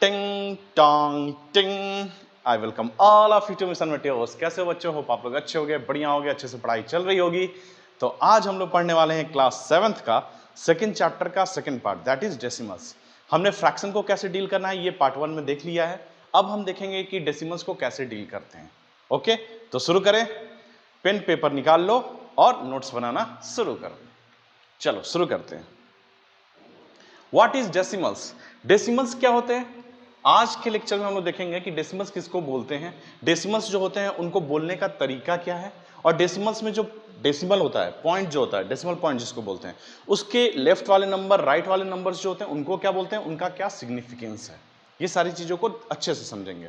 टिंग टोंग टिंग। I welcome all of you to Mission Materials. कैसे हो बच्चों? होप आप लोग अच्छे होंगे, बढ़िया होंगे, अच्छे से पढ़ाई चल रही होगी। तो आज हम लोग पढ़ने वाले हैं क्लास 7th का सेकंड चैप्टर का second part, that is decimals. हमने फ्रैक्शन को कैसे डील करना है ये पार्ट 1 में देख लिया है। अब हम देखेंगे कि डेसिमल्स को कैसे डील करते हैं। ओके, तो शुरू करें। पेन पेपर निकाल लो और नोट्स बनाना शुरू करो। चलो शुरू करते हैं। What is decimals? डेसिमल्स क्या होते हैं? आज के लेक्चर में हम लोग देखेंगे कि डेसिमल्स किसको बोलते हैं, डेसिमल्स जो होते हैं उनको बोलने का तरीका क्या है, और डेसिमल्स में जो डेसिमल होता है, पॉइंट जो होता है, डेसिमल पॉइंट जिसको बोलते हैं, उसके लेफ्ट वाले नंबर, राइट वाले नंबर्स जो होते हैं उनको क्या बोलते हैं, उनका क्या सिग्निफिकेंस है, ये सारी चीजों को अच्छे से समझेंगे।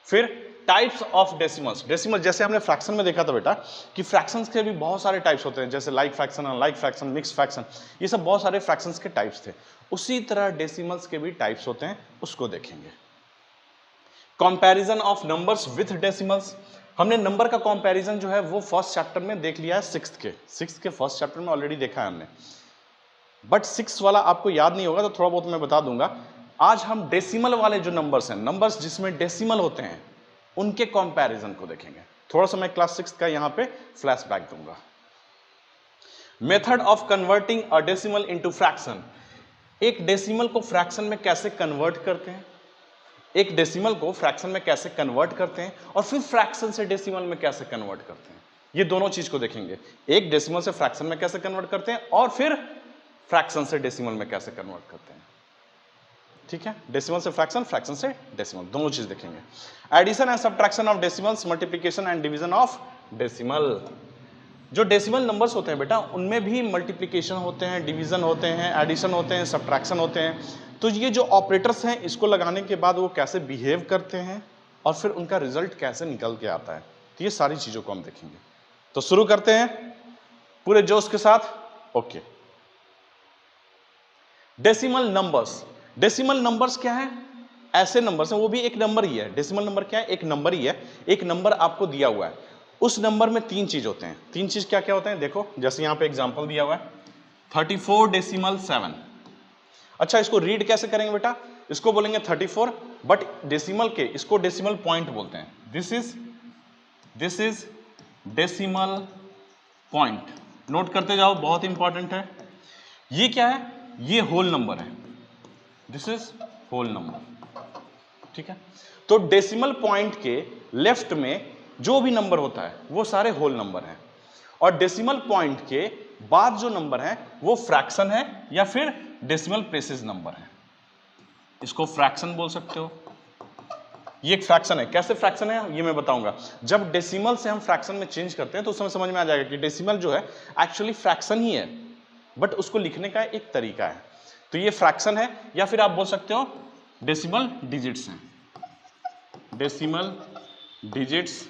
फिर टाइप्स ऑफ डेसिमल्स। डेसिमल जैसे हमने फ्रैक्शन में देखा था बेटा कि फ्रैक्शंस के भी बहुत सारे टाइप्स होते हैं, जैसे like fraction, unlike fraction, mix fraction, ये सब बहुत सारे फ्रैक्शंस के टाइप्स थे। उसी तरह डेसिमल्स के भी टाइप्स होते हैं, उसको देखेंगे। Comparison of numbers with decimals. हमने नंबर का कंपैरिजन जो है वो फर्स्ट चैप्टर में देख लिया है, सिक्स्थ के फर्स्ट चैप्टर में ऑलरेडी देखा है हमने, बट 6 वाला आपको याद नहीं होगा तो थोड़ा बहुत मैं बता दूंगा। आज हम डेसिमल वाले जो नंबर्स हैं, नंबर्स जिसमें डेसिमल होते हैं, उनके कंपैरिजन को देखेंगे। थोड़ा सा मैं क्लास 6 का यहां पे फ्लैशबैक दूंगा। Method of converting a decimal into fraction. एक डेसिमल को फ्रैक्शन में कैसे कन्वर्ट करते हैं, एक डेसिमल को फ्रैक्शन में कैसे कन्वर्ट करते हैं, और फिर फ्रैक्शन से डेसिमल में कैसे कन्वर्ट करते हैं, ये दोनों चीज को देखेंगे। एक डेसिमल से फ्रैक्शन में कैसे कन्वर्ट करते हैं और फिर फ्रैक्शन से डेसिमल में कैसे कन्वर्ट करते हैं। ठीक है, डेसिमल से फ्रैक्शन, फ्रैक्शन से डेसिमल, दोनों चीज देखेंगे। Addition and subtraction of decimals, multiplication and division of decimal. जो डेसिमल नंबर्स होते हैं बेटा उनमें भी मल्टीप्लिकेशन होते हैं, डिवीजन होते हैं, एडिशन होते हैं, सब्ट्रैक्शन होते हैं। तो ये जो ऑपरेटर्स हैं इसको लगाने के बाद वो कैसे बिहेव करते हैं और फिर उनका रिजल्ट कैसे निकल के आता है, तो ये सारी चीजों को हम देखेंगे। तो शुरू करते हैं पूरे जोश के साथ। Okay, decimal numbers. Decimal numbers क्या है? ऐसे नंबर्स हैं, वो भी एक नंबर ही है। डेसिमल नंबर क्या है? एक नंबर ही है। एक नंबर आपको दिया हुआ है, उस नंबर में 3 चीज होते हैं। 3 चीज क्या क्या होते हैं देखो, जैसे यहां पे एग्जांपल दिया हुआ है 34.7। अच्छा, इसको रीड कैसे करेंगे बेटा? इसको बोलेंगे 34, बट डेसिमल के इसको डेसिमल पॉइंट बोलते हैं। This is decimal point. Note करते जाओ, बहुत इंपॉर्टेंट है। ये क्या है? ये होल नंबर है, दिस इज होल नंबर। ठीक है, तो डेसिमल पॉइंट के लेफ्ट में जो भी नंबर होता है वो सारे होल नंबर हैं, और डेसिमल पॉइंट के बाद जो नंबर है वो फ्रैक्शन है या फिर डेसिमल प्लेसेस नंबर है। इसको फ्रैक्शन बोल सकते हो। ये एक फ्रैक्शन है। कैसे फ्रैक्शन है ये मैं बताऊंगा। जब डेसिमल से हम फ्रैक्शन में चेंज करते हैं तो उस समय समझ में आ जाएगा कि डेसिमल जो है एक्चुअली फ्रैक्शन ही है, बट उसको लिखने का एक तरीका है। तो ये फ्रैक्शन है, या फिर आप बोल सकते हो डेसिमल डिजिट्स हैं, डेसिमल डिजिट्स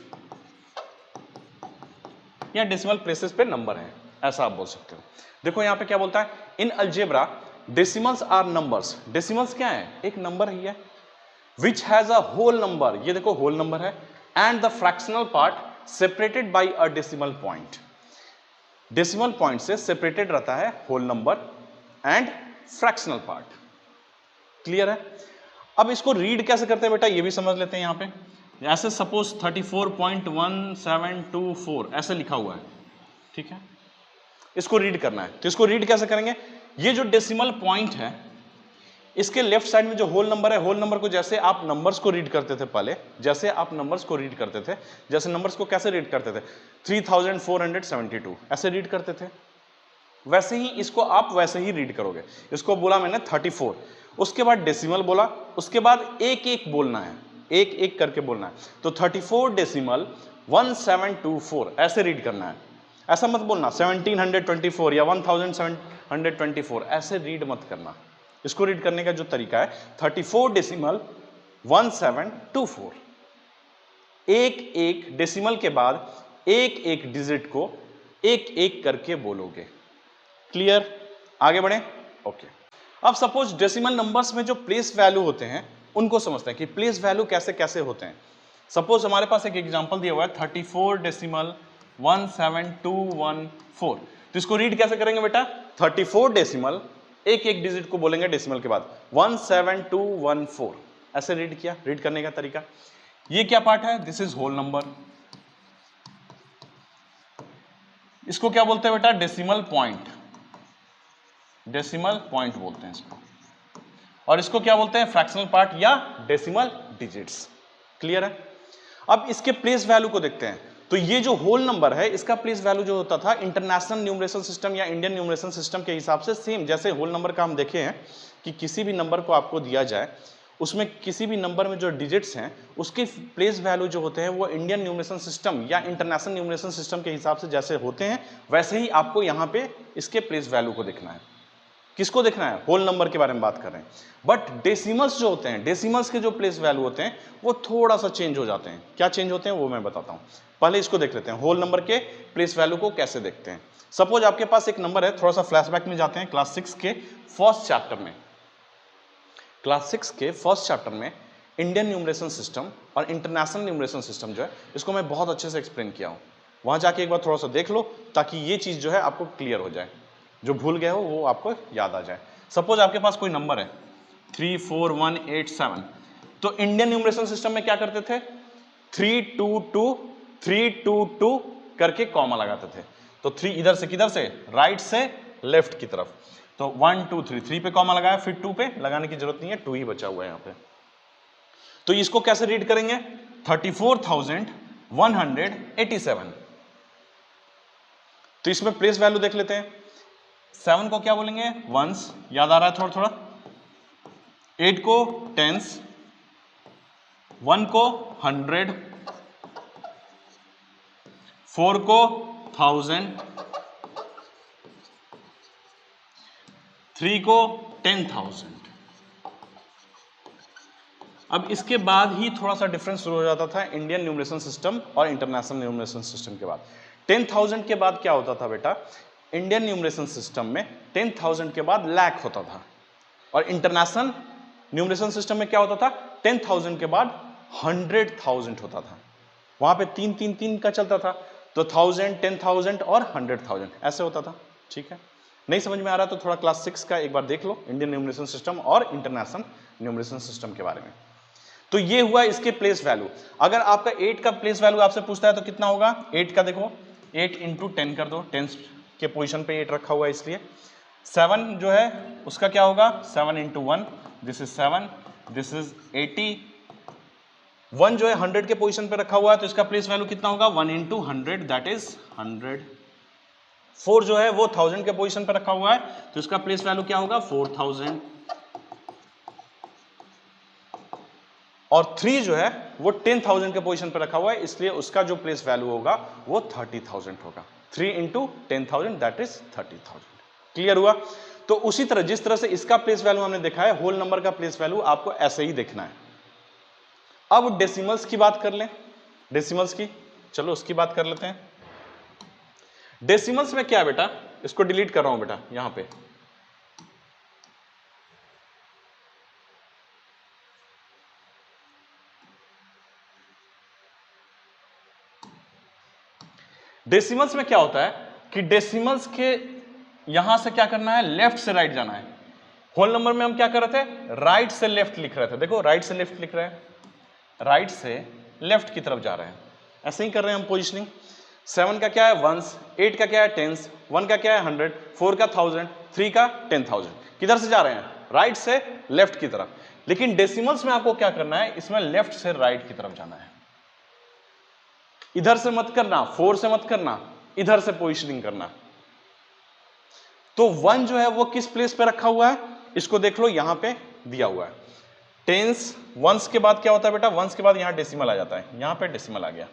या डेसिमल प्लेसेस पे नंबर है, ऐसा आप बोल सकते हो। देखो यहां पे क्या बोलता है, in algebra decimals are numbers. Decimals क्या है? एक नंबर ही है, which has a whole number, ये देखो होल नंबर है, and the fractional part separated by a decimal point. Decimal point से सेपरेटेड रहता है whole number and fractional part. Clear है? अब इसको रीड कैसे करते हैं बेटा ये भी समझ लेते हैं। यहां पे ऐसे सपोज 34.1724 ऐसे लिखा हुआ है, ठीक है, इसको रीड करना है। तो इसको रीड कैसे करेंगे? ये जो डेसिमल पॉइंट है इसके लेफ्ट साइड में जो होल नंबर है, होल नंबर को जैसे आप नंबर्स को रीड करते थे पहले, जैसे आप नंबर्स को रीड करते थे, जैसे नंबर्स को कैसे रीड करते थे 3472 ऐसे रीड करते थे, वैसे ही इसको आप वैसे ही रीड करोगे। इसको बोला मैंने 34, उसके बाद डेसिमल बोला, उसके बाद एक एक बोलना है, एक एक करके बोलना है। तो 34.1724 ऐसे रीड करना है। ऐसा मत बोलना 1724 या 1724, ऐसे रीड मत करना। इसको रीड करने का जो तरीका है 34.1724, एक एक डेसिमल के बाद एक एक डिजिट को एक एक करके बोलोगे। क्लियर? आगे बढ़े। ओके, अब सपोज डेसिमल नंबर्स में जो प्लेस वैल्यू होते हैं उनको समझते हैं कि प्लेस वैल्यू कैसे कैसे होते हैं। सपोज हमारे पास एक एग्जांपल दिया हुआ है 34.17214। तो इसको रीड कैसे करेंगे बेटा? 34 डेसिमल, एक एक डिजिट को बोलेंगे डेसिमल के बाद 17214, ऐसे रीड किया, रीड करने का तरीका। ये क्या पार्ट है, दिस इज होल नंबर, इसको क्या बोलते हैं बेटा, डेसिमल पॉइंट, डेसिमल पॉइंट बोलते हैं इसको, और इसको क्या बोलते हैं, फ्रैक्शनल पार्ट या डेसिमल डिजिट्स। क्लियर है। अब इसके प्लेस वैल्यू को देखते हैं। तो ये जो होल नंबर है इसका प्लेस वैल्यू जो होता था इंटरनेशनल न्यूमरेशन सिस्टम या इंडियन न्यूमरेशन सिस्टम के हिसाब से सेम, जैसे होल नंबर का हम देखे हैं कि किसी भी नंबर को आपको दिया जाए उसमें किसी भी नंबर में जो डिजिट्स हैं उसके प्लेस वैल्यू जो होते हैं वो इंडियन न्यूमरेशन सिस्टम या इंटरनेशनल न्यूमरेशन सिस्टम के हिसाब से जैसे होते हैं वैसे ही आपको यहाँ पे इसके प्लेस वैल्यू को देखना है। किसको देखना है, होल नंबर के बारे में बात कर रहे हैं। बट डेसिमल्स जो होते हैं, डेसिमल्स के जो प्लेस वैल्यू होते हैं वो थोड़ा सा चेंज हो जाते हैं। क्या चेंज होते हैं वो मैं बताता हूँ, पहले इसको देख लेते हैं होल नंबर के प्लेस वैल्यू को कैसे देखते हैं। सपोज आपके पास एक नंबर है, थोड़ा सा फ्लैशबैक में जाते हैं क्लास 6 के फर्स्ट चैप्टर में। क्लास 6 के फर्स्ट चैप्टर में इंडियन न्यूमरेशन सिस्टम और इंटरनेशनल न्यूमरेशन सिस्टम जो है इसको मैं बहुत अच्छे से एक्सप्लेन किया हूँ, वहां जाके एक बार थोड़ा सा देख लो ताकि ये चीज जो है आपको क्लियर हो जाए, जो भूल गए हो वो आपको याद आ जाए। सपोज आपके पास कोई नंबर है 34187, तो इंडियन न्यूमरेशन सिस्टम में क्या करते थे, 322 करके कॉमा लगाते थे। तो 3 इधर से किधर से, राइट से लेफ्ट की तरफ। तो 1 2 3, 3 पे कॉमा लगाया, फिर 2 पे लगाने की जरूरत नहीं है, 2 ही बचा हुआ है यहाँ पे। तो इसको कैसे रीड करेंगे, 34,187। तो इसमें प्लेस वैल्यू देख लेते हैं। 7 को क्या बोलेंगे, वंस, याद आ रहा है थोड़ा थोड़ा। 8 को टेंस, 1 को 100, 4 को 1000, 3 को 10,000। अब इसके बाद ही थोड़ा सा डिफरेंस शुरू हो जाता था इंडियन न्यूमरेशन सिस्टम और इंटरनेशनल न्यूमरेशन सिस्टम के बाद। 10,000 के बाद क्या होता था बेटा, इंडियन न्यूमरेशन सिस्टम में 10,000 के बाद लाख होता था, और इंटरनेशनल न्यूमरेशन सिस्टम में क्या होता था, 10,000 के बाद 100,000 होता था। वहां पे 3 का चलता था, तो 1000, 10,000 और 100,000 ऐसे होता था। ठीक है, नहीं समझ में आ रहा तो थोड़ा क्लास 6 का एक बार देख लो, इंडियन न्यूमरेशन सिस्टम और इंटरनेशनल न्यूमरेशन सिस्टम के बारे में। तो ये हुआ इसके प्लेस वैल्यू। अगर आपका 8 का प्लेस वैल्यू आपसे पूछता है तो कितना होगा, 8 का देखो 8 इंटू 10 कर दो, 10 के पोजीशन पे 8 रखा हुआ है इसलिए। 7 जो है उसका क्या होगा, 7 into 1, this is 7, this is 80। 1 जो है 100 के पोजीशन पे रखा हुआ है तो इसका प्लेस वैल्यू कितना होगा, 1 इंटू 100 दैट इज 100। 4 जो है वो 1000 के पोजीशन पे रखा हुआ है तो इसका प्लेस वैल्यू क्या होगा, 4000। और 3 जो है वो 10,000 के पोजीशन पे रखा हुआ है इसलिए उसका जो प्लेस वैल्यू होगा वो 30,000 होगा। 3 इंटू 10,000 दैट इज 30,000। क्लियर हुआ। तो उसी तरह जिस तरह से इसका प्लेस वैल्यू हमने देखा है, होल नंबर का प्लेस वैल्यू आपको ऐसे ही देखना है। अब डेसिमल्स की बात कर लें, डेसिमल्स की, चलो उसकी बात कर लेते हैं। डेसिमल्स में क्या है बेटा, इसको डिलीट कर रहा हूं बेटा यहां पे। डेसिमल्स में क्या होता है कि डेसिमल्स के यहां से क्या करना है, लेफ्ट से राइट जाना है। होल नंबर में हम क्या कर रहे थे, राइट से लेफ्ट लिख रहे थे, देखो राइट से लेफ्ट लिख रहे हैं, राइट से लेफ्ट की तरफ जा रहे हैं, ऐसे ही कर रहे हैं हम पोजिशनिंग। 7 का क्या है वंस, 8 का क्या है टेंस, 1 का क्या है 100, 4 का 1000, 3 का 10,000। किधर से जा रहे हैं, राइट से लेफ्ट की तरफ। लेकिन डेसिमल्स में आपको क्या करना है, इसमें लेफ्ट से राइट की तरफ जाना है। इधर से मत करना, 4 से मत करना, इधर से पोजिशनिंग करना। तो 1 जो है वो किस प्लेस पे रखा हुआ है, इसको देख लो, यहां पे दिया हुआ है। टेंस, वंस के बाद क्या होता है बेटा, वंस के बाद यहां डेसिमल आ जाता है, यहां पे डेसिमल आ गया।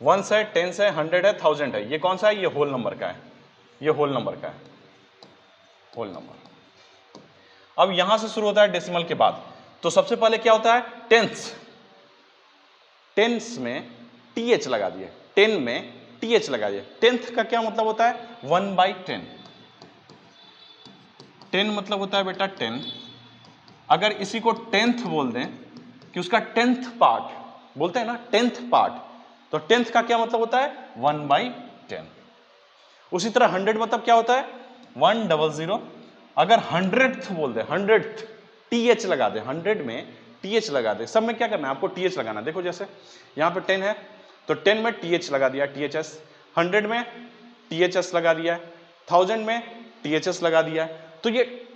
वंस है, टेंस है, 100 है, 1000 है, ये कौन सा है, ये होल नंबर का है, ये होल नंबर का है, होल नंबर। अब यहां से शुरू होता है डेसिमल के बाद। तो सबसे पहले क्या होता है, टेंस, टेंस में टीएच लगा दिए, 10 में टीएच लगा दिए। टेंथ का क्या मतलब होता है, 1/10। 10 मतलब होता है बेटा 10। अगर इसी को 10th बोल दें कि उसका 10th पार्ट बोलते हैं ना, 10th पार्ट, तो 10th का क्या मतलब होता है, 1/10। उसी तरह 100 मतलब क्या होता है, 100। अगर 100th बोल दे, 100th TH लगा दे, 100 में TH लगा दे। सब में क्या करना है आपको, TH लगाना। देखो जैसे यहाँ पे 10 है तो 10 में TH लगा दिया, THS, 100 में THS लगा दिया है, 1000 में THS लगा दिया है। तो ये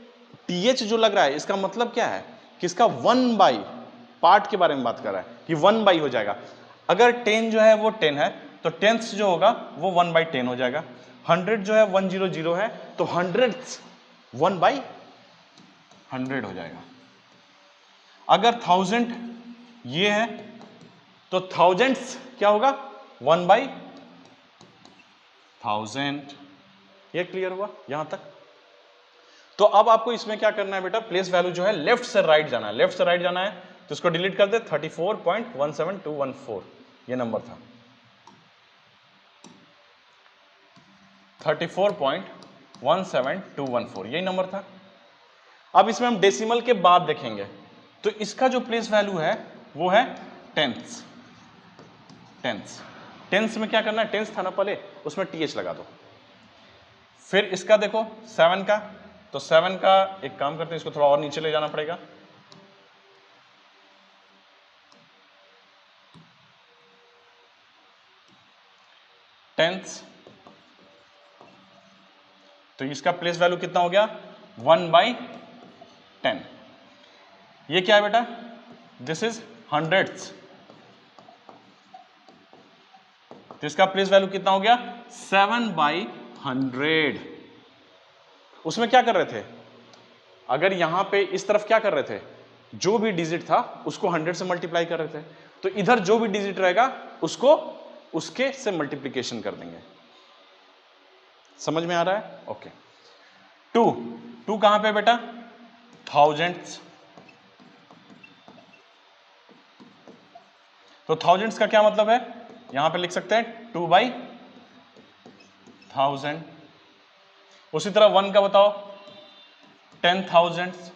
TH जो लग रहा है इसका मतलब क्या है कि इसका 1 बाई पार्ट के बारे में बात कर रहा है कि 1 बाई हो जाएगा। अगर 10 जो है वो 10 है तो 10th जो होगा वो 1 बाई 10 हो जाएगा। 100 जो है 100 है तो 100th 1 बाई 100 हो जाएगा। अगर 1000 ये है तो 1000th क्या होगा, 1 बाई 1000। ये क्लियर हुआ यहां तक। तो अब आपको इसमें क्या करना है बेटा, प्लेस वैल्यू जो है लेफ्ट से राइट जाना है, लेफ्ट से राइट जाना है तो इसको डिलीट कर दे। 34.17214 ये नंबर था, 34.17214 यही नंबर था। अब इसमें हम डेसिमल के बाद देखेंगे तो इसका जो प्लेस वैल्यू है वो है टेंथ्स। टेंथ्स में क्या करना है, टेंथ था ना पहले, उसमें TH लगा दो। फिर इसका देखो 7 का, तो 7 का एक काम करते हैं, इसको थोड़ा और नीचे ले जाना पड़ेगा। टेंथ, तो इसका प्लेस वैल्यू कितना हो गया, 1 बाई 10। ये क्या है बेटा, दिस इज 100th, तो इसका प्लेस वैल्यू कितना हो गया, 7 बाई 100। उसमें क्या कर रहे थे, अगर यहां पे इस तरफ क्या कर रहे थे, जो भी डिजिट था उसको 100 से मल्टीप्लाई कर रहे थे, तो इधर जो भी डिजिट रहेगा उसको उसके से मल्टीप्लीकेशन कर देंगे। समझ में आ रहा है, ओके। 2 कहां पे बेटा, 1000th, तो 1000th का क्या मतलब है, यहां पे लिख सकते हैं 2 बाई 1000। उसी तरह 1 का बताओ, 10,000,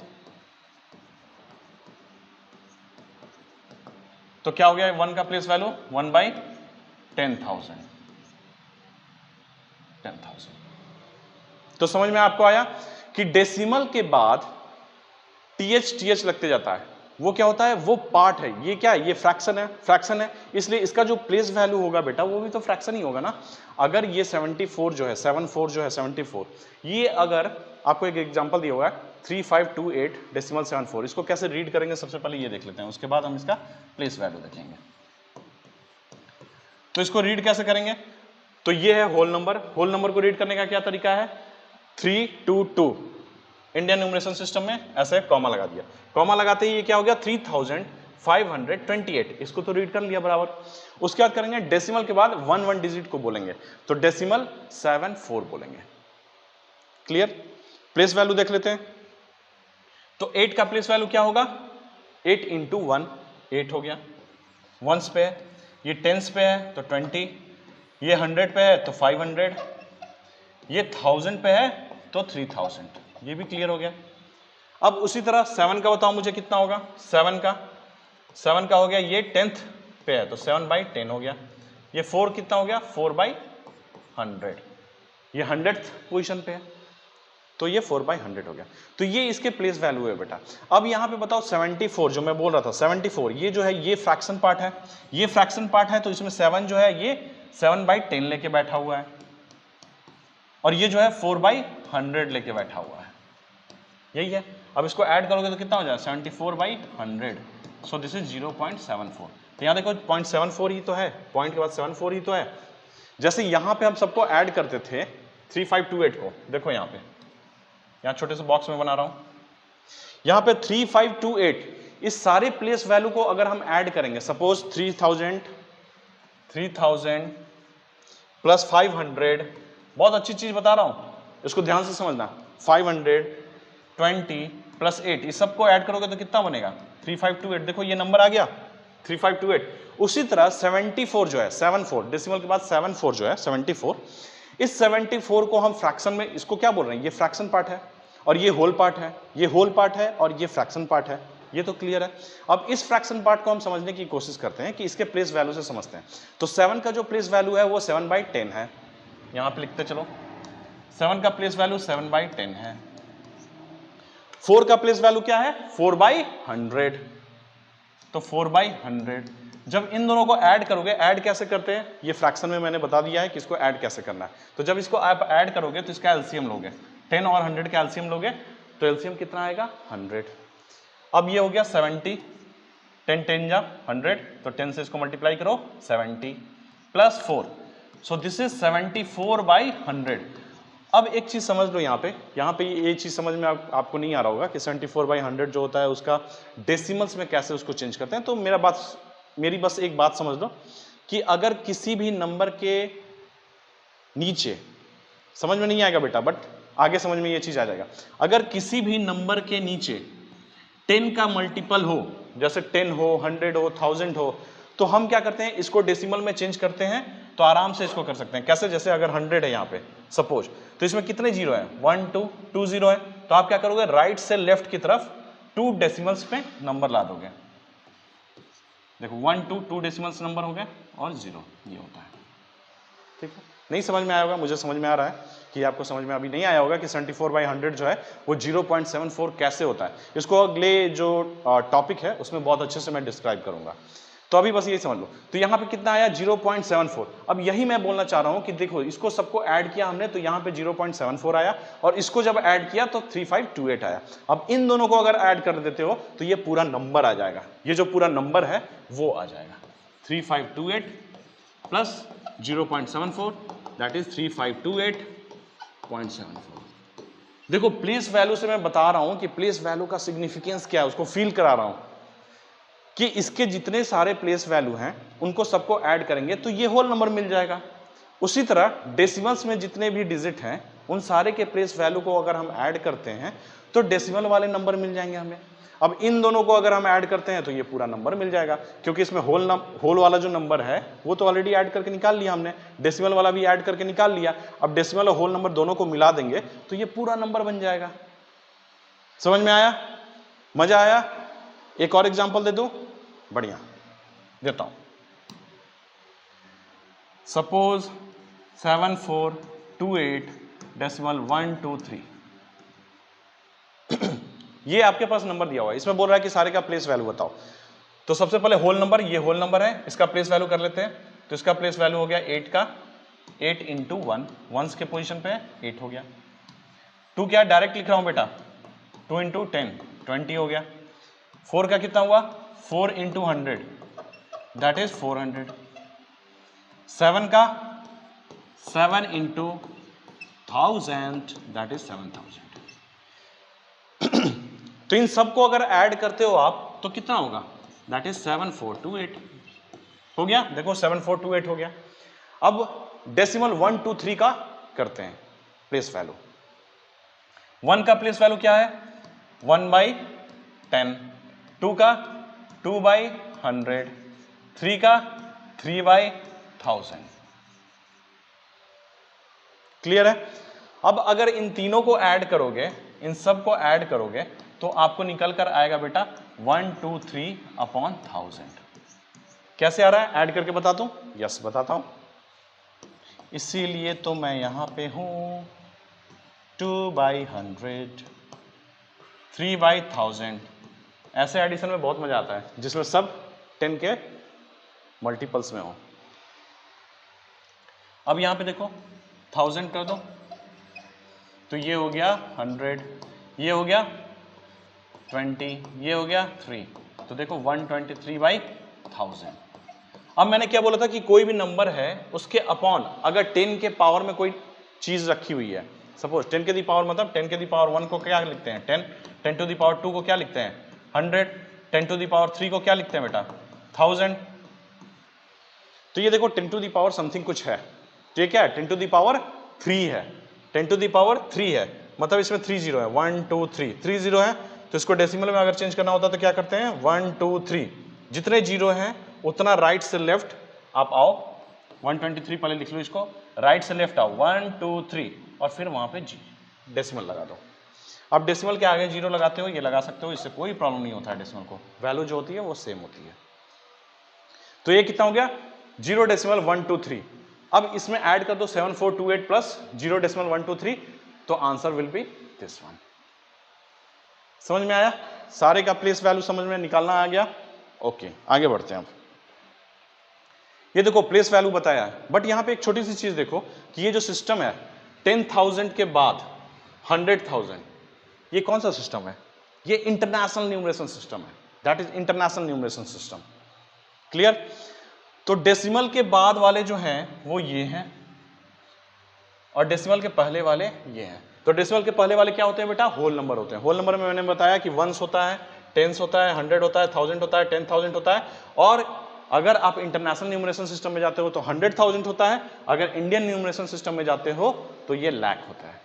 तो क्या हो गया 1 का प्लेस वैल्यू 1 बाई 10,000। तो समझ में आपको आया कि डेसिमल के बाद TH लगते जाता है, वो क्या होता है, वो पार्ट है। ये क्या है, ये फ्रैक्शन है, इसलिए इसका जो प्लेस वैल्यू होगा बेटा वो भी तो फ्रैक्शन ही होगा ना। अगर ये 74 जो है 74, ये अगर आपको एक एग्जांपल दिया हुआ है 3528.74, इसको कैसे रीड करेंगे सबसे पहले ये देख लेते हैं, उसके बाद हम इसका प्लेस वैल्यू देखेंगे। तो इसको रीड कैसे करेंगे, तो ये है होल नंबर को रीड करने का क्या तरीका है, 322 इंडियन न्यूमरेशन सिस्टम में ऐसे कॉमा लगा दिया, कॉमा लगाते ही ये क्या हो गया 3528, इसको तो रीड कर लिया बराबर। उसके बाद करेंगे डेसिमल के बाद 1 डिजिट को बोलेंगे, तो डेसिमल 74 बोलेंगे। क्लियर, प्लेस वैल्यू देख लेते हैं। तो 8 का प्लेस वैल्यू क्या होगा, 8 इंटू 1 8 हो गया, वंस पे है, ये टेंस पे है तो 20, ये 100 पे है तो 500, ये 1000 पे है तो 3000, ये भी क्लियर हो गया। अब उसी तरह 7 का बताओ मुझे कितना होगा, 7 का हो गया, ये 10th पे है तो 7 बाई 10 हो गया, ये 4 कितना हो गया 4 बाई 100, ये 100th पोजीशन पे है तो ये 4 बाई 100 हो गया। तो ये इसके प्लेस वैल्यू है बेटा। अब यहाँ पे बताओ 74 जो मैं बोल रहा था 74, ये जो है ये फ्रैक्शन पार्ट है, ये फ्रैक्शन पार्ट है तो इसमें 7 जो है ये 7 बाई 10 लेके बैठा हुआ है, और ये जो है 4 बाई 100 लेके बैठा हुआ है, यही है। अब इसको ऐड करोगे तो कितना हो जाएगा 74 बाई 100, सो दिस इज 0.74। तो यहाँ देखो 0.74 ही तो है, पॉइंट के बाद 74 ही तो है। जैसे यहाँ पे हम सबको ऐड करते थे 3528 को, देखो यहाँ पे, यहाँ छोटे से बॉक्स में बना रहा हूं, यहाँ पे 3528, इस सारे प्लेस वैल्यू को अगर हम ऐड करेंगे, सपोज 3000 प्लस 500, बहुत अच्छी चीज बता रहा हूं, इसको ध्यान से समझना, 520 प्लस 8, इस सबको ऐड करोगे तो कितना बनेगा 3528, देखो ये नंबर आ गया 3528। उसी तरह 74 जो है 74, डेसिमल के बाद 74 जो है 74, इस 74 को हम फ्रैक्शन में, इसको क्या बोल रहे हैं, ये फ्रैक्शन पार्ट है और ये होल पार्ट है, ये होल पार्ट है और ये फ्रैक्शन पार्ट है, ये तो क्लियर है। अब इस फ्रैक्शन पार्ट को हम समझने की कोशिश करते हैं कि इसके प्लेस वैल्यू से समझते हैं। तो 7 का जो प्लेस वैल्यू है वो 7 बाई 10 है, यहां पे लिखते चलो, 7 का प्लेस वैल्यू 7 बाई 10 है। 4 का प्लेस वैल्यू क्या है 4/100, तो 4/100। जब इन दोनों को ऐड करोगे, ऐड कैसे करते हैं ये फ्रैक्शन में मैंने बता दिया है कि इसको ऐड कैसे करना है। तो जब इसको आप ऐड करोगे तो इसका एलसीएम लोगे, 10 और 100 का एलसीएम लोगे तो एलसीएम कितना आएगा 100। अब ये हो गया 70, 10 10 जा 100, तो 10 से इसको मल्टीप्लाई करो 70 प्लस 4, सो दिस इज 74/100। अब एक चीज समझ लो, यहाँ पे ये चीज समझ में आपको नहीं आ रहा होगा कि 74/100 जो होता है उसका डेसिमल्स में कैसे उसको चेंज करते हैं। तो मेरी बस एक बात समझ लो कि अगर किसी भी नंबर के नीचे, समझ में नहीं आएगा बेटा बट आगे समझ में ये चीज आ जाएगा, अगर किसी भी नंबर के नीचे 10 का मल्टीपल हो, जैसे 10 हो, 100 हो, 1000 हो, तो हम क्या करते हैं इसको डेसिमल में चेंज करते हैं। तो आराम से इसको कर सकते हैं कैसे, जैसे अगर 100 है यहाँ पे सपोज, तो इसमें कितने जीरो है 1 2 2 जीरो है, तो आप क्या करोगे राइट से लेफ्ट की तरफ 2 डेसिमल्स पे नंबर ला दोगे। देखो 1 2 2 डेसिमल्स नंबर हो गए और 0 ये होता है। ठीक है, नहीं समझ में आया होगा, मुझे समझ में आ रहा है कि आपको समझ में अभी नहीं आया होगा कि 74/100 जो है वो 0.74 कैसे होता है। इसको अगले जो टॉपिक है उसमें बहुत अच्छे से मैं डिस्क्राइब करूंगा। तो अभी बस ये समझ लो, तो यहाँ पे कितना आया 0.74। अब यही मैं बोलना चाह रहा हूँ कि देखो इसको सबको ऐड किया हमने तो यहाँ पे 0.74 आया, और इसको जब ऐड किया तो 3528 आया। अब इन दोनों को अगर ऐड कर देते हो तो ये पूरा नंबर आ जाएगा, ये जो पूरा नंबर है वो आ जाएगा 3528 प्लस 0.74 दैट इज 3528.74। देखो प्लेस वैल्यू से मैं बता रहा हूं कि प्लेस वैल्यू का सिग्निफिकेंस क्या है, उसको फील करा रहा हूं कि इसके जितने सारे प्लेस वैल्यू हैं उनको सबको ऐड करेंगे तो ये होल नंबर मिल जाएगा। उसी तरह डेसिमल्स में जितने भी डिजिट हैं उन सारे के प्लेस वैल्यू को अगर हम ऐड करते हैं तो डेसिमल वाले नंबर मिल जाएंगे हमें। अब इन दोनों को अगर हम ऐड करते हैं तो ये पूरा नंबर मिल जाएगा, क्योंकि इसमें होल वाला जो नंबर है वो तो ऑलरेडी ऐड करके निकाल लिया हमने, डेसिमल वाला भी ऐड करके निकाल लिया। अब डेसिमल और होल नंबर दोनों को मिला देंगे तो ये पूरा नंबर बन जाएगा। समझ में आया, मजा आया? एक और एग्जांपल दे दो, बढ़िया देता हूं। सपोज 7428.123 ये आपके पास नंबर दिया हुआ है, इसमें बोल रहा है कि सारे का प्लेस वैल्यू बताओ। तो सबसे पहले होल नंबर, ये होल नंबर है, इसका प्लेस वैल्यू कर लेते हैं। तो इसका प्लेस वैल्यू हो गया 8 का, 8 इंटू 1, वंस के पोजीशन पे 8 हो गया। 2 क्या डायरेक्ट लिख रहा हूं बेटा, 2 इंटू 10 20 हो गया। 4 का कितना हुआ 4 इंटू 100 दैट इज 400। 7 का 7 इंटू 1000 दैट इज 7000। तो इन सबको अगर ऐड करते हो आप तो कितना होगा, दैट इज 7428 हो गया। देखो 7428 हो गया। अब डेसिमल 1 2 3 का करते हैं प्लेस वैल्यू। 1 का प्लेस वैल्यू क्या है 1/10, 2 का 2/100, 3 का 3/1000। क्लियर है? अब अगर इन तीनों को ऐड करोगे, इन सब को ऐड करोगे तो आपको निकल कर आएगा बेटा 123/1000। कैसे आ रहा है, ऐड करके बता दूं? यस बताता हूं, इसीलिए तो मैं यहां पे हूं। 2/100, 3/1000, ऐसे एडिशन में बहुत मजा आता है जिसमें सब 10 के मल्टीपल्स में हो। अब यहां पे देखो 1000 कर दो तो ये हो गया 100, ये हो गया 20, ये हो गया 3, तो देखो 123/1000। अब मैंने क्या बोला था कि कोई भी नंबर है उसके अपॉन अगर 10 के पावर में कोई चीज रखी हुई है, सपोज 10 के दी पावर मतलब 10 के दी पावर 1 को क्या लिखते हैं 10, 10 टू दी पावर 2 को क्या लिखते हैं 100, 10 टू दी पावर 3 को क्या लिखते हैं बेटा 1000। तो ये देखो 10 टू दी पावर समथिंग कुछ है, तो ये क्या है 10 टू दी पावर 3 है, 10 टू दी पावर 3 है, मतलब इसमें 3 जीरो है, 1 2 3 3 जीरो है। तो इसको डेसिमल में अगर चेंज करना होता तो क्या करते हैं 1 2 3, जितने जीरो हैं उतना राइट से लेफ्ट आप आओ। 123 पहले लिख लो इसको, राइट से लेफ्ट आओ 1 2 3 और फिर वहां पे डेसिमल लगा दो। अब डेसिमल के आगे जीरो लगाते हो, ये लगा सकते हो, इससे कोई प्रॉब्लम नहीं होता है। डेसिमल को वैल्यू जो होती है वो सेम होती है। तो ये कितना हो गया 0.123। अब इसमें ऐड कर दो 7428 प्लस 0.123, तो answer will be this one समझ में आया? सारे का प्लेस वैल्यू समझ में निकालना आ गया? ओके, आगे बढ़ते हैं अब। ये देखो प्लेस वैल्यू बताया है, बट यहां पे एक छोटी सी चीज देखो कि ये जो सिस्टम है 10,000 के बाद 100,000, ये कौन सा सिस्टम है? ये इंटरनेशनल न्यूमरेशन सिस्टम है, that is international numeration system. Clear? तो डेसिमल के बाद वाले जो हैं वो ये हैं और डेसिमल के पहले वाले ये हैं। तो डेसिमल के पहले वाले क्या होते हैं बेटा? होल नंबर होते हैं। होल नंबर में मैंने बताया कि वंस होता है, टेंस होता है, 100 होता है, 1000 होता है, 10,000 होता है, और अगर आप इंटरनेशनल न्यूमरेशन सिस्टम में जाते हो तो 100,000 होता है, अगर इंडियन न्यूमरेशन सिस्टम में जाते हो तो ये लाख होता है।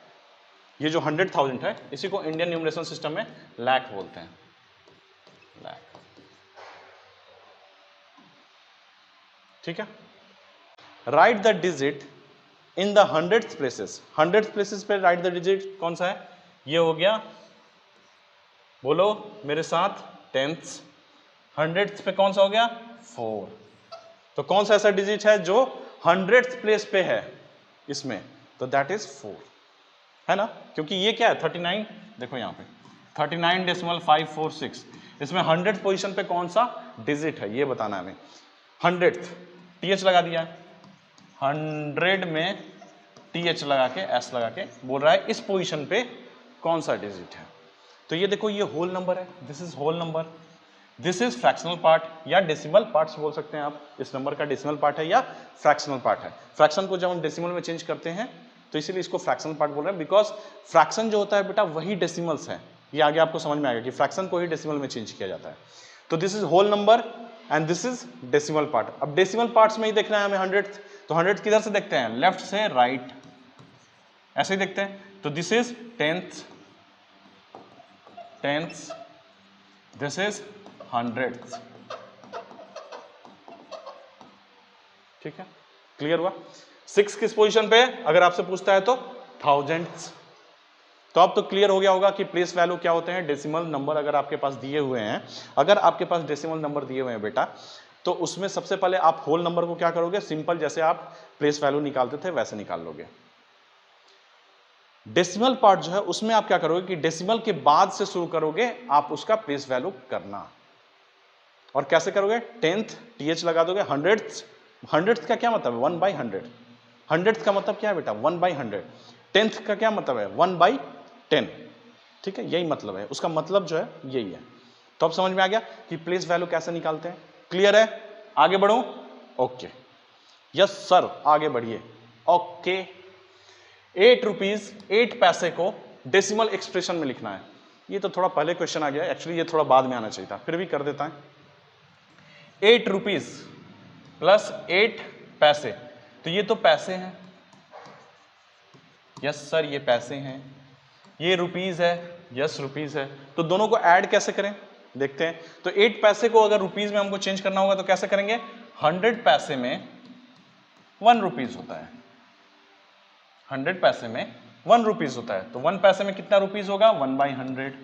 ये जो 100,000 है इसी को इंडियन न्यूमरेशन सिस्टम में लाख बोलते हैं, लाख। ठीक है? Right the digit in the 100th places. 100th places पे राइट द डिजिट कौन सा है? ये हो गया, बोलो मेरे साथ, 10th। 100th पे कौन सा हो गया? 4। तो कौन सा ऐसा डिजिट है जो 100th प्लेस पे है इसमें? तो दैट इज 4, है ना? क्योंकि ये क्या है? 39। देखो यहाँ पे 39.546, इसमें 100th पोजीशन पे कौन सा डिजिट है ये बताना है हमें। 100th TH लगा दिया, 100 में TH लगा के S लगा के बोल रहा है इस पोजीशन पे कौन सा डिजिट है। तो ये देखो ये होल नंबर है, this is whole number, this is fractional part या डेसिमल पार्ट्स बोल सकते हैं आप। इस नंबर का डेसिमल पार्ट है या फ्रैक्शनल पार्ट है। फ्रैक्शन को जब हम डेसिमल में चेंज करते हैं तो इसीलिए इसको फ्रैक्शनल पार्ट बोल रहे हैं, बिकॉज फ्रैक्शन जो होता है बेटा वही डेसिमल्स है। ये आगे आपको समझ में आएगा कि फ्रैक्शन को ही डेसिमल में चेंज किया जाता है। तो this is whole number and this is decimal part. अब डेसिमल पार्ट्स में ही देखना है हमें 100th, तो 100th किधर से देखते हैं? लेफ्ट से राइट, ऐसे ही देखते हैं। तो this is 10th, this is 100th। ठीक है, क्लियर हुआ? 6 किस पोजीशन पे? अगर आपसे पूछता है तो थाउजेंड्स। तो अब तो क्लियर हो गया होगा कि प्लेस वैल्यू क्या होते हैं। डेसिमल नंबर अगर आपके पास दिए हुए हैं, अगर आपके पास डेसिमल नंबर दिए हुए हैं बेटा, तो उसमें सबसे पहले आप होल नंबर को क्या करोगे? सिंपल जैसे आप प्लेस वैल्यू निकालते थे वैसे निकाल लोगे। डेसिमल पार्ट जो है उसमें आप क्या करोगे कि डेसिमल के बाद से शुरू करोगे आप उसका प्लेस वैल्यू करना। और कैसे करोगे? 10th TH लगा दोगे, 100th का क्या मतलब है? 1/100। 100th का मतलब क्या है बेटा? 1/100। 10th का क्या मतलब है? 1/10। ठीक है, यही मतलब है, उसका मतलब जो है यही है। तो अब समझ में आ गया कि प्लेस वैल्यू कैसे निकालते हैं। क्लियर है? आगे बढ़ो? ओके, यस सर, आगे बढ़िए। ओके, 8 रुपीज 8 पैसे को डेसिमल एक्सप्रेशन में लिखना है। ये तो थोड़ा पहले क्वेश्चन आ गया, एक्चुअली ये थोड़ा बाद में आना चाहिए था, फिर भी कर देता है। 8 रुपीज प्लस 8 पैसे, तो ये तो पैसे हैं, यस सर ये पैसे हैं। ये रुपीज है, यस रुपीज है। तो दोनों को ऐड कैसे करें देखते हैं। तो 8 पैसे को अगर रुपीज में हमको चेंज करना होगा तो कैसे करेंगे? 100 पैसे में 1 रुपीज होता है, 100 पैसे में 1 रुपीज होता है। तो 1 पैसे में कितना रुपीज होगा? 1/100।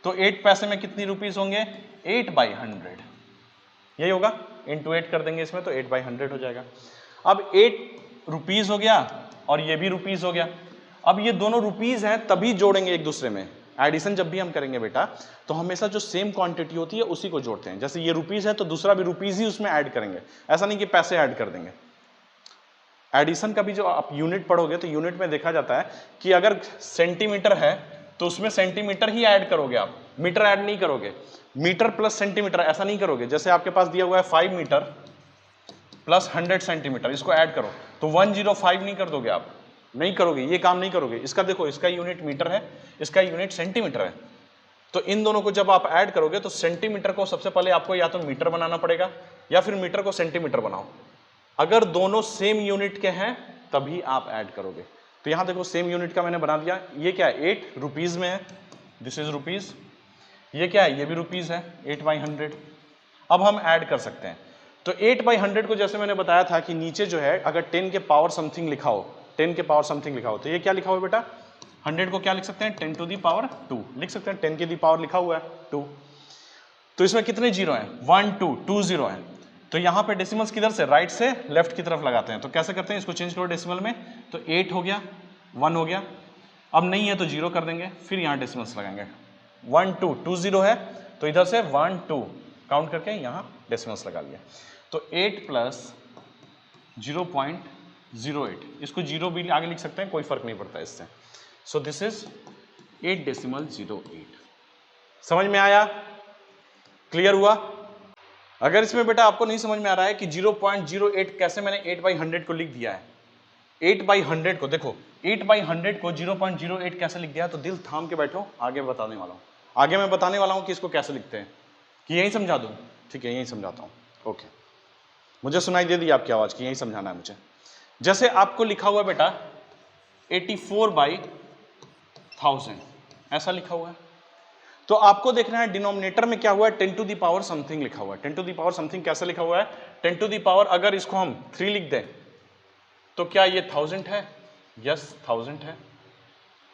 तो 8 पैसे में कितनी रुपीज होंगे? 8/100। यही होगा, इंटू 8 कर देंगे इसमें तो 8/100 हो जाएगा। अब 8 रुपीज हो गया और ये भी रुपीज हो गया। अब ये दोनों रुपीज हैं तभी जोड़ेंगे एक दूसरे में। एडिशन जब भी हम करेंगे बेटा तो हमेशा जो सेम क्वांटिटी होती है उसी को जोड़ते हैं। जैसे ये रुपीज है तो दूसरा भी रुपीज ही उसमें ऐड करेंगे, ऐसा नहीं कि पैसे ऐड कर देंगे। एडिशन का भी जो आप यूनिट पढ़ोगे तो यूनिट में देखा जाता है कि अगर सेंटीमीटर है तो उसमें सेंटीमीटर ही ऐड करोगे आप, मीटर ऐड नहीं करोगे। मीटर प्लस सेंटीमीटर ऐसा नहीं करोगे। जैसे आपके पास दिया हुआ है 5 मीटर प्लस 100 सेंटीमीटर, इसको ऐड करो तो 105 नहीं कर दोगे आप, नहीं करोगे, ये काम नहीं करोगे। इसका देखो, इसका यूनिट मीटर है, इसका यूनिट सेंटीमीटर है। तो इन दोनों को जब आप ऐड करोगे तो सेंटीमीटर को सबसे पहले आपको या तो मीटर बनाना पड़ेगा या फिर मीटर को सेंटीमीटर बनाओ। अगर दोनों सेम यूनिट के हैं तभी आप ऐड करोगे। तो यहां देखो सेम यूनिट का मैंने बना दिया। ये क्या है? 8 रुपीज में है, दिस इज रुपीज। ये क्या है? ये भी रुपीज है, 8/100। अब हम ऐड कर सकते हैं। तो 8/100 को जैसे मैंने बताया था कि नीचे जो है अगर 10 के पावर समथिंग लिखा हो, 10 के पावर समथिंग लिखा हो, तो ये क्या लिखा हुआ बेटा? 100 को क्या लिख सकते हैं? 10 to the power 2 लिख सकते हैं। 10 की दी पावर लिखा हुआ है 2। तो इसमें कितने जीरो हैं? 1 2 2 जीरो हैं। तो यहां पे डेसिमल्स किधर से? राइट से लेफ्ट की तरफ लगाते हैं। तो कैसे करते हैं? इसको चेंज करो डेसिमल में। तो 8 हो गया, 1 हो गया। अब नहीं है तो 0 कर देंगे, फिर यहां डेसिमल्स लगाएंगे। 1 2 2 0 है तो इधर से 1 2 काउंट करके यहां डेसिमल्स लगा लिया। तो 8 प्लस 0.08, इसको 0 भी आगे लिख सकते हैं, कोई फर्क नहीं पड़ता इससे। सो दिस इज 8.08। समझ में आया? क्लियर हुआ? अगर इसमें बेटा आपको नहीं समझ में आ रहा है कि 0.08 कैसे मैंने 8/100 को लिख दिया है, 8/100 को देखो, 8/100 को 0.08 कैसे लिख दिया, तो दिल थाम के बैठो, आगे बताने वाला हूं। आगे मैं बताने वाला हूं कि इसको कैसे लिखते हैं, कि यही समझा दूं? ठीक है, यही समझाता हूं। ओके, मुझे सुनाई दे दी आपकी आवाज की, यही समझाना है मुझे। जैसे आपको लिखा हुआ है बेटा 84/1000, ऐसा लिखा हुआ है, तो आपको देखना है डिनोमिनेटर में क्या हुआ है, 10 टू द पावर समथिंग लिखा हुआ है। 10 टू द पावर समथिंग कैसे लिखा हुआ है, 10 टू द पावर, अगर इसको हम 3 लिख दें तो क्या ये 1000 है? यस, 1000 है।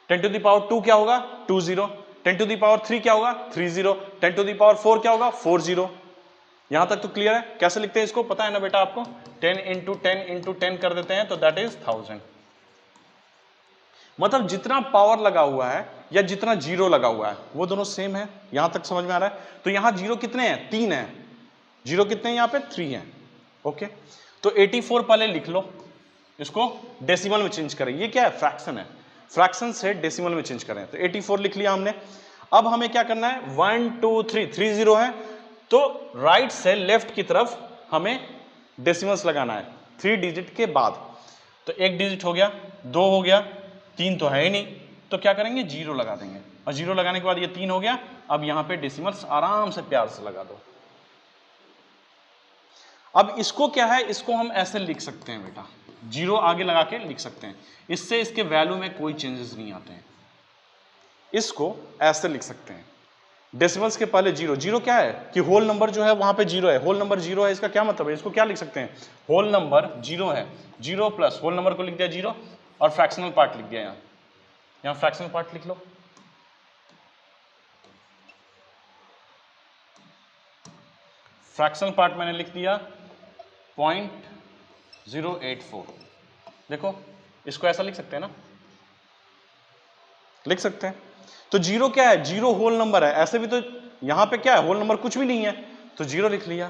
10 टू द पावर 2 क्या होगा? 20। 10 टू द पावर 3 क्या होगा? 30। 10 टू द पावर 4 क्या होगा? 40। यहां तक तो क्लियर है? कैसे लिखते हैं इसको पता है ना बेटा आपको? 10 इंटू 10 इंटू 10 कर देते हैं तो दैट इज 1000। मतलब जितना पावर लगा हुआ है या जितना जीरो लगा हुआ है वो दोनों सेम है। यहां तक समझ में आ रहा है? तो यहां जीरो कितने हैं? 3 है। जीरो कितने हैं? यहां पे 3 है। ओके, तो 84 पहले लिख लो, इसको डेसिमल में चेंज करें। ये क्या है? फ्रैक्शन है, फ्रैक्शन से डेसिमल में चेंज करें। तो 84 लिख लिया हमने। अब हमें क्या करना है? 1 2 3 3 0 है, तो राइट से लेफ्ट की तरफ हमें डेसिमल्स लगाना है 3 डिजिट के बाद। तो 1 डिजिट हो गया, 2 हो गया, 3 तो है ही नहीं, तो क्या करेंगे? 0 लगा देंगे, और 0 लगाने के बाद ये 3 हो गया। अब यहां पे डेसिमल्स आराम से प्यार से लगा दो। अब इसको क्या है, इसको हम ऐसे लिख सकते हैं बेटा, 0 आगे लगा के लिख सकते हैं, इससे इसके वैल्यू में कोई चेंजेस नहीं आते हैं। इसको ऐसे लिख सकते हैं, डेसिमल्स के पहले 0। 0 क्या है कि होल नंबर जो है वहां पे 0 है, होल नंबर 0 है, इसका क्या मतलब है? इसको क्या लिख सकते हैं? होल नंबर 0 है, 0 प्लस होल नंबर को लिख दिया 0 और फ्रैक्शनल पार्ट लिख दिया। यहां फ्रैक्शनल पार्ट लिख लो, फ्रैक्शनल पार्ट मैंने लिख दिया 0.084। देखो, इसको ऐसा लिख सकते हैं ना? लिख सकते हैं। तो 0 क्या है? 0 होल नंबर है, ऐसे भी तो यहां पे क्या है? होल नंबर कुछ भी नहीं है, तो 0 लिख लिया।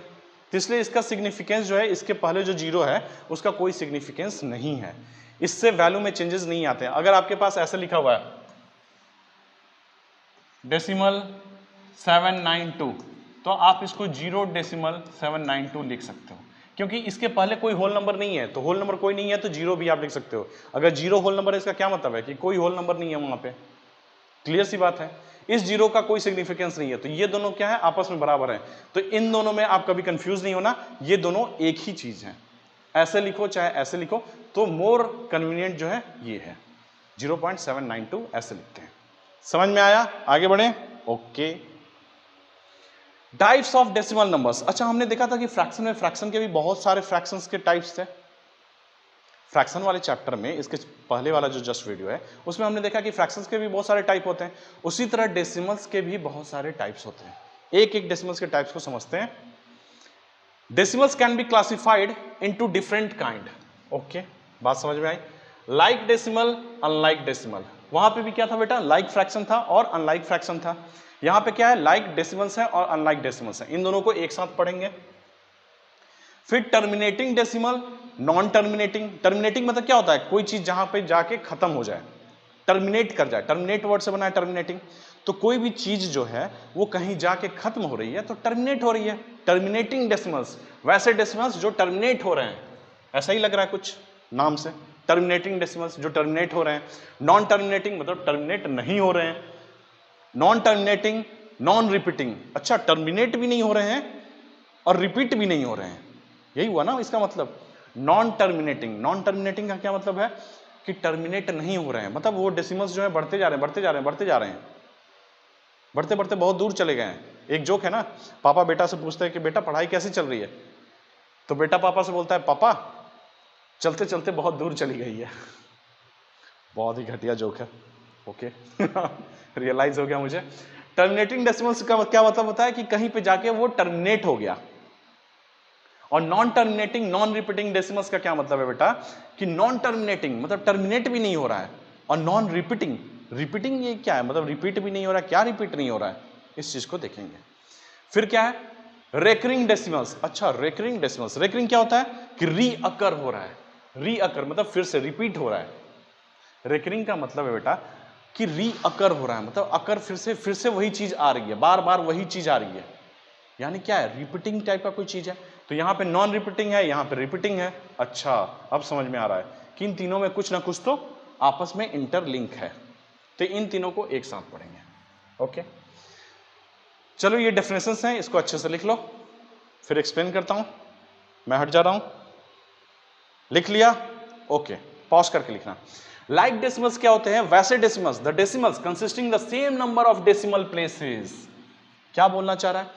तो इसलिए इसका सिग्निफिकेंस जो है, इसके पहले जो 0 है उसका कोई सिग्निफिकेंस नहीं है, इससे वैल्यू में चेंजेस नहीं आते हैं। अगर आपके पास ऐसे लिखा हुआ है डेसिमल 792, तो आप इसको 0.792 लिख सकते हो, क्योंकि इसके पहले कोई होल नंबर नहीं है। तो होल नंबर कोई नहीं है तो 0 भी आप लिख सकते हो। अगर 0 होल नंबर है, इसका क्या मतलब है? कि कोई होल नंबर नहीं है वहां पे। क्लियर सी बात है? इस 0 का कोई सिग्निफिकेंस नहीं है, तो ये दोनों क्या है? आपस में बराबर है। तो इन दोनों में आप कभी कंफ्यूज नहीं होना, ये दोनों एक ही चीज है। ऐसे लिखो चाहे ऐसे लिखो, तो मोर कन्वीनियंट जो है ये है, 0.792 ऐसे लिखते हैं। समझ में आया? आगे बढ़े। Okay, types of decimal numbers. अच्छा, हमने देखा था कि फ्रैक्शन में, फ्रैक्शन के भी बहुत सारे फ्रैक्शंस के टाइप्स थे। फ्रैक्शन वाले चैप्टर में, इसके पहले वाला जो जस्ट वीडियो है उसमें हमने देखा कि फ्रैक्शंस के भी बहुत सारे टाइप होते हैं, उसी तरह डेसिमल्स के भी बहुत सारे टाइप्स होते हैं। एक एक डेसिमल्स के टाइप्स को समझते हैं। Decimals can be classified into different kind. Okay, बात समझ में आई? Like decimal, unlike decimal. वहां पे भी क्या था बेटा? लाइक फ्रैक्शन था और अनलाइक फ्रैक्शन था। यहां पे क्या है? लाइक डेसिमल्स है और अनलाइक डेसिमल्स है, इन दोनों को एक साथ पढ़ेंगे। फिर terminating decimal, non terminating. Terminating मतलब क्या होता है? कोई चीज जहां पे जाके खत्म हो जाए, टर्मिनेट कर जाए। टर्मिनेट वर्ड से बना है टर्मिनेटिंग। तो कोई भी चीज जो है वो कहीं जाके खत्म हो रही है तो टर्मिनेट हो रही है, टर्मिनेटिंग डेसिमल्स। वैसे डेसिमल्स जो टर्मिनेट हो रहे हैं, ऐसा ही लग रहा है कुछ नाम से, टर्मिनेटिंग डेसिमल्स जो टर्मिनेट हो रहे हैं। नॉन टर्मिनेटिंग मतलब टर्मिनेट नहीं हो रहे हैं। Non terminating, non repeating. अच्छा, टर्मिनेट भी नहीं हो रहे हैं और रिपीट भी नहीं हो रहे हैं, यही हुआ ना इसका मतलब। नॉन टर्मिनेटिंग, नॉन टर्मिनेटिंग का क्या मतलब है? कि टर्मिनेट नहीं हो रहे हैं, मतलब वो डेसिमल्स जो है बढ़ते जा रहे हैं, बढ़ते जा रहे हैं, बढ़ते जा रहे हैं, बढ़ते बढ़ते बहुत दूर चले गए हैं। एक जोक है ना, पापा बेटा से पूछते हैं कि बेटा पढ़ाई कैसी चल रही है, तो बेटा पापा से बोलता है पापा चलते चलते बहुत दूर चली गई है। बहुत ही घटिया जोक है। ओके, रियलाइज हो गया मुझे। टर्मिनेटिंग डेसिमल्स का क्या मतलब होता है? कि कहीं पे जाके वो टर्मिनेट हो गया। और non terminating, non repeating decimals का क्या मतलब है बेटा? कि नॉन टर्मिनेटिंग मतलब टर्मिनेट भी नहीं हो रहा है, और नॉन रिपीटिंग रिपीटिंग ये क्या है, मतलब रिपीट भी नहीं हो रहा है, क्या रिपीट नहीं हो रहा है, इस चीज को देखेंगे। फिर क्या है, रेकरिंग डेसिमल्स। अच्छा, रेकरिंग डेसिमल्स, रेकरिंग क्या होता है कि रीअकर हो रहा है, रीअकर मतलब फिर से रिपीट हो रहा है। रेकरिंग का मतलब है बेटा कि रीअकर हो रहा है, मतलब अकर फिर से वही चीज आ रही है, बार बार वही चीज आ रही है, यानी क्या है, रिपीटिंग टाइप का कोई चीज है। तो यहां पे नॉन रिपीटिंग है, यहां पे रिपीटिंग है। अच्छा, अब समझ में आ रहा है कि इन तीनों में कुछ ना कुछ तो आपस में इंटरलिंक है, तो इन तीनों को एक साथ पढ़ेंगे। ओके, चलो ये डेफिनेशंस हैं, इसको अच्छे से लिख लो, फिर एक्सप्लेन करता हूं। मैं हट जा रहा हूं, लिख लिया? ओके, पॉज करके लिखना। लाइक डेसिमल्स क्या होते हैं, वैसे decimals, the decimals consisting the same number of decimal places. क्या बोलना चाह रहा है,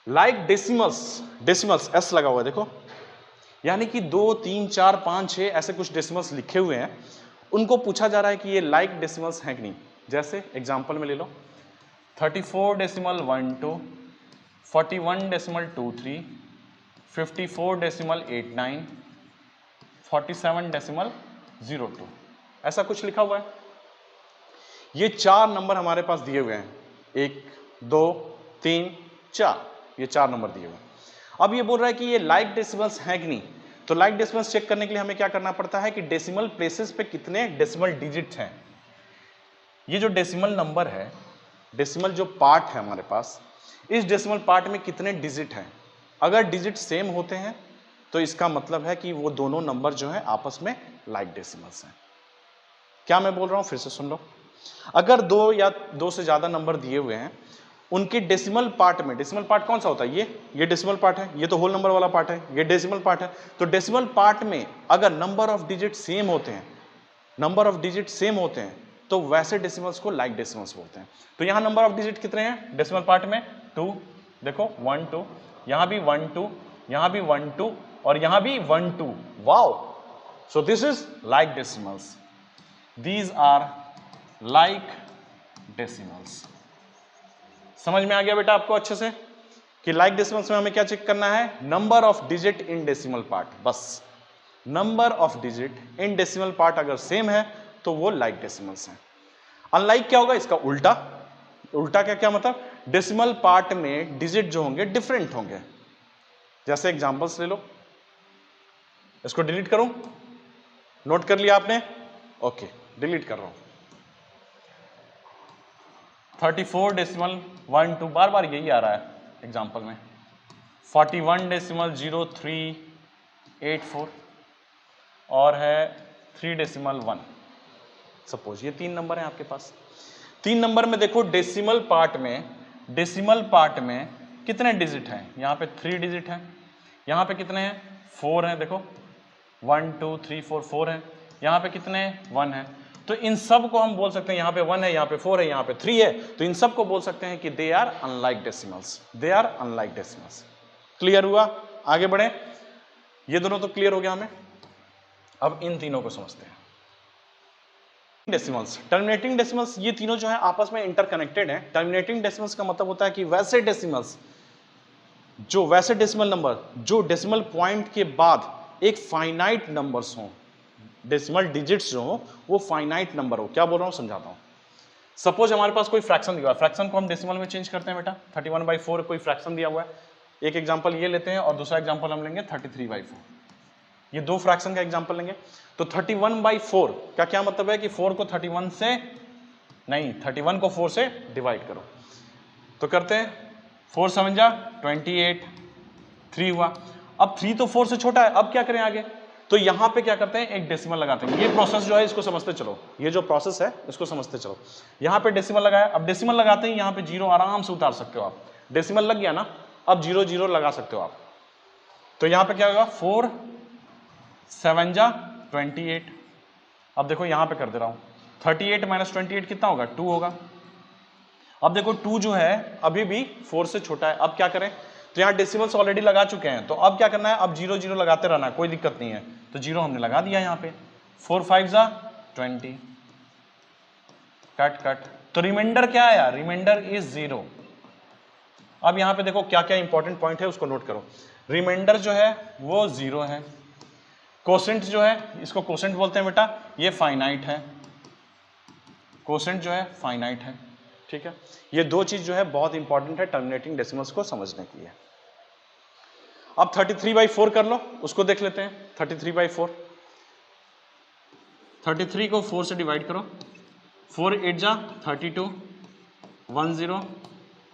लाइक डेसिमल्स, डेसिमल्स एस लगा हुआ है देखो, यानी कि 2 3 4 5 6 ऐसे कुछ डेसिमल्स लिखे हुए हैं, उनको पूछा जा रहा है कि ये लाइक डेसिमल्स हैं कि नहीं। जैसे एग्जांपल में ले लो 34.12, 41.23, 54.89, 47.02, ऐसा कुछ लिखा हुआ है। ये 4 नंबर हमारे पास दिए हुए हैं, 1 2 3 4, ये 4 नंबर दिए हुए हैं। अब ये बोल रहा है कि ये लाइक डेसिमल्स हैं कि नहीं। तो लाइक डेसिमल्स चेक करने के लिए हमें क्या करना पड़ता है कि डेसिमल प्लेसेस पे कितने डेसिमल डिजिट हैं। ये जो डेसिमल नंबर है, डेसिमल जो पार्ट है हमारे पास, इस डेसिमल पार्ट में कितने डिजिट हैं। अगर डिजिट सेम होते हैं तो इसका मतलब है कि वो दोनों नंबर जो है आपस में लाइक डेसिमल्स हैं। क्या मैं बोल रहा हूं, फिर से सुन लो। अगर 2 या 2 से ज्यादा नंबर दिए हुए हैं, उनके डेसिमल पार्ट में, डेसिमल पार्ट कौन सा होता है, ये डेसिमल पार्ट है, ये तो होल नंबर वाला पार्ट है, ये डेसिमल पार्ट है। तो डेसिमल पार्ट में अगर नंबर ऑफ डिजिट सेम होते हैं, नंबर ऑफ डिजिट सेम होते हैं, तो वैसे डेसिमल्स को लाइक डेसिमल्स बोलते हैं। तो यहां नंबर ऑफ डिजिट कितने हैं डेसिमल पार्ट में, 2, देखो 1 2, यहां भी 1 2, यहां भी 1 2, और यहां भी 1 2। Wow, so this is like decimals, these are like decimals. समझ में आ गया बेटा आपको अच्छे से कि लाइक डेसिमल्स में हमें क्या चेक करना है, number of digit in decimal part, बस number of digit in decimal part अगर सेम है तो वो लाइक डेसिमल्स हैं। अनलाइक क्या होगा, इसका उल्टा। उल्टा क्या क्या मतलब, डेसिमल पार्ट में डिजिट जो होंगे डिफरेंट होंगे। जैसे एग्जांपल्स ले लो, इसको डिलीट करूं, नोट कर लिया आपने? ओके, डिलीट कर रहा हूं। 34.12, बार बार यही आ रहा है एग्जांपल में। 41.0384 और है 3.1। सपोज ये 3 नंबर हैं आपके पास। 3 नंबर में देखो डेसिमल पार्ट में कितने डिजिट हैं, यहाँ पे 3 डिजिट हैं, यहाँ पे कितने हैं 4 हैं, देखो 1 2 3 4 4 हैं, यहाँ पे कितने 1 है। तो इन सब को हम बोल सकते हैं, यहाँ पे 1 है, यहाँ पे 4 है, यहाँ पे 3 है, तो इन सब को बोल सकते हैं कि they are unlike decimals, they are unlike decimals. Clear हुआ? आगे बढ़े, ये दोनों तो क्लियर हो गया हमें। अब इन तीनों को समझते हैं। डेसिमल्स, टर्मिनेटिंग डेसिमल्स, ये तीनों जो है आपस में इंटरकनेक्टेड हैं। टर्मिनेटिंग डेसिमल्स का मतलब होता है कि वैसे डेसिमल्स, जो वैसे डेसिमल नंबर जो डेसिमल पॉइंट के बाद एक फाइनाइट नंबर्स हों, डेसिमल डिजिट्स जो हो वो फाइनाइट नंबर हो। क्या बोल रहा हूं, समझाता हूं। सपोज हमारे पास कोई फ्रैक्शन दिया हुआ है, फ्रैक्शन को हम डेसिमल में चेंज करते हैं बेटा। 31/4 कोई फ्रैक्शन दिया हुआ है, एक एग्जांपल ये लेते हैं और दूसरा एग्जांपल हम लेंगे 33/4। ये 2 फ्रैक्शन का एग्जांपल लेंगे। तो 31/4 का क्या मतलब है कि 4 को 31 से नहीं, 31 को 4 से डिवाइड करो। तो करते हैं 4 7 जा 28, 3 हुआ। अब 3 तो 4 से छोटा है, अब क्या करें आगे, तो यहां पे क्या करते हैं, एक डेसिमल लगाते हैं। ये प्रोसेस जो है इसको समझते चलो, ये जो प्रोसेस है इसको समझते चलो। यहां पे डेसिमल लगाया, अब डेसिमल लगाते ही यहां पे 0 आराम से उतार सकते हो आप। डेसिमल लग गया ना, अब 0 0 लगा सकते हो आप। तो यहां पे क्या होगा, 4 7 जा 28। अब देखो यहां पे कर दे रहा हूं, 38 - 28 कितना होगा, 2 होगा। अब देखो 2 जो है अभी भी 4 से छोटा है, अब क्या करें, तो यहाँ डेसिमल्स ऑलरेडी लगा चुके हैं, तो अब क्या करना है, अब 0 0 लगाते रहना, कोई दिक्कत नहीं है। तो 0 हमने लगा दिया यहाँ पे। 4 5 जा 20, कट कट। तो रिमाइंडर क्या है यार, रिमाइंडर इज 0। अब यहाँ पे देखो क्या क्या इंपॉर्टेंट पॉइंट है उसको नोट करो। रिमाइंडर जो है वो 0 है। कोसेंट जो है, इसको कोसेंट बोलते हैं बेटा, ये फाइनाइट है। कोसेंट जो है फाइनाइट है, ठीक है। ये दो चीज जो है बहुत इंपॉर्टेंट है टर्मिनेटिंग डेसिमल्स को समझने के लिए। अब 33/4 कर लो, उसको देख लेते हैं। 33/4, 33 को 4 से डिवाइड करो, 4 8 जा 32, 1 0,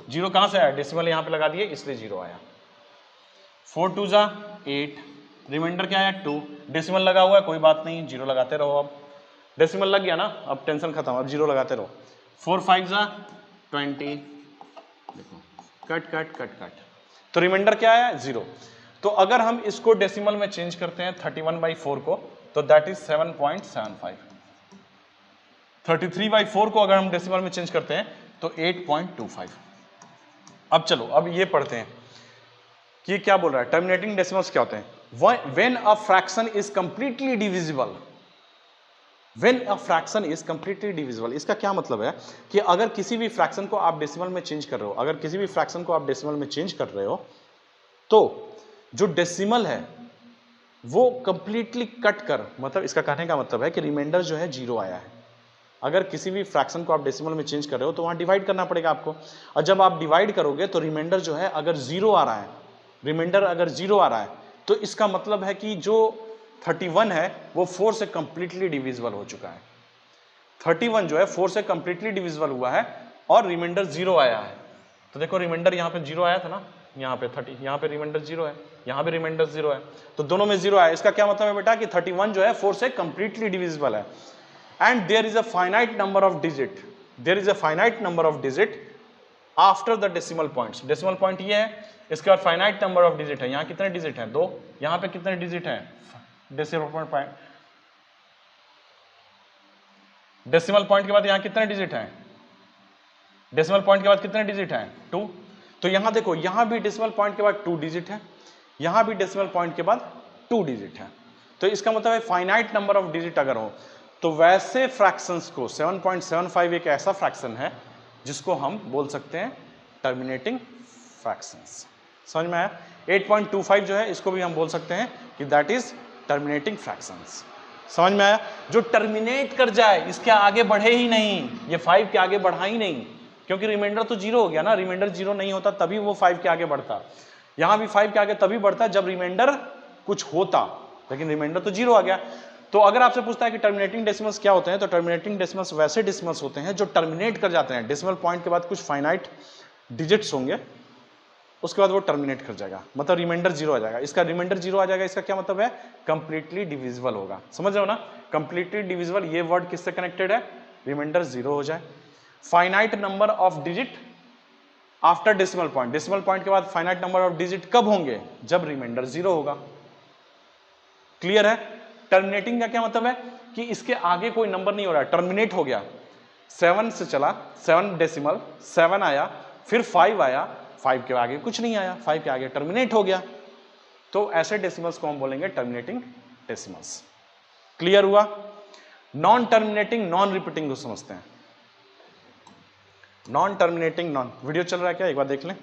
जीरो कहां से आया, डेसिमल यहां पे लगा दिए इसलिए जीरो आया। 4 2 जा 8, रिमाइंडर क्या आया 2, डेसिमल लगा हुआ है कोई बात नहीं, जीरो लगाते रहो। अब डेसिमल लग गया ना, अब टेंशन खत्म, अब जीरो लगाते रहो। 4 5 जा 20, देखो कट कट कट कट, तो रिमाइंडर क्या आया 0। तो अगर हम इसको डेसिमल में चेंज करते हैं 31/4 को, तो दैट इज 7.75। 33/4 को अगर हम डेसिमल में चेंज करते हैं तो 8.25। अब चलो अब ये पढ़ते हैं कि क्या बोल रहा है, टर्मिनेटिंग डेसिमल्स क्या होते हैं। When a fraction is completely divisible, when a fraction is completely divisible, इसका क्या मतलब है कि अगर किसी भी फ्रैक्शन को आप डेसिमल में चेंज कर रहे हो, अगर किसी भी फ्रैक्शन को आप डेसिमल में चेंज कर रहे हो, तो जो डेसिमल है वो कंप्लीटली कट कर, मतलब इसका कहने का मतलब है कि रिमाइंडर जो है जीरो आया है। अगर किसी भी फ्रैक्शन को आप डेसिमल में चेंज कर रहे हो तो वहां डिवाइड करना पड़ेगा आपको, और जब आप डिवाइड करोगे तो रिमाइंडर जो है अगर जीरो आ रहा है, रिमाइंडर अगर जीरो आ रहा है, तो इसका मतलब है कि जो 31 है वो 4 से कंप्लीटली डिविजिबल हो चुका है। 31 जो है 4 से कंप्लीटली डिविजिबल हुआ है और रिमाइंडर जीरो आया है। तो देखो रिमाइंडर यहाँ पे जीरो आया था ना, यहाँ पे 30, यहाँ पे रिमाइंडर जीरो है, यहाँ पे रिमाइंडर जीरो है, तो दोनों में जीरो आया। इसका क्या मतलब है बेटा कि 31 जो है 4 से कंप्लीटली डिविजिबल है। And there is a finite number of digit, there is a finite number of digit after the decimal points. Decimal point ये है, इसके बाद फाइनाइट नंबर ऑफ डिजिट है। यहाँ कितने डिजिट हैं, 2, यहाँ पे कितने डिजिट हैं, डेसिमल पॉइंट के बाद यहाँ कितने डिजिट हैं, डेसिमल पॉइंट के बाद कितने डिजिट हैं, 2। तो यहां देखो, यहां भी डेसिमल पॉइंट के बाद 2 डिजिट है, यहां भी डेसिमल पॉइंट के बाद 2 डिजिट है। तो इसका मतलब है फाइनाइट नंबर ऑफ डिजिट अगर हो तो वैसे फ्रैक्शंस को 7.75 एक ऐसा फ्रैक्शन है जिसको हम बोल सकते हैं टर्मिनेटिंग फ्रैक्शंस। समझ में आया। 8.25 जो है इसको भी हम बोल सकते हैं कि दैट इज टर्मिनेटिंग फ्रैक्शंस। समझ में आया। जो टर्मिनेट कर जाए, इसके आगे बढ़े ही नहीं, ये 5 के आगे बढ़ा ही नहीं, क्योंकि रिमाइंडर तो जीरो हो गया ना। रिमाइंडर जीरो नहीं होता तभी वो 5 के आगे बढ़ता, यहां भी 5 के आगे तभी बढ़ता जब रिमाइंडर कुछ होता, लेकिन रिमाइंडर तो जीरो आ गया। तो अगर आपसे पूछता है कि टर्मिनेटिंग डेसिमल्स क्या होते हैं, तो टर्मिनेटिंग डेसिमल्स वैसे डेसिमल्स होते हैं जो टर्मिनेट कर जाते हैं। डेसिमल पॉइंट के बाद कुछ फाइनाइट डिजिट्स होंगे, उसके बाद वो टर्मिनेट कर जाएगा, मतलब रिमाइंडर जीरो आ जाएगा। इसका रिमाइंडर जीरो आ जाएगा, इसका क्या मतलब है, कंप्लीटली डिविजिबल होगा। समझ रहे हो ना, कंप्लीटली डिविजिबल, ये वर्ड किससे कनेक्टेड है, रिमाइंडर जीरो हो जाए। Finite number of digit after decimal point, decimal point के बाद फाइनाइट नंबर ऑफ डिजिट कब होंगे, जब रिमाइंडर जीरो होगा। क्लियर है। टर्मिनेटिंग का क्या मतलब है कि इसके आगे कोई नंबर नहीं हो रहा है, टर्मिनेट हो गया। 7 से चला, 7 डेसिमल, 7 आया, फिर 5 आया, 5 के आगे कुछ नहीं आया, 5 के आगे टर्मिनेट हो गया। तो ऐसे डेसिमल्स को हम बोलेंगे टर्मिनेटिंग डेसिमल्स। क्लियर हुआ। नॉन टर्मिनेटिंग नॉन रिपीटिंग को समझते हैं। नॉन टर्मिनेटिंग नॉन, वीडियो चल रहा है क्या, एक बार देख लें।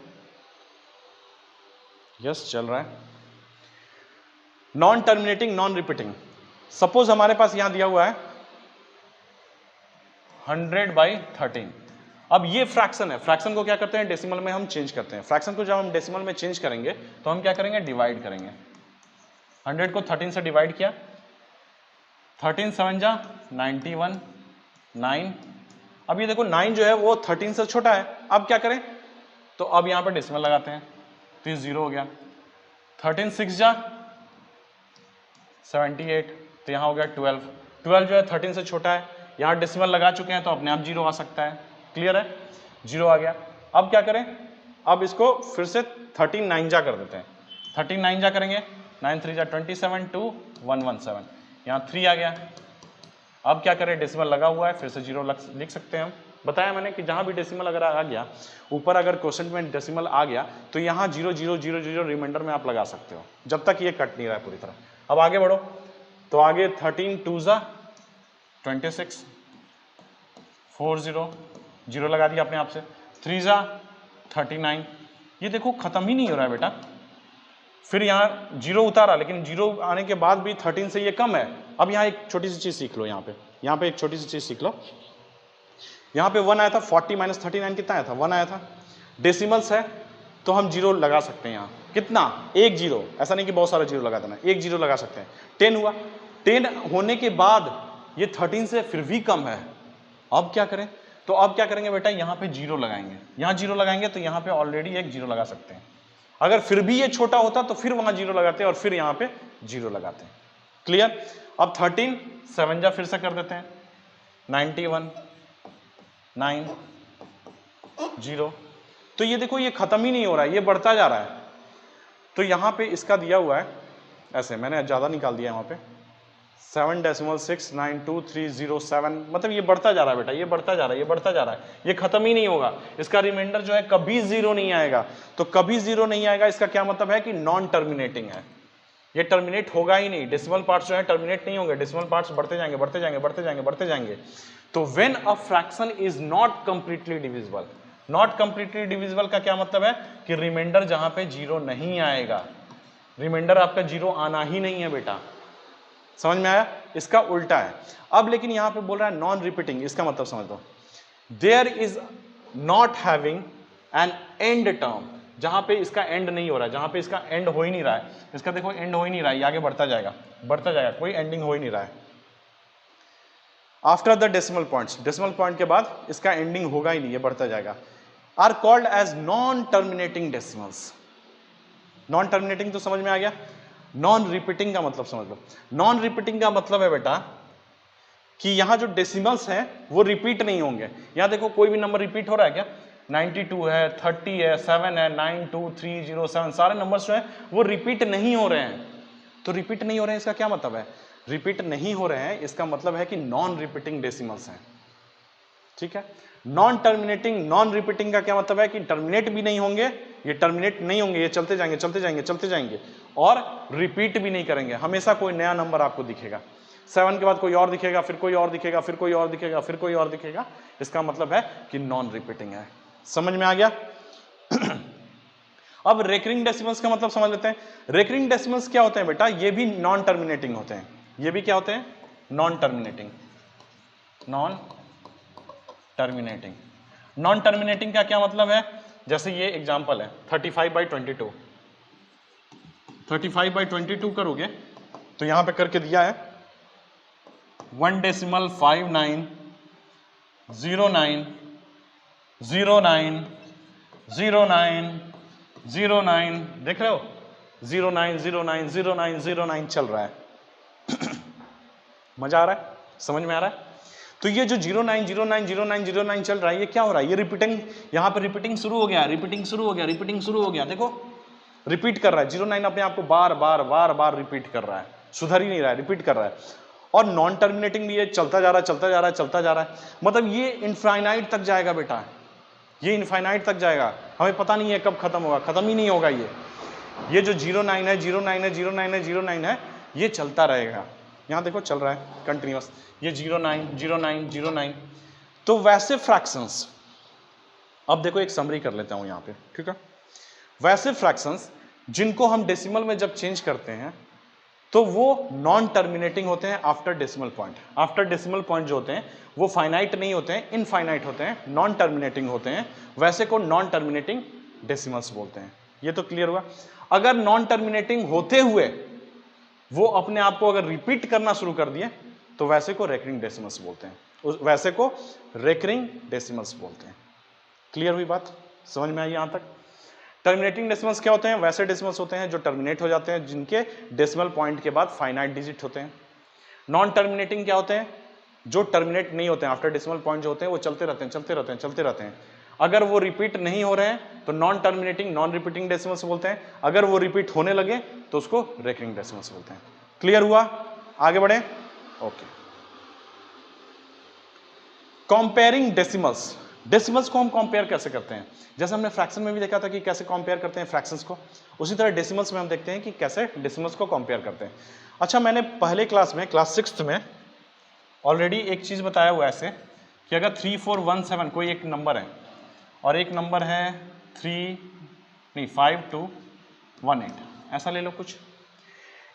यस चल रहा है। Non terminating non repeating, suppose हमारे पास यहां दिया हुआ है 100/13। अब ये फ्रैक्शन है, फ्रैक्शन को क्या करते हैं, डेसिमल में हम चेंज करते हैं। फ्रैक्शन को जब हम डेसिमल में चेंज करेंगे तो हम क्या करेंगे, डिवाइड करेंगे। 100 को 13 से डिवाइड किया, 13 7 जा 91, 9। अब ये देखो 9 जो है वो 13 से छोटा है, अब क्या करें, तो अब यहां पर डेसिमल लगाते हैं, तो ये 0 हो गया। 13 6 जा 78, तो यहां हो गया 12। 12 जो है 13 से छोटा है, यहां डेसिमल लगा चुके हैं तो अपने आप 0 आ सकता है। क्लियर है, 0 आ गया। अब क्या करें, अब इसको फिर से 13 9 जा कर देते हैं। 13 9 जा करेंगे, 9 3 जा 27 2 117, यहाँ 3 आ गया। अब क्या करें, डेसिमल लगा हुआ है, फिर से 0 लिख सकते हैं हम। बताया मैंने कि जहां भी डेसिमल अगर आ गया, ऊपर अगर क्वोशेंट में डेसिमल आ गया तो यहाँ 0 0 0 0 रिमाइंडर में आप लगा सकते हो, जब तक ये कट नहीं रहा है पूरी तरह। अब आगे बढ़ो, तो आगे 13 2 जा 26, 4 0 0 लगा दिया अपने आप से, 3 जा 39। ये देखो खत्म ही नहीं हो रहा है बेटा, फिर यहाँ 0 उतारा, लेकिन 0 आने के बाद भी 13 से ये कम है। अब यहाँ एक छोटी सी चीज सीख लो, यहाँ पे एक छोटी सी चीज सीख लो। यहाँ पे 1 आया था, 40 माइनस 39 कितना आया था, 1 आया था। डेसिमल्स है तो हम जीरो लगा सकते हैं यहाँ, कितना, एक जीरो, ऐसा नहीं कि बहुत सारा जीरो लगा देना, एक जीरो लगा सकते हैं। 10 हुआ, 10 होने के बाद ये 13 से फिर भी कम है, अब क्या करें, तो अब क्या करेंगे बेटा, यहाँ पे जीरो लगाएंगे, यहाँ जीरो लगाएंगे तो यहाँ पे ऑलरेडी एक जीरो लगा सकते हैं। अगर फिर भी ये छोटा होता तो फिर वहां जीरो लगाते हैं और फिर यहाँ पे जीरो लगाते हैं। क्लियर। अब 13 7 जा फिर से कर देते हैं, 91 9 0। तो ये देखो ये खत्म ही नहीं हो रहा है, ये बढ़ता जा रहा है। तो यहाँ पे इसका दिया हुआ है ऐसे, मैंने ज्यादा निकाल दिया यहाँ पे 7.6923307, मतलब ये बढ़ता जा रहा है बेटा, ये बढ़ता जा रहा है, ये बढ़ता जा रहा है, ये खत्म ही नहीं होगा। इसका रिमाइंडर जो है कभी जीरो नहीं आएगा। तो कभी जीरो नहीं आएगा इसका क्या मतलब है कि नॉन टर्मिनेटिंग है, ये टर्मिनेट होगा ही नहीं। डेसिमल पार्ट्स जो है टर्मिनेट नहीं होंगे, डेसिमल पार्ट्स बढ़ते जाएंगे बढ़ते जाएंगे बढ़ते जाएंगे बढ़ते जाएंगे। तो when a fraction is not completely divisible, not completely divisible का क्या मतलब है कि रिमाइंडर जहां पे जीरो नहीं आएगा, रिमाइंडर आपका जीरो आना ही नहीं है बेटा, समझ में आया। इसका उल्टा है। अब लेकिन यहां पे बोल रहा है नॉन रिपीटिंग, इसका मतलब समझ लो, there is not having an end term, जहां पे इसका एंड नहीं हो रहा है, जहां पे इसका एंड हो ही नहीं रहा है, इसका देखो एंड हो ही नहीं रहा है, ये आगे बढ़ता जाएगा बढ़ता जाएगा, कोई एंडिंग हो ही नहीं रहा है। After the decimal points, decimal point के बाद इसका एंडिंग होगा ही नहीं, ये बढ़ता जाएगा, are called as non terminating decimals. Non terminating तो समझ में आ गया। नॉन रिपीटिंग का मतलब समझ लो, नॉन रिपीटिंग का मतलब है बेटा कि यहां जो डेसिमल्स हैं वो रिपीट नहीं होंगे। यहां देखो कोई भी नंबर रिपीट हो रहा है क्या, 92 है, 30 है, 7 है, 9 2 3 0 7, सारे नंबर्स जो है वो रिपीट नहीं हो रहे हैं। तो रिपीट नहीं हो रहे हैं इसका क्या मतलब है, रिपीट नहीं हो रहे हैं इसका मतलब है कि नॉन रिपीटिंग डेसिमल्स हैं, ठीक है। नॉन टर्मिनेटिंग, नॉन रिपीटिंग का क्या मतलब है कि टर्मिनेट भी नहीं होंगे, ये टर्मिनेट नहीं होंगे, ये चलते जाएंगे चलते जाएंगे चलते जाएंगे, और रिपीट भी नहीं करेंगे, हमेशा कोई नया नंबर आपको दिखेगा, 7 के बाद कोई और दिखेगा, फिर कोई और दिखेगा, फिर कोई और दिखेगा, फिर कोई और दिखेगा, इसका मतलब है कि नॉन रिपीटिंग है। समझ में आ गया। अब रेकरिंग डेसिमल्स का मतलब समझ लेते हैं। रेकरिंग डेसिमल्स क्या होते हैं बेटा, ये भी नॉन टर्मिनेटिंग होते हैं, ये भी क्या होते हैं, non terminating. Non terminating, non terminating का क्या मतलब है, जैसे ये एग्जांपल है 35/22, 35/22 करोगे तो यहां पे करके दिया है 1.5909090909, देख रहे हो 09090909 चल रहा है। मजा आ रहा है, समझ में आ रहा है। तो ये जो 09090909 चल रहा है, ये क्या हो रहा है, ये रिपीटिंग, यहां पर रिपीटिंग शुरू हो गया, रिपीटिंग शुरू हो गया, रिपीटिंग शुरू हो गया, देखो रिपीट कर रहा है, 09 अपने आप को बार बार बार बार रिपीट कर रहा है, सुधर ही नहीं रहा है, रिपीट कर रहा है। और नॉन टर्मिनेटिंग भी ये चलता जा रहा है चलता जा रहा है चलता जा रहा है, मतलब ये इनफाइनाइट तक जाएगा बेटा, ये इनफाइनाइट तक जाएगा, हमें पता नहीं है कब खत्म होगा, खत्म ही नहीं होगा। ये जो 09 है 09 है 09 है 09 है, ये चलता रहेगा। यहां देखो चल रहा है कंटिन्यूअस, ये 09 09 09। तो वैसे फ्रैक्शंस, अब देखो एक समरी कर लेता हूं यहां पे, ठीक है। वैसे फ्रैक्शंस जिनको हम डेसिमल में जब चेंज करते हैं तो वो नॉन टर्मिनेटिंग होते हैं after decimal point. After decimal point जो होते हैं वो फाइनाइट नहीं होते हैं, इनफाइनाइट होते हैं, नॉन टर्मिनेटिंग होते हैं, वैसे को नॉन टर्मिनेटिंग डेसिमल्स बोलते हैं। ये तो क्लियर हुआ। अगर नॉन टर्मिनेटिंग होते हुए वो अपने आप को अगर रिपीट करना शुरू कर दिए तो वैसे को रेकरिंग डेसिमल्स बोलते हैं, वैसे को रेकरिंग डेसिमल्स बोलते हैं। क्लियर हुई बात, समझ में आई यहां तक। टर्मिनेटिंग डेसिमल्स क्या होते हैं, वैसे डेसिमल्स होते हैं जो टर्मिनेट हो जाते हैं, जिनके डेसिमल पॉइंट के बाद फाइनाइट डिजिट होते हैं। नॉन टर्मिनेटिंग क्या होते हैं, जो टर्मिनेट नहीं होते हैं, आफ्टर डेसिमल पॉइंट जो होते हैं वो चलते रहते हैं चलते रहते हैं चलते रहते हैं। अगर वो रिपीट नहीं हो रहे हैं तो non terminating non repeating decimals बोलते हैं, अगर वो रिपीट होने लगे तो उसको रेकरिंग डेसिमल्स बोलते हैं। क्लियर हुआ, आगे बढ़े। Okay, comparing decimals. डेसिमल्स को हम कंपेयर कैसे करते हैं, जैसे हमने फ्रैक्शन में भी देखा था कि कैसे कंपेयर करते हैं फ्रैक्शंस को, उसी तरह डेसिमल्स में हम देखते हैं कि कैसे डेसिमल्स को कंपेयर करते हैं। अच्छा, मैंने पहले क्लास में, क्लास 6th में ऑलरेडी एक चीज बताया हुआ है ऐसे कि अगर 3417 कोई एक नंबर है और एक नंबर है 5218, ऐसा ले लो कुछ,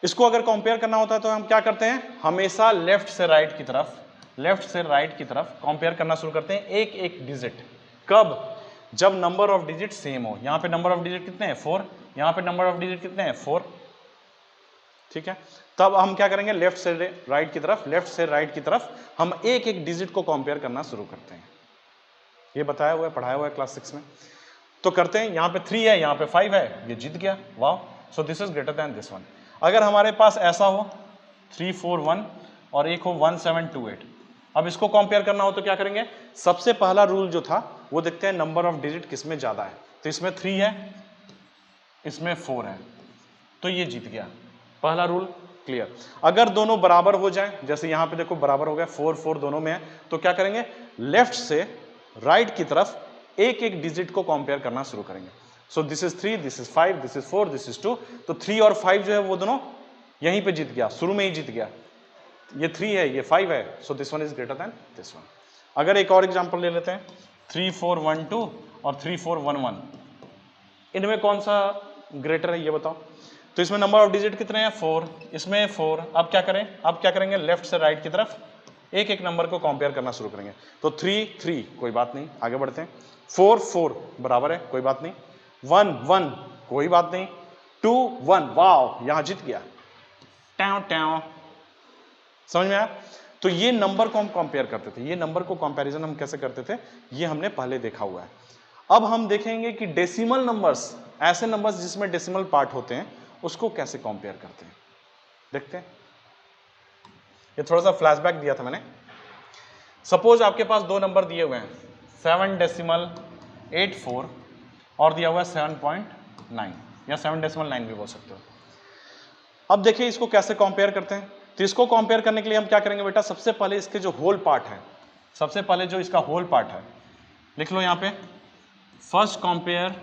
इसको अगर कंपेयर करना होता है तो हम क्या करते हैं, हमेशा लेफ्ट से राइट की तरफ लेफ्ट से राइट की तरफ कंपेयर करना शुरू करते हैं एक एक डिजिट। कब? जब नंबर ऑफ डिजिट सेम हो। यहां पे नंबर ऑफ डिजिट कितने हैं? 4। यहां पे नंबर ऑफ डिजिट कितने हैं? 4। ठीक है, तब हम क्या करेंगे? लेफ्ट से राइट की तरफ, लेफ्ट से राइट की तरफ हम एक एक डिजिट को कंपेयर करना शुरू करते हैं। ये बताया हुआ है, पढ़ाया हुआ है क्लास 6 में। तो करते हैं, यहां पे 3 है, यहां पे 5 है, ये जीत गया। वाह, सो this is greater than this one. अगर हमारे पास ऐसा हो 3 4 1 और एक हो 1 7 2 8, अब इसको कंपेयर करना हो तो क्या करेंगे? सबसे पहला रूल जो था वो देखते हैं नंबर ऑफ डिजिट किसमें ज्यादा है। तो इसमें 3 है, इसमें 4 है, तो ये जीत गया। पहला रूल क्लियर। अगर दोनों बराबर हो जाएं, जैसे यहां पे देखो बराबर हो गया, 4 4 दोनों में है, तो क्या करेंगे? लेफ्ट से राइट की तरफ एक एक डिजिट को कंपेयर करना शुरू करेंगे। सो this is 3, this is 5, this is 4, this is 2। तो 3 और 5 जो है वो दोनों यहीं पे जीत गया, शुरू में ही जीत गया। ये 3 है, ये 5 है, so this one is greater than this one. अगर एक और एग्जांपल ले लेते हैं, 3 4 1 2 और 3 4 1 1, इनमें कौन सा ग्रेटर है ये बताओ? तो इसमें नंबर ऑफ डिजिट कितने हैं? 4, इसमें 4। अब क्या करें? अब क्या करेंगे? लेफ्ट से राइट की तरफ एक एक नंबर को कंपेयर करना शुरू करेंगे। तो 3 3 कोई बात नहीं, आगे बढ़ते हैं। 4 4 बराबर है, कोई बात नहीं। 1 1 कोई बात नहीं। 2 1 वाओ, यहां जीत गया। टैव टैव, समझ में आया? तो ये नंबर को हम कंपेयर करते थे, ये नंबर को कंपैरिजन हम कैसे करते थे ये हमने पहले देखा हुआ है। अब हम देखेंगे कि डेसिमल नंबर्स, ऐसे नंबर्स जिसमें डेसिमल पार्ट होते हैं, उसको कैसे कंपेयर करते हैं, देखते हैं। ये थोड़ा सा फ्लैशबैक दिया था मैंने। सपोज आपके पास दो नंबर दिए हुए हैं, 7.84 और दिया हुआ है 7.9 या 7.9 भी बोल सकते हो। अब देखिए इसको कैसे कंपेयर करते हैं। तो इसको कंपेयर करने के लिए हम क्या करेंगे बेटा? सबसे पहले इसके जो होल पार्ट है, सबसे पहले जो इसका होल पार्ट है लिख लो यहां पे। फर्स्ट कंपेयर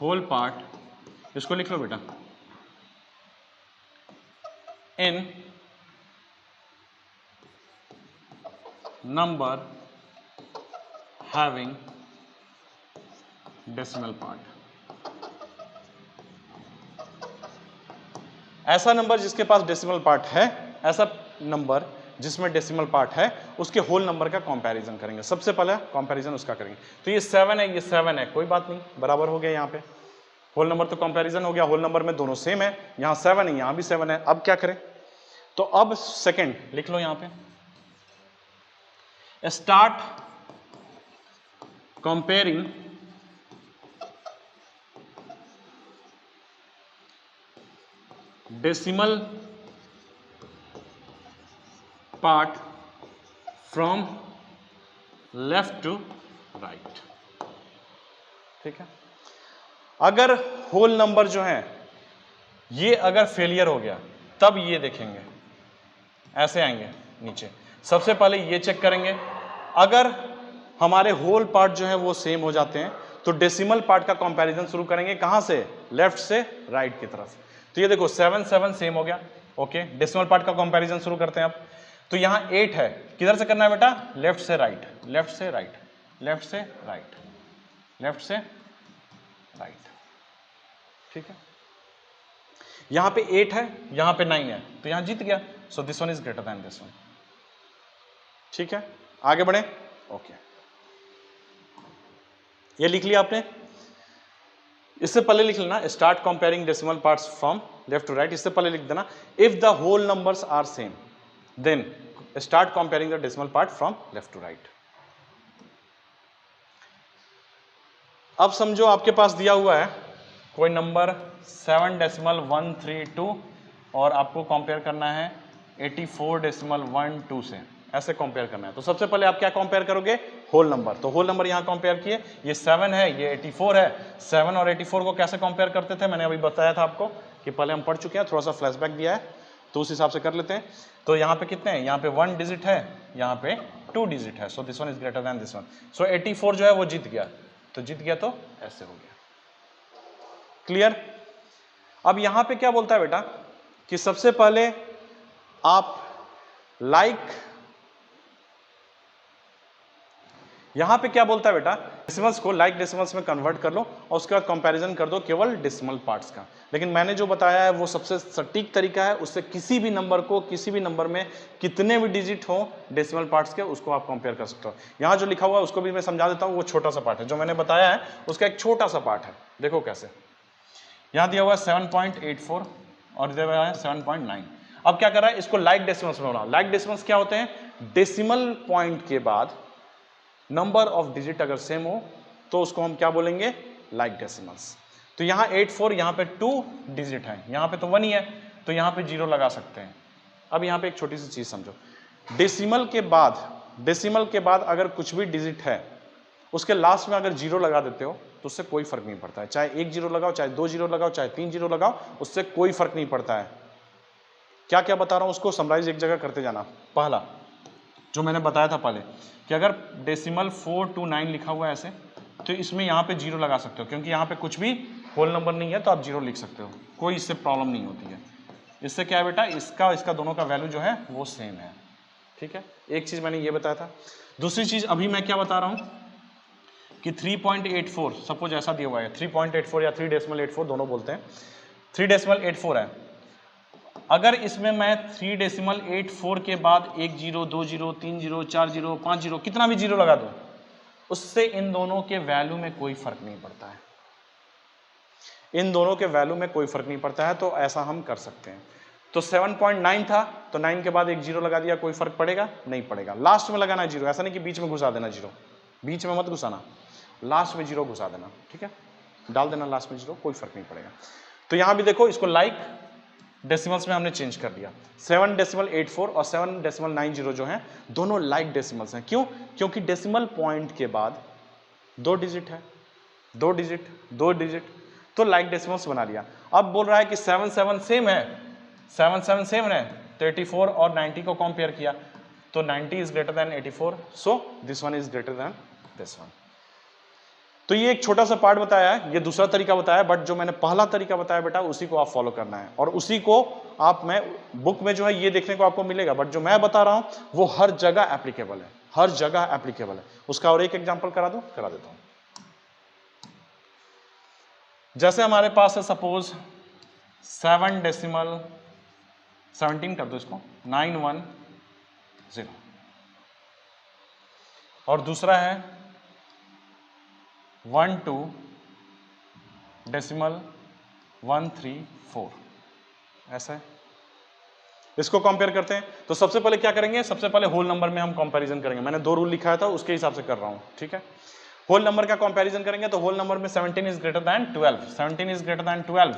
होल पार्ट, इसको लिख लो बेटा, इन नंबर हैविंग डेसिमल पार्ट। ऐसा नंबर जिसके पास डेसिमल पार्ट है, ऐसा नंबर जिसमें डेसिमल पार्ट है, उसके होल नंबर का कंपैरिजन करेंगे। सबसे पहले कंपैरिजन उसका करेंगे। तो ये 7 है, ये 7 है, कोई बात नहीं, बराबर हो गया। यहाँ पे होल नंबर तो कंपैरिजन हो गया, होल नंबर में दोनों सेम है, यहाँ 7 है, यहाँ भी 7 है। अब क्या करें? तो अब सेकंड लिख लो यहाँ पे, start comparing decimal part from left to right. ठीक है, अगर होल नंबर जो है ये अगर फेलियर हो गया तब ये देखेंगे, ऐसे आएंगे नीचे। सबसे पहले ये चेक करेंगे, अगर हमारे होल पार्ट जो है वो सेम हो जाते हैं तो डेसिमल पार्ट का कंपैरिजन शुरू करेंगे। कहां से? लेफ्ट से राइट की तरफ। तो ये देखो 7 7 सेम हो गया, ओके। डेसिमल पार्ट का कंपैरिजन शुरू करते हैं अब। तो यहां 8 है, किधर से करना है बेटा? लेफ्ट से राइट, लेफ्ट से राइट, लेफ्ट से राइट, लेफ्ट से राइट। ठीक है, यहां पे 8 है, यहां पे 9 है, तो यहां जीत गया। सो this one is greater than this one. ठीक है, आगे बढ़े। ओके, ये लिख लिया आपने। इससे पहले लिख लेना, start comparing decimal parts from left to right. इससे पहले लिख देना, if the whole numbers are same then start comparing the decimal part from left to right. अब समझो आपके पास दिया हुआ है कोई नंबर 7.132 और आपको कंपेयर करना है 84.12 से, ऐसे कंपेयर करना है। तो सबसे पहले आप क्या कंपेयर करोगे? Whole number. तो होल नंबर यहां कंपेयर किए, ये 7 है, ये 84 है। 7 और 84 को कैसे कंपेयर करते थे मैंने अभी बताया था आपको कि पहले हम पढ़ चुके हैं, थोड़ा सा फ्लैशबैक दिया है तो उस हिसाब से कर लेते हैं। तो यहाँ पे कितने हैं? यहाँ पे 1 डिजिट है, यहाँ पे 2 डिजिट है। So this one is greater than this one. So 84 जो है वो जीत गया, तो जीत गया तो ऐसे हो गया। क्लियर? अब यहां पे क्या बोलता है बेटा कि सबसे पहले आप यहाँ पे क्या बोलता है बेटा, डेसिमल्स को लाइक डेसिमल्स में कन्वर्ट कर लो और उसके बाद कंपैरिजन कर दो केवल डेसिमल पार्ट्स का। लेकिन मैंने जो बताया है वो सबसे सटीक तरीका है, उससे किसी भी नंबर को, किसी भी नंबर में कितने भी डिजिट हो डेसिमल पार्ट्स के, उसको आप कंपेयर कर सकते हो। यहाँ जो लिखा हुआ है उसको भी मैं समझा देता हूँ, वो छोटा सा पार्ट है जो मैंने बताया है, उसका एक छोटा सा पार्ट है। देखो कैसे, यहाँ दिया हुआ है 7.84 और दिया हुआ है 7.9। अब क्या कर रहा है, इसको लाइक डेसिमल्स में बनाओ। लाइक डेसिमल्स क्या होते हैं, डेसिमल पॉइंट के बाद नंबर ऑफ डिजिट अगर सेम हो तो उसको हम क्या बोलेंगे, लाइक डेसिमल्स। तो यहाँ 84, यहाँ पे 2 डिजिट है, यहाँ पे तो 1 ही है, तो यहाँ पे 0 लगा सकते हैं। अब यहाँ पे एक छोटी सी चीज समझो, डेसिमल के बाद अगर कुछ भी डिजिट है उसके लास्ट में अगर 0 लगा देते हो तो उससे कोई फर्क नहीं पड़ता है। चाहे 1 0 लगाओ, चाहे 2 0 लगाओ, चाहे 3 0 लगाओ, उससे कोई फर्क नहीं पड़ता है। क्या क्या बता रहा हूं उसको समराइज एक जगह करते जाना। पहला जो मैंने बताया था पहले कि अगर डेसिमल 4 to 9 लिखा हुआ है ऐसे, तो इसमें यहाँ पे 0 लगा सकते हो, क्योंकि यहाँ पे कुछ भी होल नंबर नहीं है तो आप 0 लिख सकते हो, कोई इससे प्रॉब्लम नहीं होती है। इससे क्या है बेटा, इसका दोनों का वैल्यू जो है वो सेम है। ठीक है, एक चीज मैंने ये बताया था। दूसरी चीज अभी मैं क्या बता रहा हूँ कि 3.84 सपोज ऐसा दिया हुआ है, 3.84 या 3.84 दोनों बोलते हैं, 3.84 है। अगर इसमें मैं 3.84 के बाद 1 0 2 0 3 0 4 0 5 0 कितना भी 0 लगा दूं, उससे इन दोनों के वैल्यू में कोई फर्क नहीं पड़ता है। इन दोनों के वैल्यू में कोई फर्क नहीं पड़ता है, तो ऐसा हम कर सकते हैं। तो 7.9 था तो 9 के बाद 1 0 लगा दिया, कोई फर्क पड़ेगा नहीं पड़ेगा। लास्ट में लगाना है 0, ऐसा नहीं कि बीच में घुसा देना 0, बीच में मत घुसाना, लास्ट में 0 घुसा देना। ठीक है, डाल देना लास्ट में 0, कोई फर्क नहीं पड़ेगा। तो यहां भी देखो, इसको लाइक डेसिमल्स में हमने चेंज कर दिया। 7.84 और 7.90 जो हैं दोनों लाइक डेसिमल्स हैं। क्यों? क्योंकि डेसिमल पॉइंट के बाद 2 डिजिट है, 2 डिजिट, तो लाइक डेसिमल्स बना लिया। अब बोल रहा है कि 7 7 सेम है, 7 7 सेम है, तो 84 और 90 को कंपेयर किया तो 90 is greater then 84, so this one is greater than this one. तो ये एक छोटा सा पार्ट बताया है, ये दूसरा तरीका बताया, बट जो मैंने पहला तरीका बताया बेटा उसी को आप फॉलो करना है, और उसी को आप, मैं बुक में जो है ये देखने को आपको मिलेगा, बट जो मैं बता रहा हूं वो हर जगह एप्लीकेबल है, हर जगह एप्लीकेबल है। उसका और एक एग्जांपल करा देता हूं। जैसे हमारे पास है सपोज 7.17 कर दो इसको 910, और दूसरा है 12.134, ऐसा है। इसको कंपेयर करते हैं, तो सबसे पहले क्या करेंगे, सबसे पहले होल नंबर में हम कंपैरिजन करेंगे। मैंने 2 रूल लिखा था, उसके हिसाब से कर रहा हूं। ठीक है, होल नंबर का कंपैरिजन करेंगे तो होल नंबर में 17 is greater then 12, 17 is greater then 12।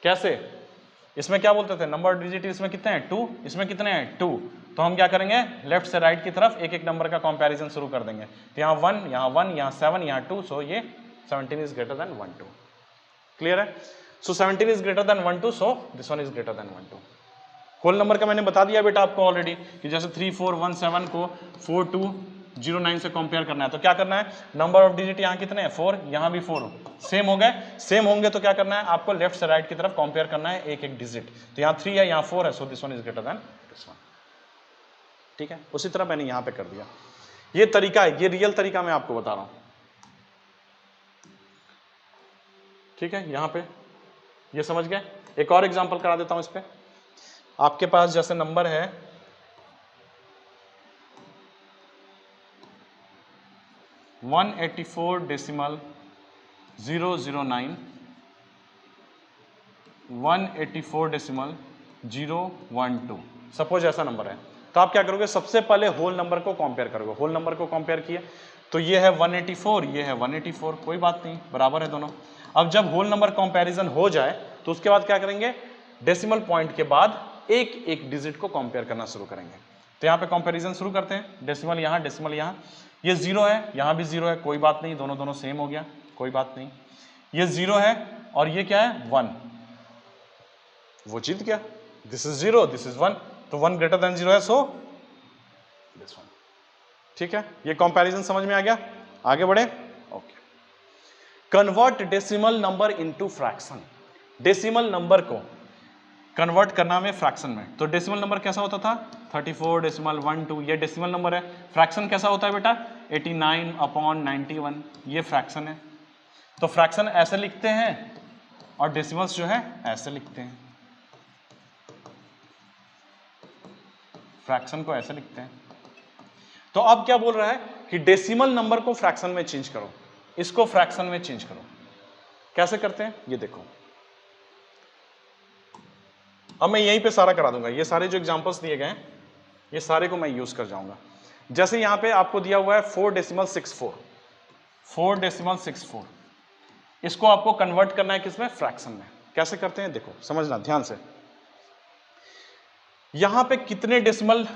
कैसे? इसमें क्या बोलते थे, नंबर डिजिट इसमें कितने हैं 2, इसमें कितने हैं 2, तो हम क्या करेंगे, लेफ्ट से राइट की तरफ एक एक नंबर का कंपैरिजन शुरू कर देंगे। तो यहाँ 1, यहाँ 1, यहाँ 7, यहाँ 2, सो ये 17 इज ग्रेटर देन 1 2। क्लियर है? So 17 is greater than 1 2, so this one is greater than 1 2। Whole number का मैंने बता दिया बेटा आपको ऑलरेडी कि जैसे 3417 को 4209 से कंपेयर करना है, तो क्या करना है, नंबर ऑफ डिजिट यहाँ कितने हैं 4, यहाँ भी 4, सेम हो गए, सेम होंगे तो क्या करना है, आपको लेफ्ट से राइट की तरफ कंपेयर करना है एक एक डिजिट। तो यहाँ 3 है, यहाँ 4 है, so this one is greater than this one. ठीक है, उसी तरह मैंने यहाँ पे कर दिया। ये तरीका है, ये रियल तरीका मैं आपको बता रहा हूं। ठीक है, यहां पे ये समझ गए। एक और एग्जांपल करा देता हूं इस पे। आपके पास जैसे नंबर है 184.009, 184.012, सपोज ऐसा नंबर है, तो आप क्या करोगे, सबसे पहले होल नंबर को कंपेयर करोगे। होल नंबर को कंपेयर किया तो ये है 184, ये है 184, कोई बात नहीं, बराबर है दोनों। अब जब होल नंबर कंपैरिजन हो जाए तो उसके बाद क्या करेंगे, डेसिमल पॉइंट के बाद एक एक डिजिट को कंपेयर करना शुरू करेंगे। तो यहाँ पे कंपैरिजन शुरू करते हैं, डेसिमल यहाँ, डेसिमल यहाँ, ये 0 है, यहाँ भी 0 है, कोई बात नहीं, दोनों दोनों सेम हो गया, कोई बात नहीं। ये 0 है और ये क्या है 1, वो जीत गया, दिस इज 0, दिस इज 1, तो 1 ग्रेटर देन 0 है, सो दिस वन। ठीक है, ये कंपैरिजन समझ में आ गया, आगे बढ़े। Okay, convert decimal number into fraction. Decimal number को कन्वर्ट करना में फ्रैक्शन में, तो डेसिमल नंबर कैसा होता था 34.12, ये डेसिमल नंबर है। फ्रैक्शन कैसा होता है बेटा, 89/91, ये फ्रैक्शन है। तो फ्रैक्शन ऐसे लिखते हैं और डेसिमल्स जो है ऐसे लिखते हैं, फ्रैक्शन को ऐसे लिखते हैं। तो अब क्या बोल रहा है कि डेसिमल नंबर को फ्रैक्शन में चेंज करो, इसको फ्रैक्शन में चेंज करो। कैसे करते हैं ये देखो। अब मैं यहीं पे सारा करा दूंगा, ये सारे जो एग्जांपल्स दिए गए हैं ये सारे को मैं यूज कर जाऊंगा। जैसे यहां पे आपको दिया हुआ है 4.64, 4.64, इसको आपको कन्वर्ट करना है किसमें, फ्रैक्शन में। कैसे करते हैं देखो, समझना ध्यान से। यहां पे कितने डेसिमल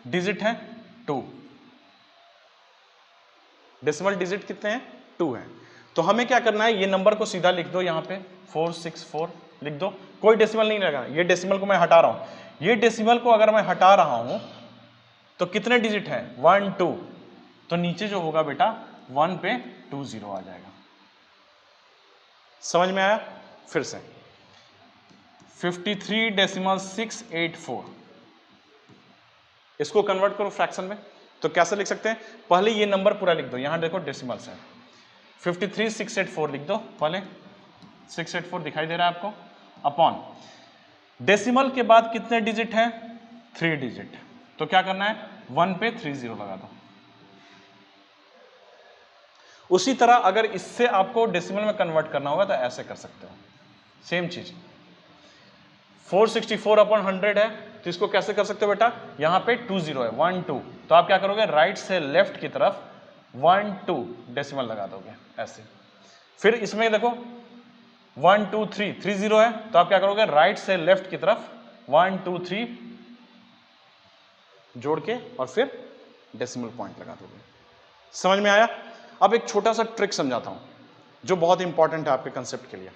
डिजिट हैं, 2। डेसिमल डिजिट कितने हैं, 2 हैं। तो हमें क्या करना है, ये नंबर को सीधा लिख दो, यहां पे 464 लिख दो, कोई डेसिमल नहीं लगा। ये डेसिमल को मैं हटा रहा हूं, ये डेसिमल को अगर मैं हटा रहा हूं तो कितने डिजिट है, 1 2, तो नीचे जो होगा बेटा 1 पे 2 0 आ जाएगा। समझ में आया? फिर से 53.684, इसको कन्वर्ट करो फ्रैक्शन में। तो कैसे लिख सकते हैं, पहले ये नंबर पूरा लिख दो, यहां देखो डेसिमल्स है, 53,684 लिख दो पहले, 684 दिखाई दे रहा है आपको, अपॉन डेसिमल के बाद कितने डिजिट है, 3 डिजिट। तो क्या करना है, 1 पे 30 लगा दो। उसी तरह अगर इससे आपको डेसिमल में कन्वर्ट करना होगा तो ऐसे कर सकते हो, सेम चीज। 464/100 है, तो इसको कैसे कर सकते हो बेटा, यहां पे 2 0 है, 1 2, तो आप क्या करोगे, राइट से लेफ्ट की तरफ 1 2 डेसिमल लगा दोगे ऐसे। फिर इसमें देखो 1 2 3 3 0 है, तो आप क्या करोगे, राइट से लेफ्ट की तरफ 1 2 3 जोड़ के और फिर डेसिमल पॉइंट लगा दोगे। समझ में आया? अब एक छोटा सा ट्रिक समझाता हूं जो बहुत इंपॉर्टेंट है आपके कंसेप्ट के लिए।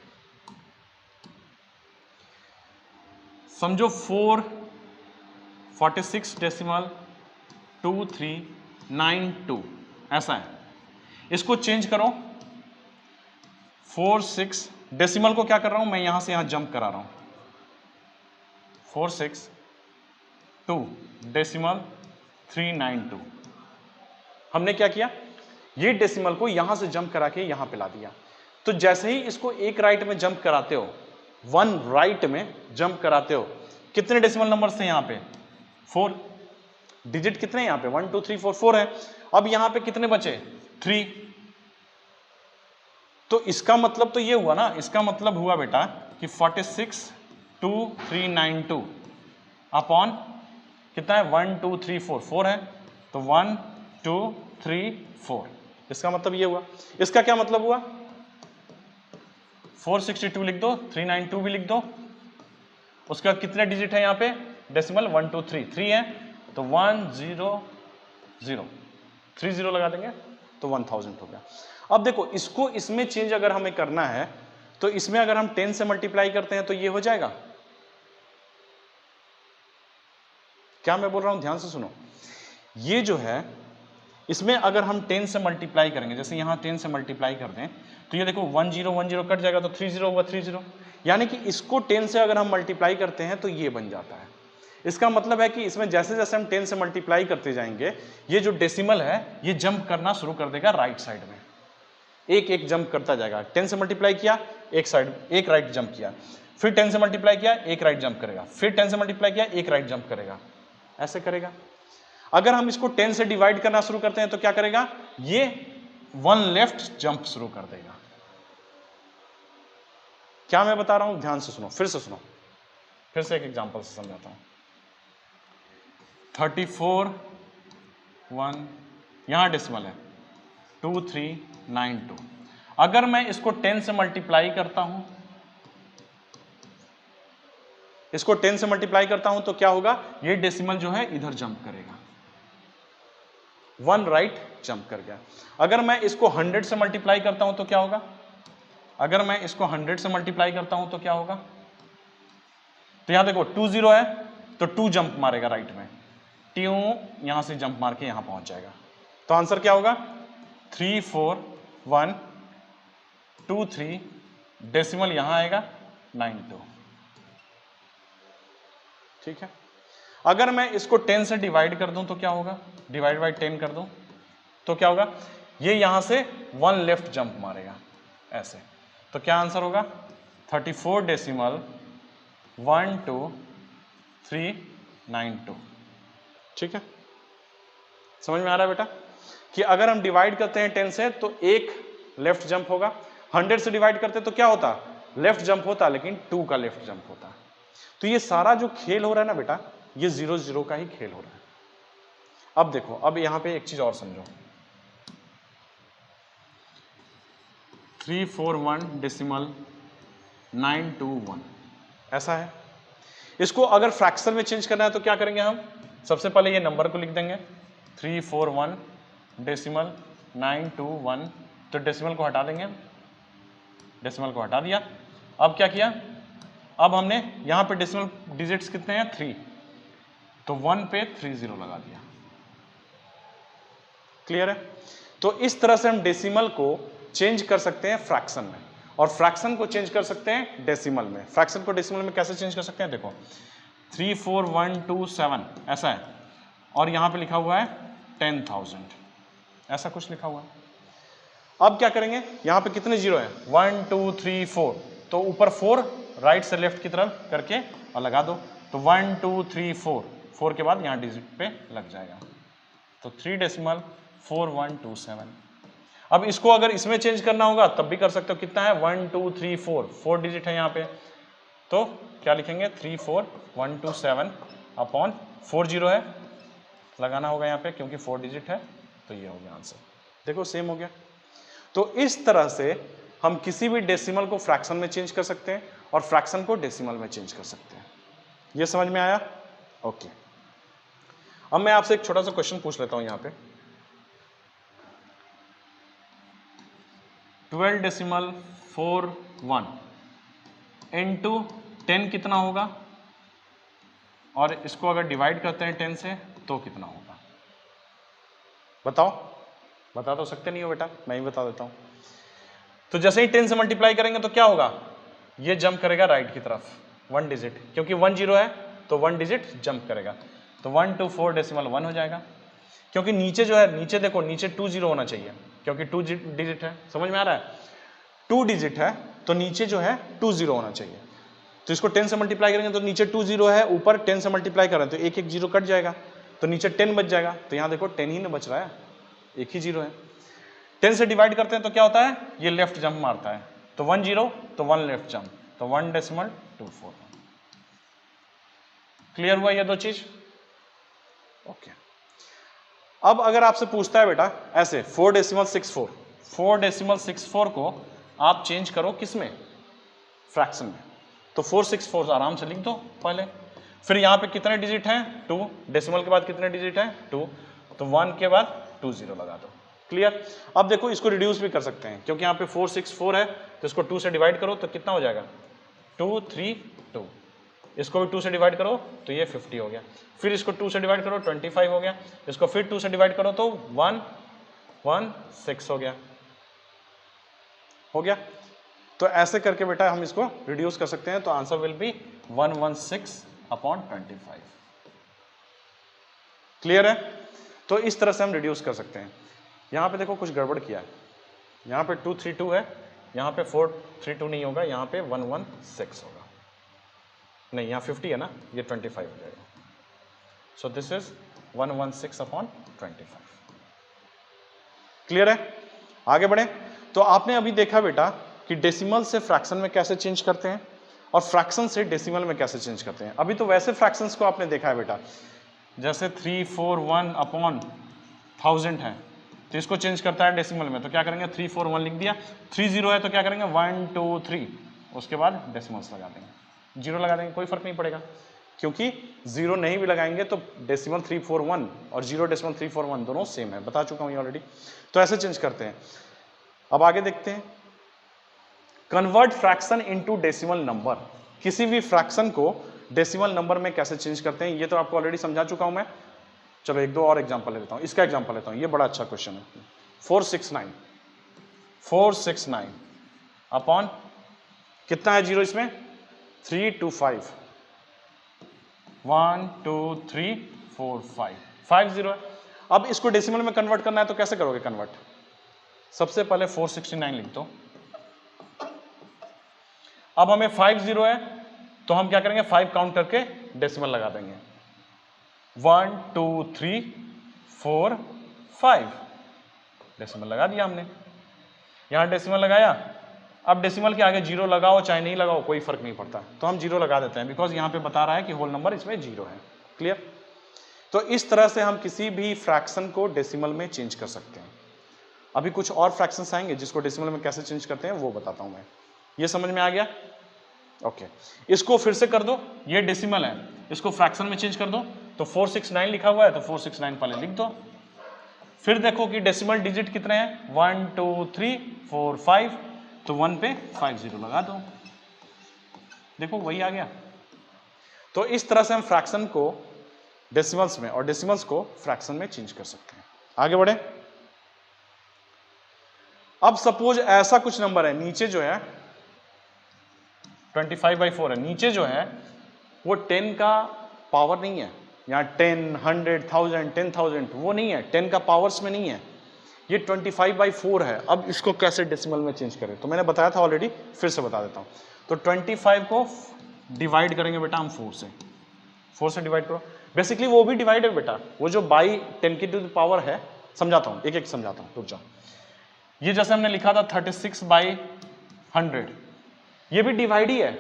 समझो 446.2392 ऐसा है, इसको चेंज करो 46, डेसिमल को क्या कर रहा हूं मैं, यहां से यहां जंप करा रहा हूं, 462 डेसिमल 392। हमने क्या किया, ये डेसिमल को यहां से जंप करा के यहां पे ला दिया। तो जैसे ही इसको एक राइट में जंप कराते हो, 1 राइट में जंप कराते हो, कितने डेसिमल नंबर्स थे यहां पे, 4 डिजिट कितने यहां पे, 1 2 3 4 4 है। अब यहां पे कितने बचे, 3। तो इसका मतलब तो ये हुआ ना, इसका मतलब हुआ बेटा कि 462392 अपॉन कितना है, 1 2 3 4 4 है, तो 1 2 3 4, इसका मतलब ये हुआ। इसका क्या मतलब हुआ, 462 लिख दो, 392 भी लिख दो, उसके बाद कितने डिजिट है यहां पे, डेसिमल 1 2 3 है, तो 1 0 0 3 0 लगा देंगे तो 1000 हो गया। अब देखो इसको इसमें चेंज अगर हमें करना है तो इसमें अगर हम 10 से मल्टीप्लाई करते हैं तो ये हो जाएगा। क्या मैं बोल रहा हूं, ध्यान से सुनो। ये जो है इसमें अगर हम 10 से मल्टीप्लाई करेंगे, जैसे यहां 10 से मल्टीप्लाई कर दें तो ये देखो 1 0 1 0 कट जाएगा तो 3 0 होगा 3 0, यानी कि इसको 10 से अगर हम मल्टीप्लाई करते हैं तो ये बन जाता है। इसका मतलब है कि इसमें जैसे जैसे हम 10 से मल्टीप्लाई करते जाएंगे ये जो डेसिमल है ये जंप करना शुरू कर देगा राइट साइड में, एक एक जंप करता जाएगा। 10 से मल्टीप्लाई किया, एक साइड एक राइट जंप किया, फिर 10 से मल्टीप्लाई किया, एक राइट जंप करेगा, फिर 10 से मल्टीप्लाई किया, एक राइट जंप करेगा, ऐसे करेगा। अगर हम इसको 10 से डिवाइड करना शुरू करते हैं तो क्या करेगा, ये 1 लेफ्ट जंप शुरू कर देगा। क्या मैं बता रहा हूं, ध्यान से सुनो, फिर से सुनो, फिर से एक एग्जांपल से समझाता हूं। 34 1, यहां डेसिमल है 2392। अगर मैं इसको 10 से मल्टीप्लाई करता हूं, इसको 10 से मल्टीप्लाई करता हूं तो क्या होगा, ये डेसिमल जो है इधर जंप करेगा, 1 राइट जंप कर गया। अगर मैं इसको 100 से मल्टीप्लाई करता हूं तो क्या होगा, अगर मैं इसको 100 से मल्टीप्लाई करता हूं तो क्या होगा, तो यहां देखो 2 0 है तो 2 जंप मारेगा राइट में, ट्यू यहां से जंप मार के यहां पहुंच जाएगा। तो आंसर क्या होगा, 3 4 1 2 3, डेसिमल यहां आएगा 92। ठीक है। अगर मैं इसको 10 से डिवाइड कर दूं तो क्या होगा, डिवाइड बाई 10 कर दूं तो क्या होगा, ये यहां से 1 लेफ्ट जंप मारेगा ऐसे, तो क्या आंसर होगा 34.12392। ठीक है, समझ में आ रहा है बेटा कि अगर हम डिवाइड करते हैं 10 से तो एक लेफ्ट जंप होगा, 100 से डिवाइड करते तो क्या होता, लेफ्ट जंप होता, लेकिन 2 का लेफ्ट जंप होता। तो ये सारा जो खेल हो रहा है ना बेटा, ये 0-0 का ही खेल हो रहा है। अब देखो, अब यहां पे एक चीज और समझो, 341.921 ऐसा है। इसको अगर फ्रैक्शन में चेंज करना है तो क्या करेंगे हम, सबसे पहले ये नंबर को लिख देंगे 341.921, तो डेसिमल को हटा देंगे, डेसिमल को हटा दिया। अब क्या किया, अब हमने यहां पे डेसिमल डिजिट्स कितने हैं 3, तो 1 पे 30 लगा दिया। क्लियर है, तो इस तरह से हम डेसिमल को चेंज कर सकते हैं फ्रैक्शन में, और फ्रैक्शन को चेंज कर सकते हैं डेसिमल में। फ्रैक्शन को डेसिमल में कैसे चेंज कर सकते हैं, देखो 34127 ऐसा है, और यहां पे लिखा हुआ है 10,000 ऐसा कुछ लिखा हुआ है। अब क्या करेंगे, यहां पे कितने जीरो हैं 1 2 3 4, तो ऊपर 4 राइट से लेफ्ट की तरफ करके और लगा दो, तो 1 2 3 4, 4 के बाद यहां डिजिट पे लग जाएगा, तो 3.4127। अब इसको अगर इसमें चेंज करना होगा तब भी कर सकते हो, कितना है 1 2 3 4, 4 डिजिट है यहाँ पे, तो क्या लिखेंगे 34127 अपॉन 4 जीरो है, लगाना होगा यहाँ पे क्योंकि 4 डिजिट है, तो ये हो गया आंसर। देखो सेम हो गया। तो इस तरह से हम किसी भी डेसिमल को फ्रैक्शन में चेंज कर सकते हैं और फ्रैक्शन को डेसिमल में चेंज कर सकते हैं। ये समझ में आया? ओके। अब मैं आपसे एक छोटा सा क्वेश्चन पूछ लेता हूं यहां पे, 12.41 इंटू 10 कितना होगा, और इसको अगर डिवाइड करते हैं 10 से तो कितना होगा, बताओ। बता तो सकते नहीं हो बेटा, मैं ही बता देता हूं। तो जैसे ही 10 से मल्टीप्लाई करेंगे तो क्या होगा, ये जंप करेगा राइट की तरफ 1 डिजिट, क्योंकि 1 जीरो है तो 1 डिजिट जंप करेगा, तो 124.1 हो जाएगा। क्योंकि नीचे जो है, नीचे देखो, नीचे 2 जीरो होना चाहिए क्योंकि 2 डिजिट है, समझ में आ रहा है, 2 डिजिट है तो नीचे जो है 2 जीरो होना चाहिए। तो इसको 10 से मल्टीप्लाई करेंगे तो नीचे 2 जीरो है, ऊपर 10 से मल्टीप्लाई कर रहे हैं तो एक एक जीरो कट जाएगा, तो नीचे 10 बच जाएगा। तो यहां देखो 10 ही ना बच रहा है, एक ही जीरो है। 10 से डिवाइड करते हैं तो क्या होता है, ये लेफ्ट जंप मारता है, तो 1 जीरो तो 1 लेफ्ट जंप, तो 1.24। क्लियर हुआ ये दो चीज? ओके। अब अगर आपसे पूछता है बेटा ऐसे 4.64 को आप चेंज करो किसमें, फ्रैक्शन में, तो 464 आराम से लिख दो पहले। फिर यहां पे कितने डिजिट हैं 2, डेसिमल के बाद कितने डिजिट हैं 2, तो 1 के बाद 2 जीरो लगा दो। क्लियर? अब देखो इसको रिड्यूस भी कर सकते हैं, क्योंकि यहाँ पे 464 है तो इसको 2 से डिवाइड करो तो कितना हो जाएगा 232, इसको भी 2 से डिवाइड करो तो ये 50 हो गया, फिर इसको 2 से डिवाइड करो 25 हो गया, इसको फिर 2 से डिवाइड करो तो 116 हो गया। तो ऐसे करके बेटा हम इसको रिड्यूस कर सकते हैं, तो आंसर विल बी 116/25। क्लियर है? तो इस तरह से हम रिड्यूस कर सकते हैं। यहां पे देखो कुछ गड़बड़ किया है, यहां पे 232 है, यहां पे 432 नहीं होगा, यहां पे 116 होगा, नहीं यहाँ 50 है ना, ये 25 हो जाएगा, सो दिस इज 116/25। क्लियर है? आगे बढ़े। तो आपने अभी देखा बेटा कि डेसिमल से फ्रैक्शन में कैसे चेंज करते हैं और फ्रैक्शन से डेसिमल में कैसे चेंज करते हैं। अभी तो वैसे फ्रैक्शंस को आपने देखा है बेटा, जैसे 341/1000 है, तो इसको चेंज करता है डेसिमल में, तो क्या करेंगे 341 लिख दिया, 30 है तो क्या करेंगे 1 2 3, उसके बाद डेसिमल्स लगा देंगे, जीरो लगा देंगे, कोई फर्क नहीं पड़ेगा, क्योंकि जीरो नहीं भी लगाएंगे तो डेसिमल 341 और 0.341 दोनों सेम है, बता चुका हूं ऑलरेडी। तो ऐसे चेंज करते हैं। अब आगे देखते हैं, convert fraction into decimal number. किसी भी फ्रैक्शन को डेसिमल नंबर में कैसे चेंज करते हैं ये तो आपको ऑलरेडी समझा चुका हूं मैं। चलो एक दो और एग्जांपल लेता हूं, इसका एग्जांपल लेता हूं, ये बड़ा अच्छा क्वेश्चन है। 469 अपॉन कितना है जीरो इसमें 325, 1 2 3 4 5 जीरो है। अब इसको डेसिमल में कन्वर्ट करना है तो कैसे करोगे कन्वर्ट? सबसे पहले 469 लिख दो। अब हमें 50 है तो हम क्या करेंगे 5 काउंट करके डेसिमल लगा देंगे। 1 2 3 4 5 डेसिमल लगा दिया हमने। यहां डेसिमल लगाया। अब डेसिमल के आगे जीरो लगाओ चाहे नहीं लगाओ कोई फर्क नहीं पड़ता, तो हम जीरो लगा देते हैं बिकॉज यहां पे बता रहा है कि होल नंबर इसमें जीरो है। क्लियर? तो इस तरह से हम किसी भी फ्रैक्शन को डेसिमल में चेंज कर सकते हैं। अभी कुछ और फ्रैक्शंस आएंगे जिसको डेसिमल में कैसे चेंज करते हैं वो बताता हूं मैं। ये समझ में आ गया? ओके। इसको फिर से कर दो, ये डेसिमल है, इसको फ्रैक्शन में चेंज कर दो। तो 469 लिखा हुआ है तो 469 पहले लिख दो। फिर देखो कि डेसिमल डिजिट कितने हैं, 1 2 3 4 5, तो 1 पे 50 लगा दो। देखो वही आ गया। तो इस तरह से हम फ्रैक्शन को डेसिमल्स में और डेसिमल्स को फ्रैक्शन में चेंज कर सकते हैं। आगे बढ़े। अब सपोज ऐसा कुछ नंबर है, नीचे जो है 25/4 है, नीचे जो है वो 10 का पावर नहीं है, यहाँ 10, 100, 1000, 10,000 वो नहीं है, 10 का पावर्स में नहीं है, ये 25/4 है। अब इसको कैसे डेसिमल में चेंज करें? तो मैंने बताया था ऑलरेडी, फिर से बता देता हूँ। तो 25 को डिवाइड करेंगे बेटा हम 4 से डिवाइड करो। बेसिकली वो भी डिवाइड है बेटा, वो जो बाई 10 की टू द पावर है, समझाता हूँ एक एक समझाता हूँ, रुक जाओ। ये जैसे हमने लिखा था 36/100, ये भी डिवाइड ही है,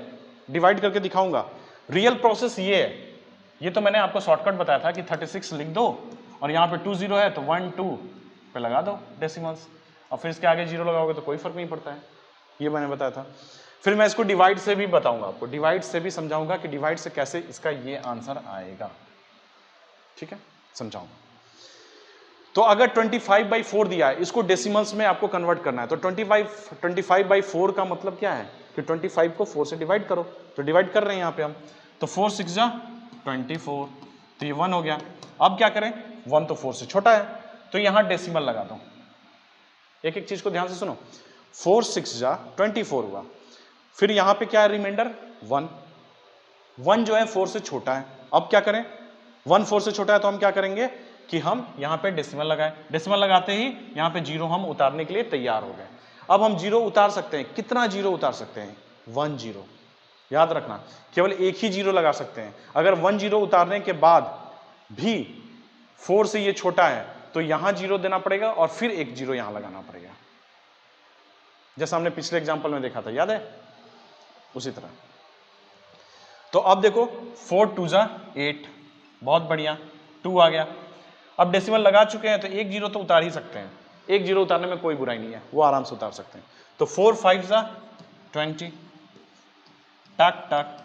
डिवाइड करके दिखाऊंगा। रियल प्रोसेस ये है, ये तो मैंने आपको शॉर्टकट बताया था कि 36 लिख दो और यहाँ पे 2 0 है तो 1 2 पे लगा दो डेसिमल्स, और फिर इसके आगे जीरो लगाओगे तो कोई फर्क नहीं पड़ता है, ये मैंने बताया था। फिर मैं इसको डिवाइड से भी बताऊंगा आपको, डिवाइड से भी समझाऊंगा कि डिवाइड से कैसे इसका ये आंसर आएगा। ठीक है, समझाऊंगा। तो अगर 25/4 दिया है, इसको डेसिमल्स में आपको कन्वर्ट करना है, तो 25/4 का मतलब क्या है कि 25 को 4 से डिवाइड करो। तो डिवाइड कर रहे हैं यहाँ पे हम, तो 4 6 जा 24, तो ये 1 हो गया। अब क्या करें, 1 तो 4 से छोटा है, तो यहाँ डेसिमल लगा दो। एक एक चीज को ध्यान से सुनो, 4 6 जा 24 हुआ, फिर यहाँ पे क्या है रिमाइंडर 1, 1 जो है 4 से छोटा है। अब क्या करें, 1 4 से छोटा है तो हम क्या करेंगे कि हम यहाँ पे डेसिमल लगाएं। डेसिमल लगाते ही यहाँ पे जीरो हम उतारने के लिए तैयार हो गए। अब हम जीरो उतार सकते हैं, कितना जीरो उतार सकते हैं, 1 0। याद रखना केवल एक ही जीरो लगा सकते हैं। अगर 1 0 उतारने के बाद भी 4 से ये छोटा है तो यहां जीरो देना पड़ेगा और फिर एक जीरो यहां लगाना पड़ेगा, जैसा हमने पिछले एग्जांपल में देखा था, याद है? उसी तरह। तो अब देखो 4 2 जा 8, बहुत बढ़िया, 2 आ गया। अब डेसिमल लगा चुके हैं तो एक जीरो तो उतार ही सकते हैं, एक जीरो उतारने में कोई बुराई नहीं है, वो आराम से उतार सकते हैं। तो 4 5 जा 20, टक टक,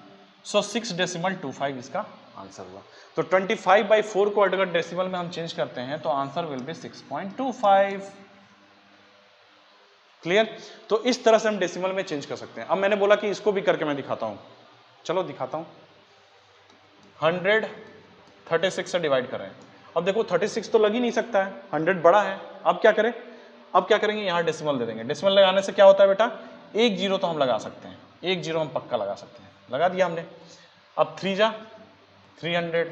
सो 6.25 इसका आंसर हुआ। तो 25/4 को अगर डेसिमल में हम चेंज करते हैं तो आंसर विल बी 6.25। क्लियर? तो इस तरह से हम डेसिमल में चेंज कर सकते हैं। अब मैंने बोला कि इसको भी करके मैं दिखाता हूं, चलो दिखाता हूं। 100 36 से डिवाइड करें। अब देखो 36 तो लग ही नहीं सकता है, 100 बड़ा है। अब क्या करें, अब क्या करेंगे, यहां डेसिमल दे देंगे। डेसिमल लगाने से क्या होता है बेटा, एक जीरो तो हम लगा सकते हैं, एक जीरो हम पक्का लगा सकते हैं, लगा दिया हमने। अब 3 जा 300,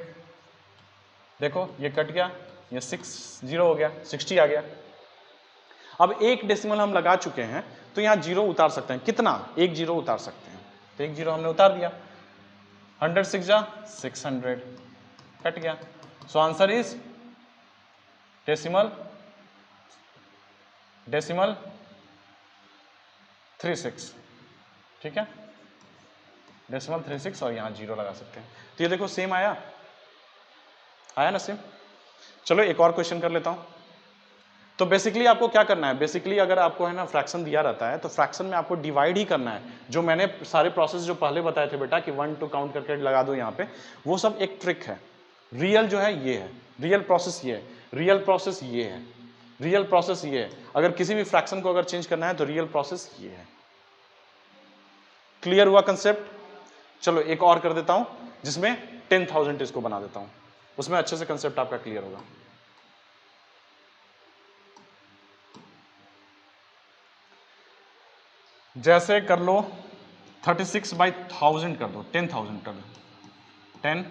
देखो ये कट गया, ये 6 0 हो गया, 60 आ गया। अब एक डेसिमल हम लगा चुके हैं तो यहां जीरो उतार सकते हैं, कितना, एक जीरो उतार सकते हैं, तो एक जीरो हमने उतार दिया। 100 6 जा 600, कट गया। सो आंसर इज डेसिमल 36। ठीक है, डेसिमल 36 और यहां जीरो लगा सकते हैं। तो ये देखो सेम आया ना सेम। चलो एक और क्वेश्चन कर लेता हूं। तो बेसिकली आपको क्या करना है, बेसिकली अगर आपको है ना फ्रैक्शन दिया रहता है तो फ्रैक्शन में आपको डिवाइड ही करना है। जो मैंने सारे प्रोसेस जो पहले बताए थे बेटा कि 1 2 काउंट करके लगा दो यहाँ पे, वो सब एक ट्रिक है। रियल जो है ये है, रियल प्रोसेस ये है, रियल प्रोसेस ये है, रियल प्रोसेस ये है। अगर किसी भी फ्रैक्शन को अगर चेंज करना है तो रियल प्रोसेस ये है। क्लियर हुआ कंसेप्ट? चलो एक और कर देता हूं जिसमें 10,000 इसको बना देता हूं, उसमें अच्छे से कंसेप्ट आपका क्लियर होगा। जैसे कर लो 36/1000 कर दो, 10,000 कर दो, 10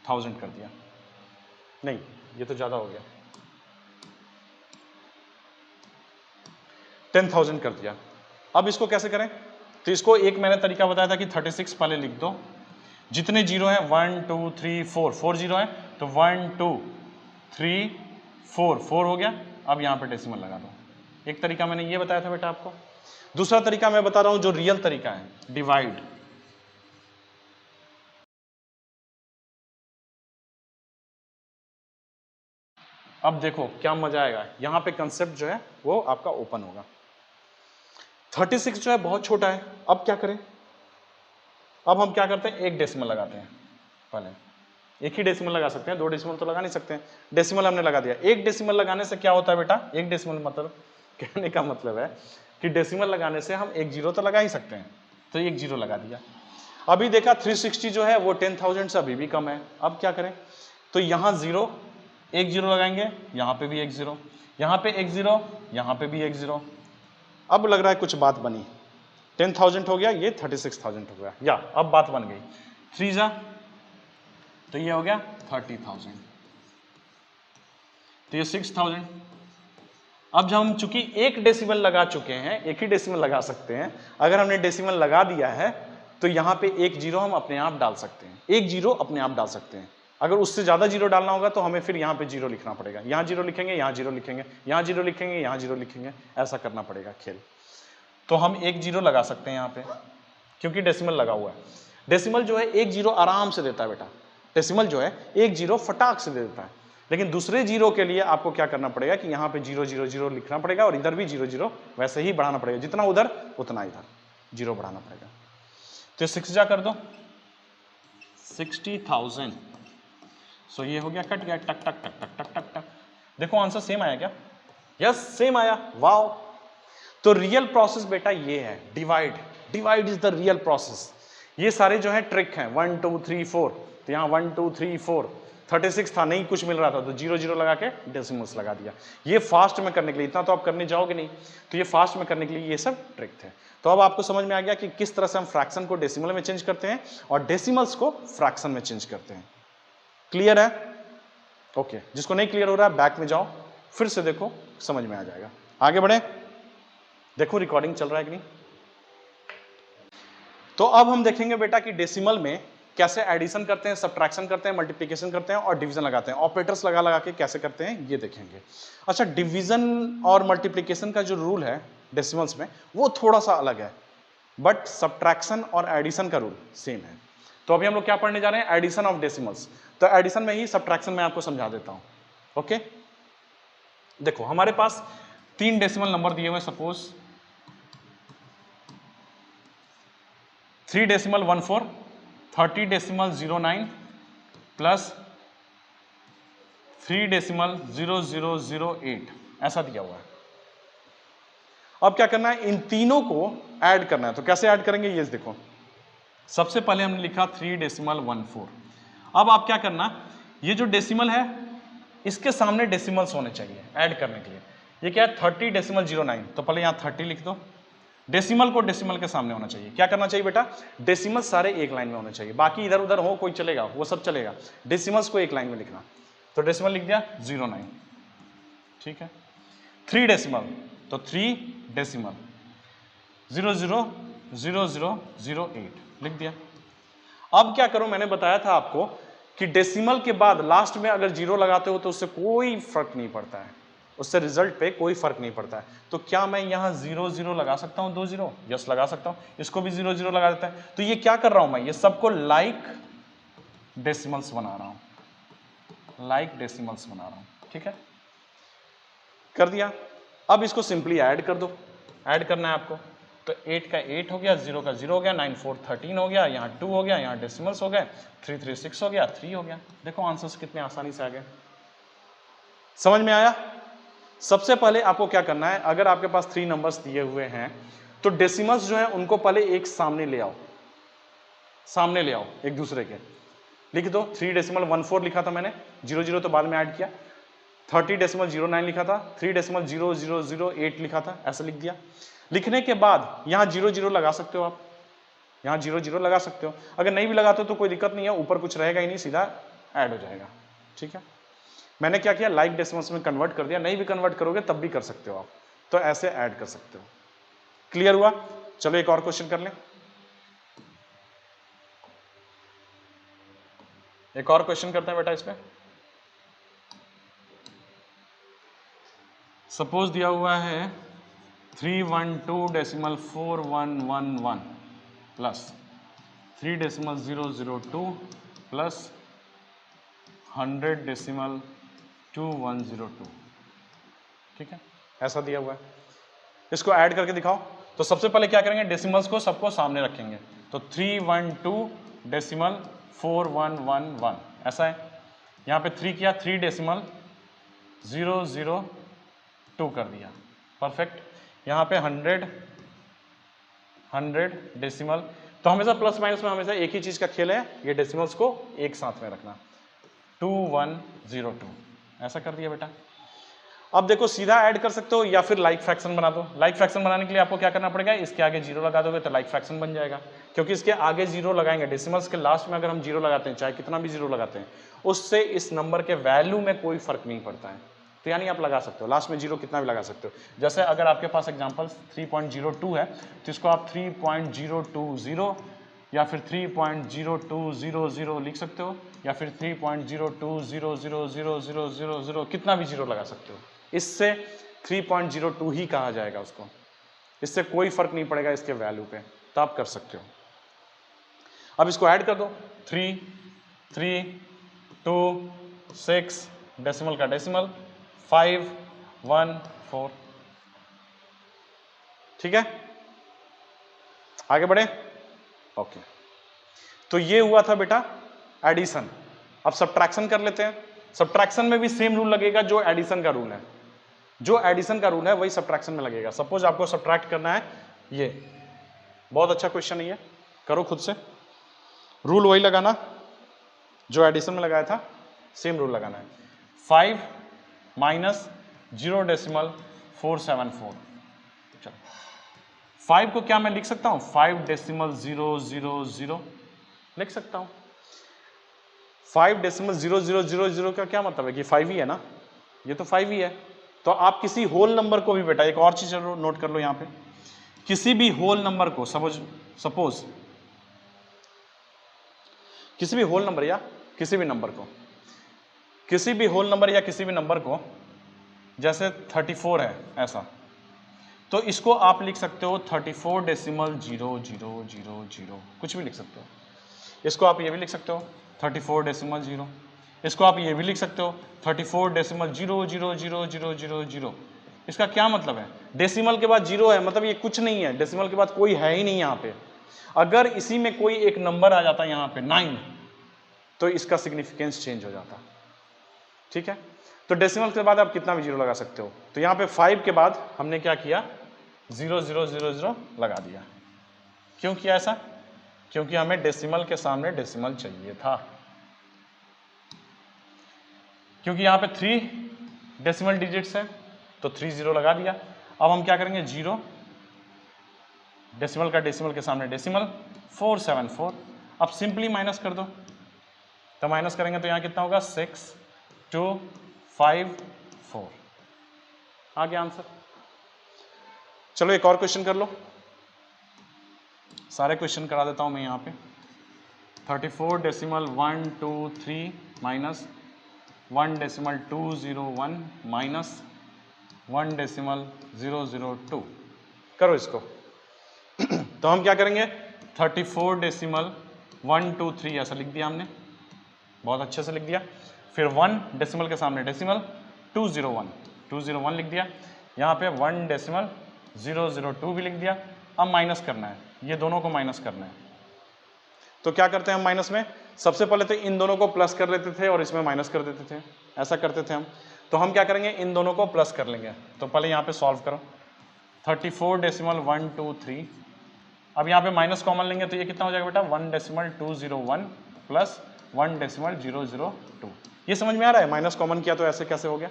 1000 कर दिया, नहीं ये तो ज्यादा हो गया, 10,000 कर दिया। अब इसको कैसे करें, तो इसको एक मैंने तरीका बताया था कि 36 पहले लिख दो, जितने जीरो हैं 1 2 3 4, 4 जीरो है तो 1 2 3 4, 4 हो गया। अब यहां पे डेसिमल लगा दो। एक तरीका मैंने ये बताया था बेटा आपको। दूसरा तरीका मैं बता रहा हूं जो रियल तरीका है, डिवाइड। अब देखो क्या मजा आएगा, यहां पे कंसेप्ट जो है वो आपका ओपन होगा। 36 जो है बहुत छोटा है, अब क्या करें, अब हम क्या करते हैं, एक डेसिमल लगाते हैं। पहले एक ही डेसिमल लगा सकते हैं, दो डेसिमल तो लगा नहीं सकते हैं। डेसिमल हमने लगा दिया। एक डेसिमल लगाने से क्या होता है बेटा, एक डेसिमल मतलब कहने का मतलब है कि डेसिमल लगाने से हम एक जीरो तो लगा ही सकते हैं, तो एक जीरो लगा दिया। अभी देखा 360 जो है वो 10,000 से अभी भी कम है। अब क्या करें, तो यहां जीरो, एक जीरो लगाएंगे, यहां पे भी एक जीरो, यहां पे एक जीरो, यहां पे भी एक जीरो। अब लग रहा है कुछ बात बनी, 10,000 हो गया, ये 36,000 हो गया, या अब बात बन गई। 3 जा तो ये हो गया 30,000, तो ये 6,000। अब जब हम चूंकि एक डेसिमल लगा चुके हैं, एक ही डेसिमल लगा सकते हैं, अगर हमने डेसिमल लगा दिया है तो यहां पे एक जीरो हम अपने आप डाल सकते हैं, एक जीरो अपने आप डाल सकते हैं। अगर उससे ज्यादा जीरो डालना होगा तो हमें फिर यहां पे जीरो लिखना पड़ेगा, यहां जीरो लिखेंगे, यहां जीरो लिखेंगे, यहां जीरो लिखेंगे, यहां जीरो लिखेंगे, ऐसा करना पड़ेगा खेल। तो हम एक जीरो लगा सकते हैं यहां पे, क्योंकि डेसिमल लगा हुआ है। डेसिमल जो है एक जीरो आराम से देता है बेटा, डेसिमल जो है एक जीरो फटाक से दे देता है। लेकिन दूसरे जीरो के लिए आपको क्या करना पड़ेगा कि यहां पे 0 0 0 लिखना पड़ेगा, और इधर भी 0 0 वैसे ही बढ़ाना पड़ेगा, जितना उधर उतना इधर जीरो बढ़ाना पड़ेगा। तो 6 जा कर दो, 60,000। सो ये हो गया, कट गया, टक टक टक टक टक टक टक। देखो आंसर सेम आया क्या, यस सेम आया, वाओ। तो रियल प्रोसेस बेटा ये है, divide. Divide is the real process. ये सारे जो है ट्रिक हैं, 1 2 3 4, तो यहाँ 1 2 3 4, 36 था, नहीं कुछ मिल रहा था तो 0 0 लगा के डेसिमल्स लगा दिया। ये फास्ट में करने के लिए, इतना तो आप करने जाओगे नहीं, तो ये फास्ट में करने के लिए ये सब ट्रिक थे। तो अब आपको समझ में आ गया कि किस तरह से हम फ्रैक्शन को डेसिमल में चेंज करते हैं और डेसिमल्स को फ्रैक्शन में चेंज करते हैं। क्लियर है? ओके। जिसको नहीं क्लियर हो रहा है बैक में जाओ, फिर से देखो, समझ में आ जाएगा। आगे बढ़े, देखो रिकॉर्डिंग चल रहा है कि नहीं। तो अब हम देखेंगे बेटा कि डेसिमल में कैसे एडिशन करते हैं, सब्ट्रैक्शन करते हैं, मल्टीप्लिकेशन करते हैं और डिवीजन लगाते हैं। ऑपरेटर्स लगा लगा के कैसे करते हैं ये देखेंगे। अच्छा, डिवीजन और मल्टीप्लिकेशन का जो रूल है डेसिमल्स में वो थोड़ा सा अलग है, बट सब्ट्रैक्शन और एडिशन का रूल सेम है। तो अभी हम लोग क्या पढ़ने जा रहे हैं, एडिशन ऑफ डेसिमल्स। तो एडिशन में ही सब्ट्रैक्शन में आपको समझा देता हूं। ओके, देखो हमारे पास 3 डेसिमल नंबर दिए हुए, suppose 3 decimal 14, 30 decimal 09 plus 3 decimal 0008, ऐसा दिया हुआ है। अब क्या करना है, इन तीनों को ऐड करना है। तो कैसे ऐड करेंगे ये देखो। सबसे पहले हमने लिखा 3 डेसिमल 14। अब आप क्या करना, ये जो डेसिमल है इसके सामने डेसिमल्स होने चाहिए ऐड करने के लिए। ये क्या है, 30 डेसिमल 09, तो पहले यहाँ 30 लिख दो। डेसिमल को डेसिमल के सामने होना चाहिए। क्या करना चाहिए बेटा, डेसिमल सारे एक लाइन में होने चाहिए, बाकी इधर उधर हो कोई चलेगा, वो सब चलेगा, डेसिमल्स को एक लाइन में लिखना। तो डेसिमल लिख दिया 09, ठीक है। 3 डेसिमल, तो 3 डेसिमल 000008 लिख दिया। अब क्या करो, मैंने बताया था आपको कि डेसिमल के बाद लास्ट में अगर जीरो लगाते हो तो उससे कोई फर्क नहीं पड़ता है, उससे रिजल्ट पे कोई फर्क नहीं पड़ता है। तो क्या मैं यहां 0 0 लगा सकता हूं, 2 0? यस लगा सकता हूं। इसको भी 0 0 लगा देता है। तो ये क्या कर रहा हूं मैं, ये सबको लाइक डेसिमल्स बना रहा हूं, लाइक डेसिमल्स बना रहा हूं, ठीक है। कर दिया। अब इसको सिंपली ऐड कर दो, ऐड करना है आपको। तो 8 का 8 हो गया, 0 का 0 हो गया, 9 4 13 हो गया, यहाँ 2 हो गया, यहाँ डेसिमल्स हो गए, 3 3 6 हो गया, 3 हो गया। देखो आंसर्स कितने आसानी से आ गए। समझ में आया? सबसे पहले आपको क्या करना है, अगर आपके पास 3 नंबर्स दिए हुए हैं तो डेसिमल्स जो है उनको पहले एक सामने ले आओ, सामने ले आओ एक दूसरे के। लिख दो 3 डेसिमल 14 लिखा था मैंने, 0 0 तो बाद में ऐड किया। 30 डेसिमल 09 लिखा था, 3 डेसिमल 0008 लिखा था, ऐसा लिख दिया। लिखने के बाद यहाँ 0 0 लगा सकते हो आप, यहाँ 0 0 लगा सकते हो। अगर नहीं भी लगाते हो तो कोई दिक्कत नहीं है, ऊपर कुछ रहेगा ही नहीं, सीधा ऐड हो जाएगा। ठीक है, मैंने क्या किया, लाइक डेसिमल्स में कन्वर्ट कर दिया, नहीं भी कन्वर्ट करोगे तब भी कर सकते हो आप, तो ऐसे ऐड कर सकते हो। क्लियर हुआ? चलो एक और क्वेश्चन कर लें, एक और क्वेश्चन करते हैं बेटा इसमें। सपोज दिया हुआ है 312.4111 प्लस 3.002 प्लस 100.2102। ठीक है, ऐसा दिया हुआ है, इसको ऐड करके दिखाओ। तो सबसे पहले क्या करेंगे, डेसिमल्स को सबको सामने रखेंगे, तो 312.4111 ऐसा है। यहाँ पे 3 किया, 3.002 कर दिया, परफेक्ट। यहाँ पे 100 डेसिमल, तो हमेशा प्लस माइनस में हमेशा एक ही चीज का खेल है, ये डेसिमल्स को एक साथ में रखना। 2102 ऐसा कर दिया बेटा। अब देखो सीधा ऐड कर सकते हो या फिर लाइक फ्रैक्शन बना दो। लाइक फ्रैक्शन बनाने के लिए आपको क्या करना पड़ेगा, इसके आगे जीरो लगा दोगे तो लाइक फ्रैक्शन बन जाएगा, क्योंकि इसके आगे जीरो लगाएंगे, डेसिमल्स के लास्ट में अगर हम जीरो लगाते हैं, चाहे कितना भी जीरो लगाते हैं, उससे इस नंबर के वैल्यू में कोई फर्क नहीं पड़ता है। तो यानी आप लगा सकते हो, लास्ट में जीरो कितना भी लगा सकते हो। जैसे अगर आपके पास एग्जांपल 3.02 है तो इसको आप 3.020 या फिर 3.02000 लिख सकते हो, या फिर 3.0200000 कितना भी जीरो लगा सकते हो। इससे 3.02 ही कहा जाएगा उसको, इससे कोई फर्क नहीं पड़ेगा इसके वैल्यू पे, तो आप कर सकते हो। अब इसको ऐड कर दो, 3 3 2 6 डेसिमल का डेसिमल 5 1 4। ठीक है, आगे बढ़े। ओके, तो ये हुआ था बेटा एडिशन। अब सब्ट्रैक्शन कर लेते हैं। सब्ट्रैक्शन में भी सेम रूल लगेगा जो एडिशन का रूल है, जो एडिशन का रूल है वही सब्ट्रैक्शन में लगेगा। सपोज आपको सब्ट्रैक्ट करना है, ये बहुत अच्छा क्वेश्चन है, ये करो खुद से, रूल वही लगाना जो एडिशन में लगाया था, सेम रूल लगाना है। 5 माइनस 0.474। चलो 5 को क्या मैं लिख सकता हूं, 5.000 लिख सकता हूं। 5.000 का क्या मतलब है कि 5 ही है ना, ये तो 5 ही है। तो आप किसी होल नंबर को भी बेटा, एक और चीज नोट कर लो यहाँ पे, किसी भी होल नंबर को सपोज किसी भी होल नंबर या किसी भी नंबर को, किसी भी होल नंबर या किसी भी नंबर को, जैसे 34 है ऐसा, तो इसको आप लिख सकते हो 34.0000, कुछ भी लिख सकते हो। इसको आप ये भी लिख सकते हो 34.0, इसको आप ये भी लिख सकते हो 34.0000000। इसका क्या मतलब है, डेसिमल के बाद जीरो है, मतलब ये कुछ नहीं है, डेसिमल के बाद कोई है ही नहीं यहाँ पे। अगर इसी में कोई एक नंबर आ जाता है यहाँ पे 9, तो इसका सिग्निफिकेंस चेंज हो जाता। ठीक है, तो डेसिमल के बाद आप कितना भी जीरो लगा सकते हो। तो यहाँ पे 5 के बाद हमने क्या किया, 0000 लगा दिया। क्यों किया ऐसा, क्योंकि हमें डेसिमल के सामने डेसिमल चाहिए था, क्योंकि यहाँ पे 3 डेसिमल डिजिट्स है, तो 30 लगा दिया। अब हम क्या करेंगे, 0 डेसिमल का डेसिमल के सामने डेसिमल 474। अब सिंपली माइनस कर दो, तो माइनस करेंगे तो यहाँ कितना होगा 6254, आ गया आंसर। चलो एक और क्वेश्चन कर लो, सारे क्वेश्चन करा देता हूं मैं यहाँ पे। 34.123 माइनस 1.201 माइनस 1.002 करो इसको। तो हम क्या करेंगे, 34.123 ऐसा लिख दिया हमने, बहुत अच्छे से लिख दिया। फिर 1 डेसिमल के सामने डेसिमल 201 लिख दिया, यहाँ पे 1.002 भी लिख दिया। अब माइनस करना है, ये दोनों को माइनस करना है। तो क्या करते हैं हम माइनस में, सबसे पहले तो इन दोनों को प्लस कर लेते थे और इसमें माइनस कर देते थे, ऐसा करते थे हम। तो हम क्या करेंगे, इन दोनों को प्लस कर लेंगे। तो पहले यहाँ पे सॉल्व करो, 34.123। अब यहाँ पे माइनस कॉमन लेंगे तो ये कितना हो जाएगा बेटा, 1.201 प्लस 1.002। ये समझ में आ रहा है, माइनस कॉमन किया तो ऐसे कैसे हो गया।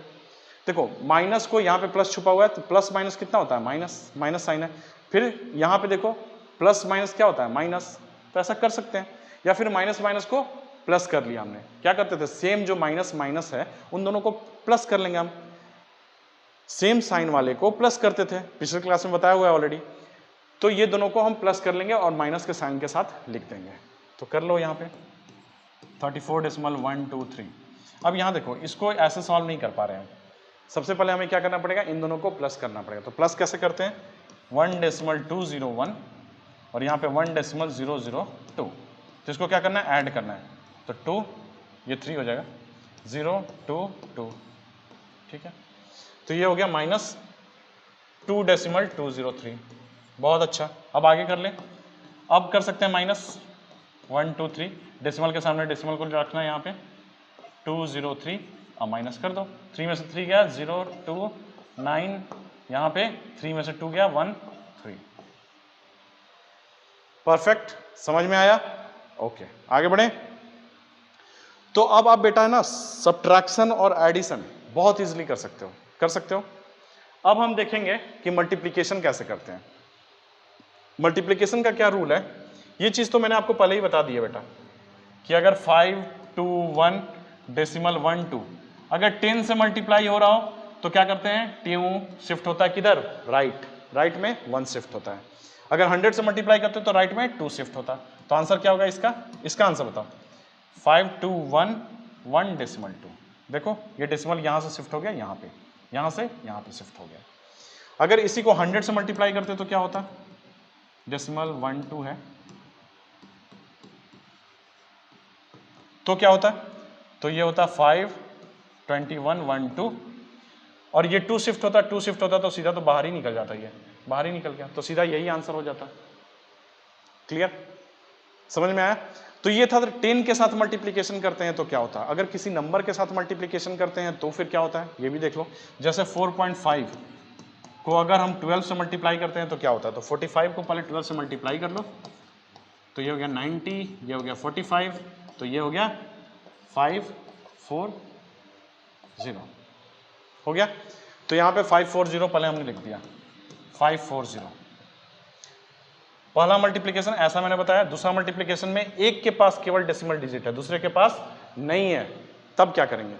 देखो माइनस को यहाँ पे प्लस छुपा हुआ है, तो प्लस माइनस कितना होता है, माइनस, माइनस साइन है। फिर यहाँ पे देखो प्लस माइनस क्या होता है, माइनस, तो ऐसा कर सकते हैं। या फिर माइनस माइनस को प्लस कर लिया हमने। क्या करते थे, सेम जो माइनस माइनस है उन दोनों को प्लस कर लेंगे हम, सेम साइन वाले को प्लस करते थे, पिछले क्लास में बताया हुआ है ऑलरेडी। तो ये दोनों को हम प्लस कर लेंगे और माइनस के साइन के साथ लिख देंगे। तो कर लो यहाँ पे 34.123। अब यहाँ देखो, इसको ऐसे सॉल्व नहीं कर पा रहे हैं। सबसे पहले हमें क्या करना पड़ेगा, इन दोनों को प्लस करना पड़ेगा। तो प्लस कैसे करते हैं, 1.201 और यहाँ पे 1.002। तो इसको क्या करना है, ऐड करना है। तो 2 ये 3 हो जाएगा, 0 2 2, ठीक है। तो ये हो गया -2.203। बहुत अच्छा। अब आगे कर ले, अब कर सकते हैं -123, डेसिमल के सामने डेसिमल को रखना है यहाँ पे 203। अब माइनस कर दो, 3 में से 3 गया 0 2 9, यहाँ पे 3 में से 2 गया 1 3। परफेक्ट, समझ में आया? ओके, आगे बढ़े। तो अब आप बेटा है ना सब्ट्रैक्शन और एडिशन बहुत इजीली कर सकते हो। अब हम देखेंगे कि मल्टीप्लिकेशन कैसे करते हैं। मल्टीप्लिकेशन का क्या रूल है, ये चीज तो मैंने आपको पहले ही बता दी है बेटा, कि अगर 5 2 1 डेसिमल 1 2 अगर 10 से मल्टीप्लाई हो रहा हो तो क्या करते हैं, 2 शिफ्ट होता है किधर, राइट में 1 शिफ्ट होता है। अगर 100 से मल्टीप्लाई करते हो तो राइट में 2 शिफ्ट होता है। तो आंसर क्या होगा इसका आंसर बताओ। 5 2 1 1 डेसिमल 2। देखो ये डेसिमल यहां से शिफ्ट हो गया यहाँ पे, यहां से यहाँ पे शिफ्ट हो गया। अगर इसी को 100 से मल्टीप्लाई करते तो क्या होता, डेसिमल 1 2 है तो क्या होता है, तो ये होता 5 21 1 2 और ये 2 शिफ्ट होता तो सीधा तो बाहर ही निकल जाता, ये बाहर ही निकल गया, तो सीधा यही आंसर हो जाता। क्लियर, समझ में आया? तो ये था 10 के साथ मल्टीप्लिकेशन करते हैं तो क्या होता है, अगर किसी नंबर के साथ मल्टीप्लिकेशन करते हैं तो फिर क्या होता है, ये भी देख लो। जैसे 4.5 को अगर हम 12 से मल्टीप्लाई करते हैं तो क्या होता है, तो 45 को पहले 12 से मल्टीप्लाई कर लो तो ये हो गया 90, ये हो गया 45, तो ये हो गया 540 हो गया। तो यहाँ पे 540 पहले हमने लिख दिया 540, पहला मल्टीप्लिकेशन ऐसा मैंने बताया। दूसरा मल्टीप्लिकेशन में एक के पास केवल डेसिमल डिजिट है, दूसरे के पास नहीं है, तब क्या करेंगे।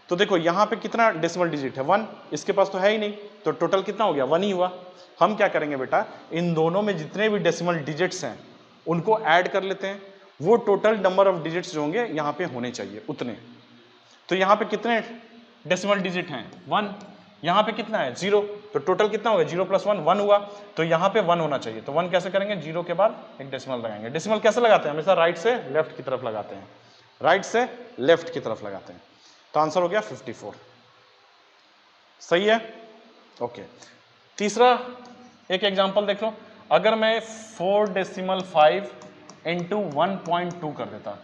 तो देखो यहाँ पे कितना डेसिमल डिजिट है, 1, इसके पास तो है ही नहीं, तो टोटल कितना हो गया, 1 ही हुआ। हम क्या करेंगे बेटा, इन दोनों में जितने भी डेसिमल डिजिट्स हैं उनको ऐड कर लेते हैं, वो टोटल नंबर ऑफ डिजिट्स जो होंगे यहाँ पे होने चाहिए उतने। तो यहाँ पे कितने डेसिमल डिजिट हैं, 1, यहाँ पे कितना है 0, तो टोटल कितना होगा, 0 + 1 1 हुआ, तो यहाँ पे 1 होना चाहिए। तो 1 कैसे करेंगे, 0 के बाद एक डेसिमल लगाएंगे। डेसिमल कैसे लगाते हैं, हमेशा राइट से लेफ्ट की तरफ लगाते हैं, राइट से लेफ्ट की तरफ लगाते हैं। तो आंसर हो गया 54। सही है, ओके। तीसरा एक एग्जांपल देख लो, अगर मैं 4.5 इंटू 1.2 कर देता।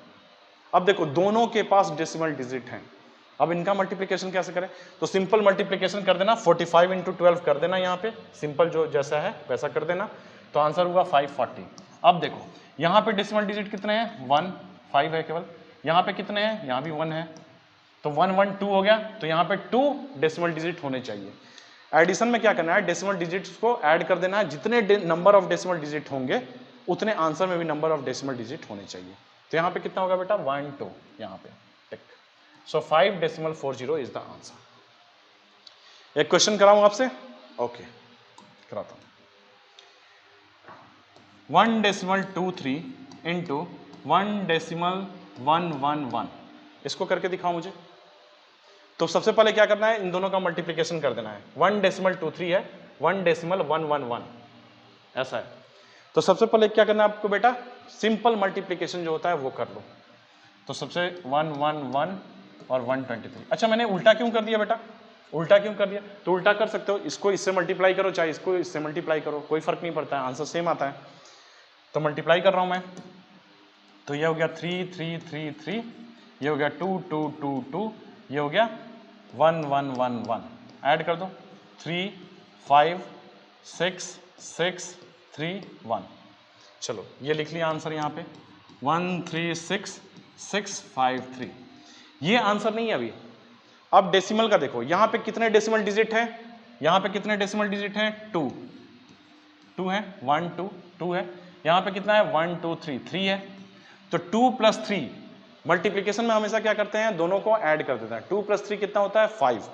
अब देखो दोनों के पास डेसिमल डिजिट हैं, अब इनका मल्टीप्लिकेशन कैसे करें, तो सिंपल मल्टीप्लिकेशन कर देना, 45 इंटू 12 कर देना, यहाँ पे सिंपल जो जैसा है वैसा कर देना, तो आंसर होगा 540। अब देखो यहाँ पे डेसिमल डिजिट कितने हैं, 1 5 है केवल, यहाँ पे कितने हैं, यहाँ भी 1 है, तो 1 1 2 हो गया, तो यहाँ पे 2 डेसिमल डिजिट होने चाहिए। एडिशन में क्या करना है, डेसिमल डिजिट्स को ऐड कर देना है, जितने नंबर ऑफ डेसिमल डिजिट होंगे उतने आंसर में भी नंबर ऑफ डेसिमल डिजिट होने चाहिए। तो यहाँ पे कितना होगा बेटा, 1 2, यहाँ पे टिक। सो 5.40 इज द आंसर। एक क्वेश्चन कराऊं आपसे, ओके कराता हूं। 1.23 इंटू 1.111, इसको करके दिखाओ मुझे। तो सबसे पहले क्या करना है, इन दोनों का मल्टीप्लिकेशन कर देना है। 1.23 है, 1.111 ऐसा है। तो सबसे पहले क्या करना है आपको बेटा, सिंपल मल्टीप्लिकेशन जो होता है वो कर लो। तो सबसे 111 और 123। अच्छा मैंने उल्टा क्यों कर दिया बेटा, उल्टा क्यों कर दिया, तो उल्टा कर सकते हो, इसको इससे मल्टीप्लाई करो चाहे इसको इससे मल्टीप्लाई करो, कोई फर्क नहीं पड़ता है, आंसर सेम आता है। तो मल्टीप्लाई कर रहा हूं मैं, तो ये हो गया 3 3 3 3, ये हो गया 2 2 2 2, ये हो गया 1 1 1 1, ऐड कर दो 3 5 6 6 3 1। चलो ये लिख लिया आंसर यहाँ पे 136653। ये आंसर नहीं है अभी। अब डेसिमल का देखो, यहाँ पे कितने डेसिमल डिजिट है, यहाँ पे कितने डेसिमल डिजिट हैं, 2 2 है, 1 2 2 है, यहाँ पे कितना है 1 2 3 3 है। तो 2 + 3 मल्टीप्लीकेशन में हमेशा क्या करते हैं, दोनों को ऐड कर देते हैं। 2 + 3 कितना होता है 5,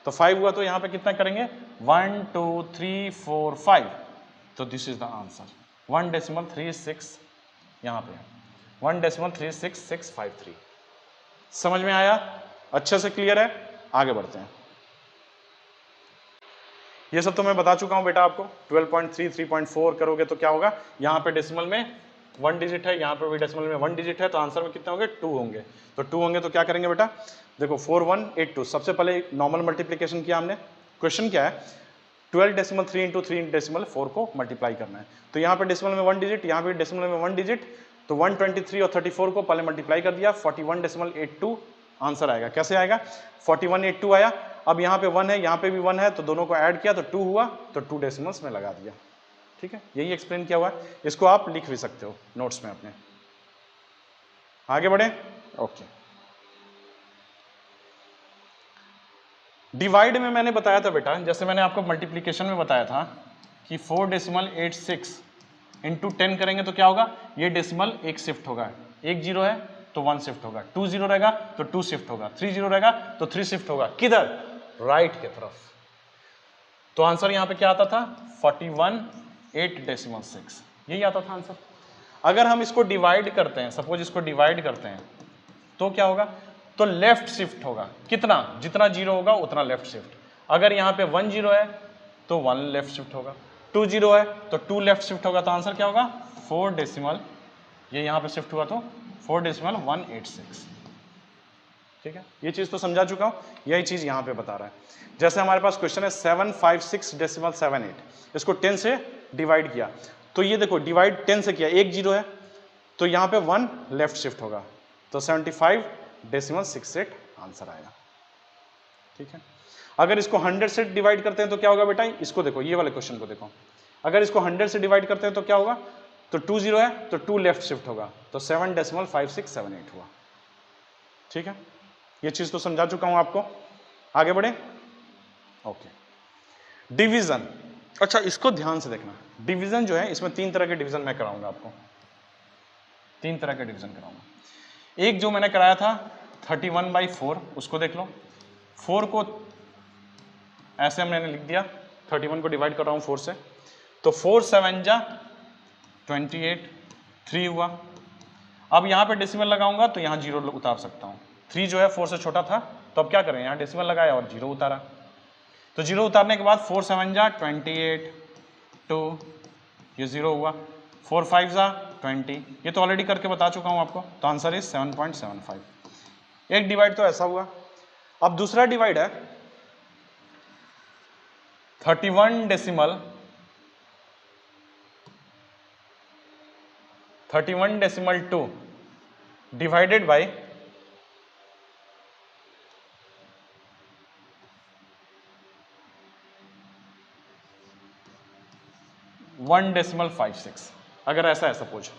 तो 5 हुआ, तो यहाँ पे कितना करेंगे 1 2 3 4 5, तो दिस इज द आंसर 1.36 यहाँ पे 1.36653। समझ में आया, अच्छे से क्लियर है, आगे बढ़ते हैं। ये सब तो मैं बता चुका हूं बेटा आपको। 12.3 3.4 करोगे तो क्या होगा, यहाँ पे डेसिमल में 1 डिजिट है, यहाँ पे भी डेसिमल में 1 डिजिट है, तो आंसर में कितने होंगे 2 होंगे। तो 2 होंगे तो क्या करेंगे बेटा, देखो 4182, सबसे पहले नॉर्मल मल्टीप्लीकेशन किया हमने। क्वेश्चन क्या है, 12.3 × 3.4 को मल्टीप्लाई करना है। तो यहाँ पे डेसिमल में 1 डिजिट, यहाँ पे डेसिमल में 1 डिजिट, तो 123 और 34 को पहले मल्टीप्लाई कर दिया, 41.82 आंसर आएगा। कैसे आएगा, 4182 आया। अब यहाँ पे 1 है, यहाँ पे भी 1 है, तो दोनों को ऐड किया तो 2 हुआ, तो 2 डेसिमल्स में लगा दिया। ठीक है, यही एक्सप्लेन किया हुआ है, इसको आप लिख भी सकते हो नोट्स में अपने। आगे बढ़े, ओके। डिवाइड में मैंने बताया था बेटा, जैसे मैंने आपको मल्टीप्लीकेशन में बताया था कि 4.86 इंटू 10 करेंगे तो क्या होगा, ये डेसिमल एक शिफ्ट होगा, 1 0 है तो 1 शिफ्ट होगा, 2 0 रहेगा तो 2 शिफ्ट होगा, 3 0 रहेगा तो 3 शिफ्ट होगा, किधर, राइट के तरफ। तो आंसर यहां पे क्या आता था 41.8 यही आता था आंसर। अगर हम इसको डिवाइड करते हैं, सपोज इसको डिवाइड करते हैं, तो क्या होगा, तो लेफ्ट शिफ्ट होगा, कितना, जितना 0 होगा उतना लेफ्ट शिफ्ट। अगर यहाँ पे 1 0 है तो 1 लेफ्ट शिफ्ट होगा, 2 0 है तो 2 लेफ्ट शिफ्ट होगा, तो आंसर क्या होगा 4 डेसिमल, ये यहाँ पे शिफ्ट हुआ तो 4.186। ठीक है, ये चीज तो समझा चुका हूं, यही चीज यहाँ पे बता रहा है। जैसे हमारे पास क्वेश्चन है 756.78, इसको 10 से डिवाइड किया, तो ये देखो डिवाइड 10 से किया, 1 0 है तो यहाँ पे 1 लेफ्ट शिफ्ट होगा, तो 75.68 आंसर आएगा। ठीक है, अगर इसको 100 से डिवाइड करते हैं तो क्या होगा बेटा, इसको देखो, ये वाले क्वेश्चन को देखो, अगर इसको 100 से डिवाइड करते हैं तो क्या होगा, तो 2 0 है तो 2 लेफ्ट शिफ्ट होगा, तो 7.5678 हुआ। ठीक है, ये चीज तो समझा चुका हूं आपको, आगे बढ़े, ओके। डिवीजन, अच्छा इसको ध्यान से देखना, डिवीजन जो है इसमें 3 तरह के डिवीजन मैं कराऊंगा आपको, 3 तरह के डिवीजन कराऊंगा। एक जो मैंने कराया था 31/4, उसको देख लो, 4 को ऐसे मैंने लिख दिया, 31 को डिवाइड कर रहा हूं 4 से, तो 4 7 जा 28, 3 हुआ। अब यहाँ पे डेसिमल लगाऊंगा तो यहाँ 0 उतार सकता हूँ, 3 जो है 4 से छोटा था, तो अब क्या करें, यहाँ डेसिमल लगाया और 0 उतारा, तो 0 उतारने के बाद 4 7 जा 28, 2, ये 0 हुआ, 4 5 जा 20, ये तो ऑलरेडी करके बता चुका हूँ आपको, तो आंसर इज 7.75। एक डिवाइड तो ऐसा हुआ। अब दूसरा डिवाइड है 31.2 डिवाइडेड बाय 1.56। अगर ऐसा है सपोज,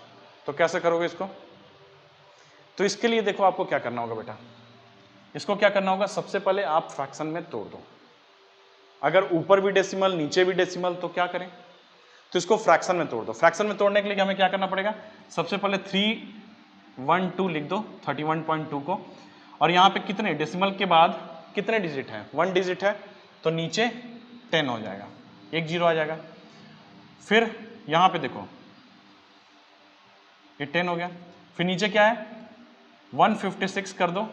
तो कैसे करोगे इसको, तो इसके लिए देखो आपको क्या करना होगा बेटा, इसको क्या करना होगा, सबसे पहले आप फ्रैक्शन में तोड़ दो, अगर ऊपर भी डेसिमल नीचे भी डेसिमल तो क्या करें, तो इसको फ्रैक्शन में तोड़ दो। फ्रैक्शन में तोड़ने के लिए हमें क्या करना पड़ेगा, सबसे पहले 312 लिख दो 31.2 को, और यहाँ पे कितने डेसिमल के बाद कितने डिजिट हैं, 1 डिजिट है, तो नीचे 10 हो जाएगा, 1 0 आ जाएगा। फिर यहाँ पे देखो ये 10 हो गया, फिर नीचे क्या है 156 कर दो,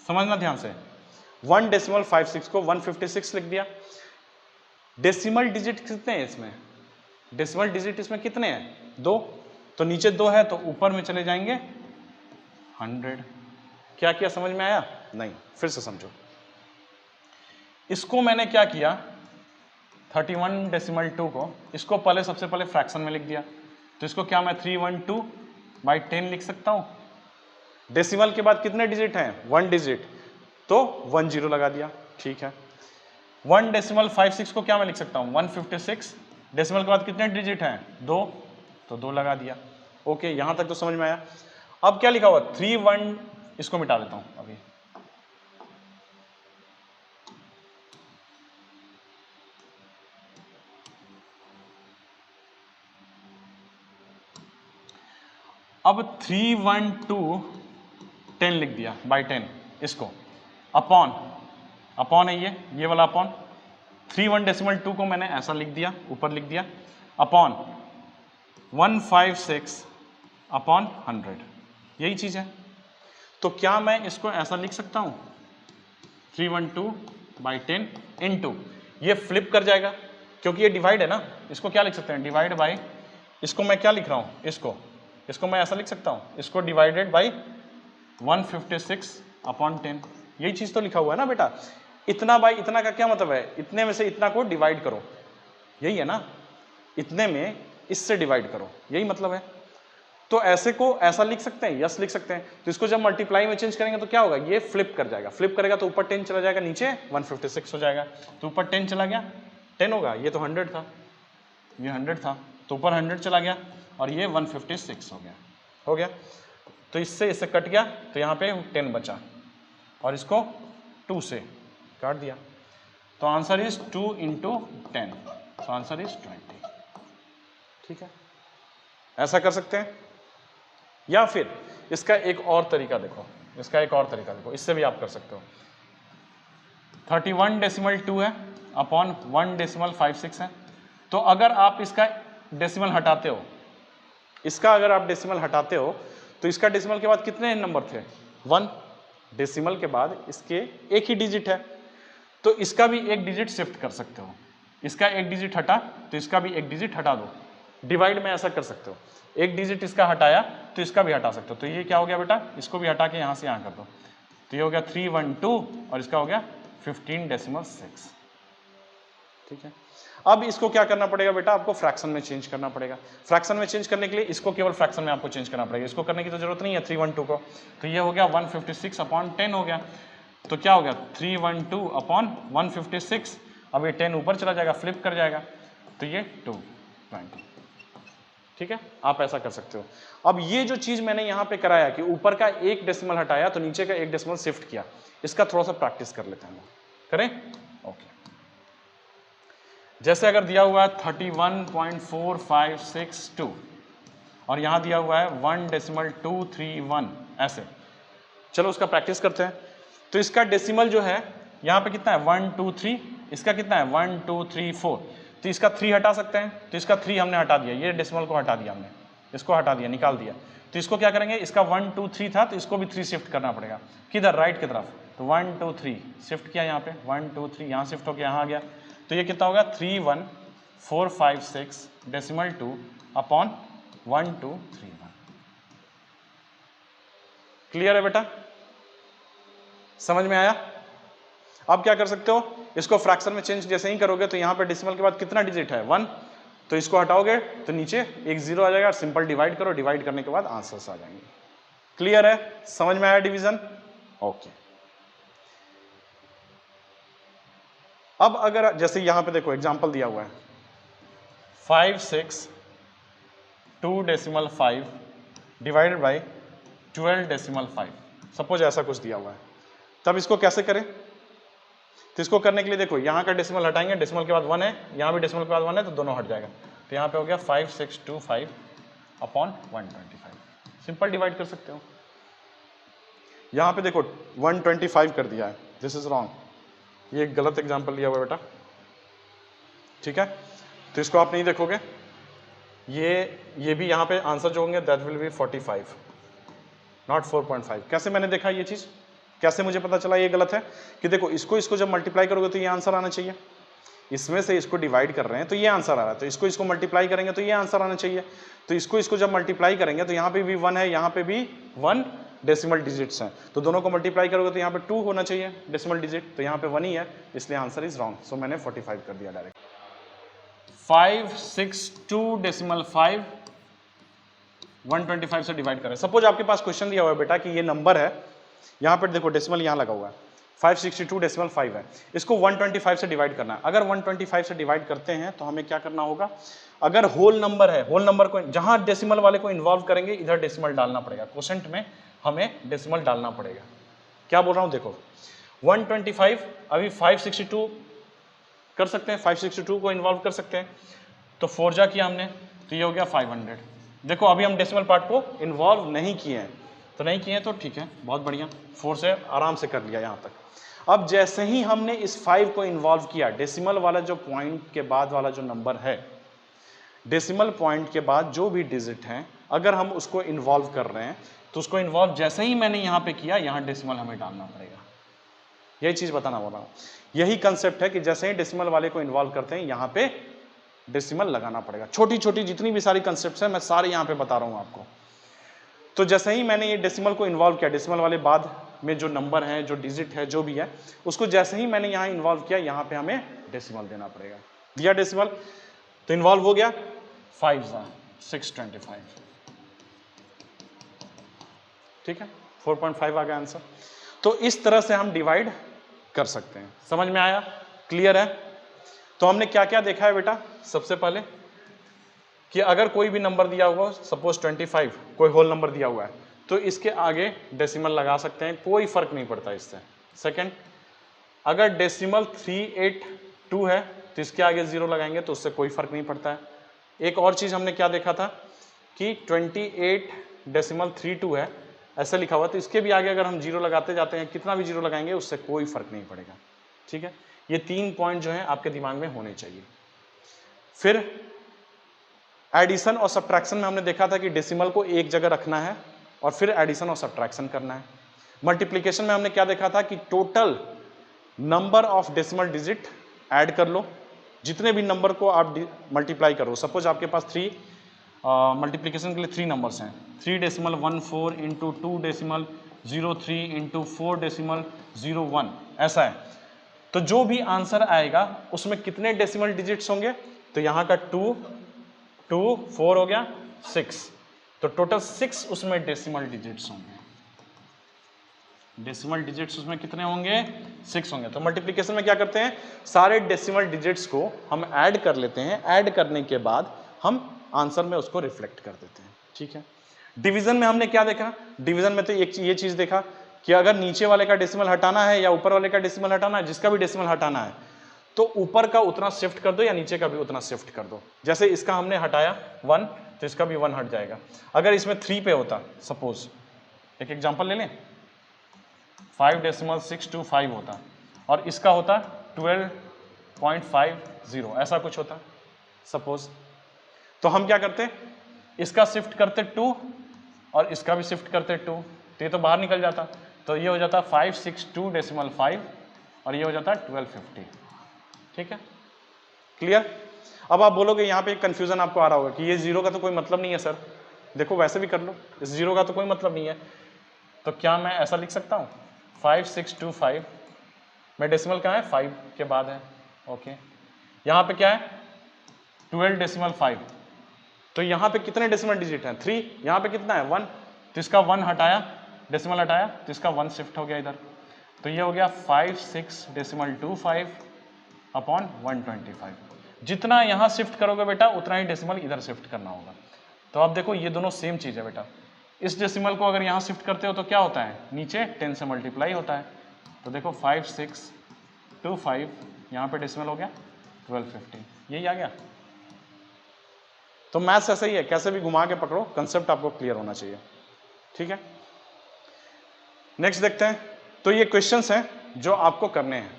समझना ध्यान से, 1.56 को 156 लिख दिया। डेसिमल डिजिट कितने हैं इसमें, डेसिमल डिजिट इसमें कितने हैं 2, तो नीचे 2 है तो ऊपर में चले जाएंगे 100। क्या किया, समझ में आया, नहीं, फिर से समझो। इसको मैंने क्या किया 31.2 को, इसको पहले सबसे पहले फ्रैक्शन में लिख दिया, तो इसको क्या मैं 312/10 लिख सकता हूं। डेसिमल के बाद कितने डिजिट हैं, 1 डिजिट, तो 1 0 लगा दिया, ठीक है। 1.56 को क्या मैं लिख सकता हूं 156, डेसिमल के बाद कितने डिजिट हैं 2, तो 2 लगा दिया। ओके, यहां तक तो समझ में आया। अब क्या लिखा हुआ 31, इसको मिटा देता हूं अभी, अब 312 10 लिख दिया बाई 10, इसको अपॉन है ये वाला अपॉन 31.2 को मैंने ऐसा लिख दिया, ऊपर लिख दिया, अपॉन 156 अपॉन 100, यही चीज है। तो क्या मैं इसको ऐसा लिख सकता हूं 312/10 इनटू, ये फ्लिप कर जाएगा क्योंकि ये डिवाइड है ना, इसको क्या लिख सकते हैं डिवाइड बाई, इसको मैं क्या लिख रहा हूं, इसको मैं ऐसा लिख सकता हूं, इसको डिवाइडेड बाई 156 अपॉन 10, यही चीज तो लिखा हुआ है ना बेटा। इतना बाई इतना का क्या मतलब है, इतने में से इतना को डिवाइड करो, यही है ना, इतने में इससे डिवाइड करो, यही मतलब है। तो ऐसे को ऐसा लिख सकते हैं, यस लिख सकते हैं। तो इसको जब मल्टीप्लाई में चेंज करेंगे तो क्या होगा, ये फ्लिप कर जाएगा, फ्लिप करेगा तो ऊपर 10 चला जाएगा, नीचे 156 हो जाएगा। तो ऊपर 10 चला गया, 10 होगा, ये तो 100 था, ये 100 था, तो ऊपर 100 चला गया और ये 156 हो गया। तो इससे कट गया, तो यहाँ पे 10 बचा और इसको 2 से काट दिया। तो आंसर इज 2 × 10, तो आंसर इज 20। ठीक है, ऐसा कर सकते हैं। या फिर इसका एक और तरीका देखो, इससे भी आप कर सकते हो। 31.2 है अपॉन 1.56 है। तो अगर आप इसका डेसिमल हटाते हो, तो इसका डेसिमल के बाद कितने नंबर थे, 1, डेसिमल के बाद इसके एक ही डिजिट है, तो इसका भी एक डिजिट शिफ्ट कर सकते हो। इसका एक डिजिट हटा तो इसका भी एक डिजिट हटा दो, डिवाइड में ऐसा कर सकते हो, एक डिजिट इसका हटाया तो इसका भी हटा सकते हो। तो ये क्या हो गया बेटा, इसको भी हटा के यहाँ से यहाँ कर दो, तो ये हो गया 312 और इसका हो गया 15.6। ठीक है, अब इसको क्या करना पड़ेगा बेटा, आपको फ्रैक्शन में चेंज करना पड़ेगा। फ्रैक्शन में चेंज करने के लिए इसको केवल फ्रैक्शन में आपको चेंज करना पड़ेगा, इसको करने की तो जरूरत नहीं है 312 को। तो ये हो गया 156 अपॉन 10 हो गया, तो क्या हो गया 312 अपॉन 156, अब ये 10 ऊपर चला जाएगा, फ्लिप कर जाएगा, तो ये 220। ठीक है, आप ऐसा कर सकते हो। अब ये जो चीज मैंने यहाँ पे कराया कि ऊपर का एक डेसिमल हटाया तो नीचे का एक डेसिमल शिफ्ट किया, इसका थोड़ा सा प्रैक्टिस कर लेते हैं, करें। ओके, जैसे अगर दिया हुआ है 31.4562 और यहाँ दिया हुआ है 1.231, ऐसे चलो उसका प्रैक्टिस करते हैं। तो इसका डेसिमल जो है यहाँ पे कितना है 1 2 3, इसका कितना है 1 2 3 4, तो इसका 3 हटा सकते हैं, तो इसका 3 हमने हटा दिया, ये डेसिमल को हटा दिया हमने, इसको हटा दिया, निकाल दिया। तो इसको क्या करेंगे, इसका 1 2 3 था तो इसको भी 3 शिफ्ट करना पड़ेगा, किधर, राइट की तरफ। तो 1 2 3 शिफ्ट किया यहाँ पे, 1 2 3 यहाँ शिफ्ट हो गया, यहाँ आ गया, तो ये कितना होगा 31456.2 अपॉन 1231। क्लियर है बेटा, समझ में आया। अब क्या कर सकते हो, इसको फ्रैक्शन में चेंज जैसे ही करोगे तो यहाँ पे डेसिमल के बाद कितना डिजिट है 1, तो इसको हटाओगे तो नीचे एक 0 आ जाएगा, सिंपल डिवाइड करो, डिवाइड करने के बाद आंसर्स आ जाएंगे। क्लियर है, समझ में आया डिवीजन। ओके, अब अगर जैसे यहां पे देखो एग्जांपल दिया हुआ है 562.5 डिवाइडेड बाई 12.5, सपोज ऐसा कुछ दिया हुआ है, तब इसको कैसे करें। तो इसको करने के लिए देखो यहाँ का डेसिमल हटाएंगे, डेसिमल के बाद 1 है, यहाँ भी डेसिमल के बाद 1 है, तो दोनों हट जाएगा। तो यहाँ पे हो गया 5625 अपॉन 125, सिंपल डिवाइड कर सकते हो। यहाँ पे देखो 125 कर दिया है, दिस इज रॉन्ग, ये एक गलत एग्जाम्पल लिया हुआ है बेटा। ठीक है, तो इसको आप नहीं देखोगे, ये भी यहाँ पे आंसर जो होंगे दैट विल बी 45 नॉट 4.5। कैसे मैंने देखा ये चीज, कैसे मुझे पता चला ये गलत है, कि देखो इसको जब मल्टीप्लाई करोगे तो ये आंसर आना चाहिए, इसमें से इसको डिवाइड कर रहे हैं तो ये आंसर आ रहा है, तो इसको मल्टीप्लाई करेंगे तो ये आंसर आना चाहिए। तो इसको जब मल्टीप्लाई करेंगे तो यहाँ पे भी 1 है, यहाँ पे भी 1 डेसिमल डिजिट्स हैं, तो दोनों को मल्टीप्लाई करोगे तो यहाँ पे 2 होना चाहिए डेसिमल डिजिट, तो यहाँ पे 1 ही है, इसलिए आंसर इज रॉन्ग। सो मैंने 45 कर दिया डायरेक्ट। 562.5 125 से डिवाइड करें। सपोज आपके पास क्वेश्चन दिया हुआ है बेटा कि ये नंबर है, यहाँ पर देखो डेसिमल यहाँ लगा हुआ है, 562.5 है, इसको 125 से डिवाइड करना है। अगर 125 से डिवाइड करते हैं तो हमें क्या करना होगा, अगर होल नंबर है, होल नंबर को जहां डेसिमल वाले को इन्वॉल्व करेंगे इधर डेसिमल डालना पड़ेगा, क्वोशेंट में हमें डेसिमल डालना पड़ेगा। क्या बोल रहा हूं देखो, 125 अभी 562 कर सकते हैं, 562 को इन्वॉल्व कर सकते हैं, तो 4 जा किया हमने, तो ये हो गया 500। देखो अभी हम डेसिमल पार्ट को इन्वॉल्व नहीं किए हैं, तो नहीं किए तो ठीक है, बहुत बढ़िया, 4 से आराम से कर लिया यहाँ तक। अब जैसे ही हमने इस 5 को इन्वॉल्व किया, डेसिमल वाला जो पॉइंट के बाद वाला जो नंबर है, डेसिमल पॉइंट के बाद जो भी डिजिट हैं, अगर हम उसको इन्वॉल्व कर रहे हैं तो उसको इन्वॉल्व जैसे ही मैंने यहाँ पे किया, यहाँ डेसिमल हमें डालना पड़ेगा। यही चीज बताना बोल रहा हूँ, यही कंसेप्ट है कि जैसे ही डेसिमल वाले को इन्वॉल्व करते हैं यहाँ पे डेसिमल लगाना पड़ेगा। छोटी छोटी जितनी भी सारी कंसेप्ट है मैं सारे यहाँ पे बता रहा हूँ आपको। तो जैसे ही मैंने ये डेसिमल को इन्वॉल्व किया, डेसिमल वाले बाद में जो नंबर है, जो डिजिट है, जो भी है, उसको जैसे ही मैंने यहाँ इन्वॉल्व किया, यहाँ पे हमें डेसिमल देना पड़ेगा। दिया डेसिमल तो इन्वॉल्व हो गया, 5 625, ठीक है, 4.5 आ गया आंसर। तो इस तरह से हम डिवाइड कर सकते हैं। समझ में आया? क्लियर है? तो हमने क्या क्या देखा है बेटा? सबसे पहले कि अगर कोई भी नंबर दिया हुआ, सपोज 25 कोई होल नंबर दिया हुआ है, तो इसके आगे डेसिमल लगा सकते हैं, कोई फर्क नहीं पड़ता इससे। सेकंड, अगर डेसिमल 382 है तो इसके आगे 0 लगाएंगे तो उससे कोई फर्क नहीं पड़ता है। एक और चीज हमने क्या देखा था कि 28.32 है, ऐसा लिखा हुआ, तो इसके भी आगे अगर हम 0 लगाते जाते हैं, कितना भी 0 लगाएंगे उससे कोई फर्क नहीं पड़ेगा। ठीक है, ये 3 पॉइंट जो है आपके दिमाग में होने चाहिए। फिर एडिशन और सब्ट्रैक्शन में हमने देखा था कि डेसिमल को एक जगह रखना है और फिर एडिशन और सब्ट्रैक्शन करना है। मल्टीप्लिकेशन में हमने क्या देखा था कि total number of decimal digit add कर लो, जितने भी नंबर को आप मल्टीप्लाई करो। सपोज आपके पास 3 मल्टीप्लिकेशन के लिए 3 नंबर्स हैं, 3 decimal 14 into 2 decimal 03 into 4 decimal 01, ऐसा है। तो जो भी आंसर आएगा उसमें कितने डेसिमल डिजिट्स होंगे? तो यहाँ का 2 4 हो गया 6, तो टोटल 6 उसमें डेसिमल डिजिट्स होंगे। डेसिमल डिजिट्स उसमें कितने होंगे? 6 होंगे। तो मल्टीप्लिकेशन में क्या करते हैं, सारे डेसिमल डिजिट्स को हम ऐड कर लेते हैं, ऐड करने के बाद हम आंसर में उसको रिफ्लेक्ट कर देते हैं। ठीक है। डिवीजन में हमने क्या देखा? डिवीजन में तो ये चीज देखा कि अगर नीचे वाले का डेसिमल हटाना है या ऊपर वाले का डेसिमल हटाना है, जिसका भी डेसिमल हटाना है तो ऊपर का उतना शिफ्ट कर दो या नीचे का भी उतना शिफ्ट कर दो। जैसे इसका हमने हटाया 1 तो इसका भी 1 हट जाएगा। अगर इसमें 3 पे होता, सपोज एक एग्जांपल ले लें, 5 डेसिमल 625 होता और इसका होता 12.50, ऐसा कुछ होता सपोज, तो हम क्या करते, इसका शिफ्ट करते 2 और इसका भी शिफ्ट करते 2, तो ये तो बाहर निकल जाता, तो ये हो जाता 562.5 और ये हो जाता 1250। ठीक है, क्लियर? अब आप बोलोगे यहाँ पे एक कंफ्यूजन आपको आ रहा होगा कि ये 0 का तो कोई मतलब नहीं है सर। देखो वैसे भी कर लो, इस 0 का तो कोई मतलब नहीं है, तो क्या मैं ऐसा लिख सकता हूँ 5625 में डेसिमल कहाँ है? 5 के बाद है। ओके, यहाँ पे क्या है? 12.5, तो यहाँ पे कितने डेसिमल डिजिट हैं? 3। यहाँ पे कितना है? 1, तो इसका 1 हटाया, डेसिमल हटाया, तो इसका 1 शिफ्ट हो गया इधर, तो ये हो गया 56.25 अपॉन 125। जितना यहाँ शिफ्ट करोगे बेटा उतना ही डेसिमल इधर शिफ्ट करना होगा। तो आप देखो ये दोनों सेम चीज़ है बेटा। इस डेसिमल को अगर यहाँ शिफ्ट करते हो तो क्या होता है? नीचे 10 से मल्टीप्लाई होता है, तो देखो 5625 यहाँ पे डेसिमल हो गया 1250, यही आ गया। तो मैथ्स ऐसा ही है, कैसे भी घुमा के पकड़ो, कंसेप्ट आपको क्लियर होना चाहिए। ठीक है, नेक्स्ट देखते हैं। तो ये क्वेश्चंस हैं जो आपको करने हैं,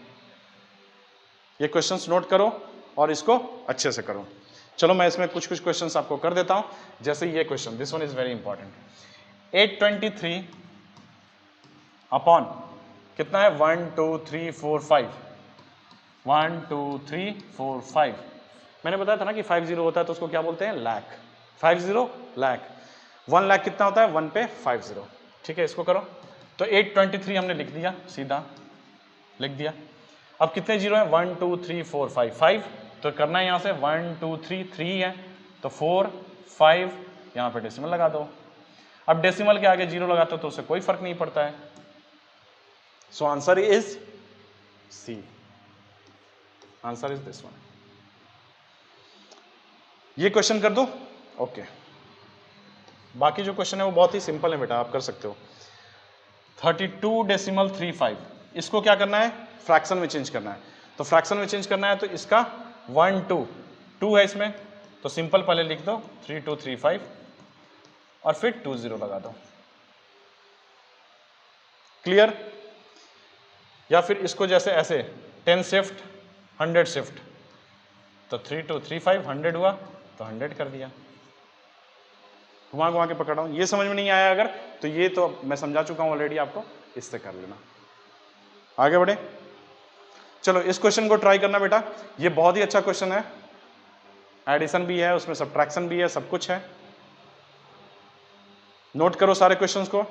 ये क्वेश्चंस नोट करो और इसको अच्छे से करो। चलो मैं इसमें कुछ क्वेश्चंस आपको कर देता हूं, जैसे ये question, this one is very important. 823 upon कितना है? 1 2 3 4 5, 1 2 3 4 5। मैंने बताया था ना कि 50 होता है तो उसको क्या बोलते हैं? लाख। 50 लाख, 1 लाख कितना होता है? 1 पे 50। ठीक है, इसको करो। तो 823 हमने लिख दिया, सीधा लिख दिया। अब कितने जीरो हैं? 1 2 3 4 5, 5 तो करना है यहाँ से 1 2 3, 3 है तो 4 5, यहाँ पे डेसिमल लगा दो। अब डेसिमल के आगे 0 लगाते हो तो उससे कोई फर्क नहीं पड़ता है। So answer is C, answer is this one. ये क्वेश्चन कर दो। ओके, बाकी जो क्वेश्चन है वो बहुत ही सिंपल है बेटा, आप कर सकते हो। 32.35, इसको क्या करना है? फ्रैक्शन में चेंज करना है। तो फ्रैक्शन में चेंज करना है तो इसका 1 2 है इसमें, तो सिंपल पहले लिख दो 3235 और फिर 20 लगा दो। क्लियर? या फिर इसको जैसे ऐसे 10 शिफ्ट 100 शिफ्ट, तो 3 2 3 5 100 हुआ तो 100 कर दिया, घुमा घुमा के पकड़ रहा हूं। ये समझ में नहीं आया अगर, तो ये तो मैं समझा चुका हूं ऑलरेडी आपको, इससे कर लेना। आगे बढ़े, चलो इस क्वेश्चन को ट्राई करना बेटा, ये बहुत ही अच्छा क्वेश्चन है, एडिशन भी है उसमें, सब्ट्रैक्शन भी है, सब कुछ है। नोट करो सारे क्वेश्चंस को,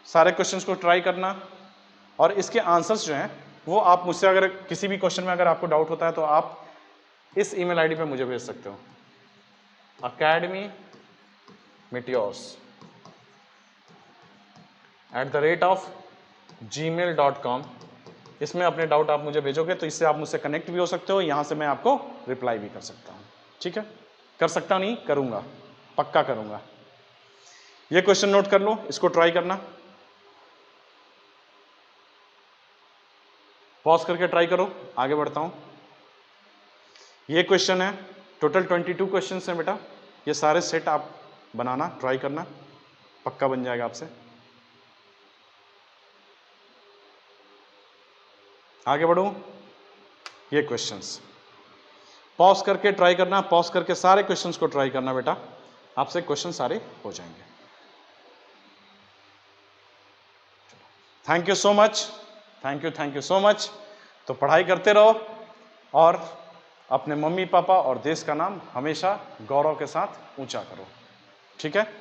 सारे क्वेश्चंस को ट्राई करना, और इसके आंसर्स जो हैं वो आप मुझसे, अगर किसी भी क्वेश्चन में अगर आपको डाउट होता है तो आप इस ईमेल आईडी पे मुझे भेज सकते हो, academymeteos@gmail.com। इसमें अपने डाउट आप मुझे भेजोगे तो इससे आप मुझसे कनेक्ट भी हो सकते हो, यहां से मैं आपको रिप्लाई भी कर सकता हूं। ठीक है, कर सकता नहीं, करूंगा, पक्का करूंगा। ये क्वेश्चन नोट कर लो, इसको ट्राई करना, पॉज करके ट्राई करो। आगे बढ़ता हूं, ये क्वेश्चन है, टोटल 22 क्वेश्चन हैं बेटा, ये सारे सेट आप बनाना, ट्राई करना, पक्का बन जाएगा आपसे। आगे बढ़ूं, ये क्वेश्चंस पॉज करके ट्राई करना, पॉज करके सारे क्वेश्चंस को ट्राई करना बेटा, आपसे क्वेश्चन सारे हो जाएंगे। Thank you so much, thank you so much. तो पढ़ाई करते रहो और अपने मम्मी पापा और देश का नाम हमेशा गौरव के साथ ऊंचा करो, ठीक है?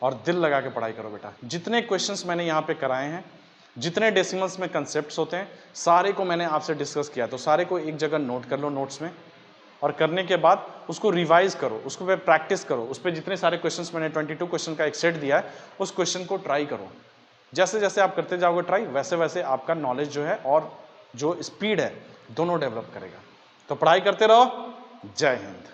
और दिल लगा के पढ़ाई करो बेटा। जितने क्वेश्चंस मैंने यहाँ पे कराए हैं, जितने डेसिमल्स में कंसेप्ट्स होते हैं, सारे को मैंने आपसे डिस्कस किया, तो सारे को एक जगह नोट कर लो नोट्स में, और करने के बाद उसको रिवाइज करो, उसको पे प्रैक्टिस करो, उस पर जितने सारे क्वेश्चंस मैंने 22 क्वेश्चन का एक सेट दिया है, उस क्वेश्चन को ट्राई करो। जैसे जैसे आप करते जाओगे ट्राई, वैसे वैसे आपका नॉलेज जो है और जो स्पीड है दोनों डेवलप करेगा। तो पढ़ाई करते रहो। जय हिंद।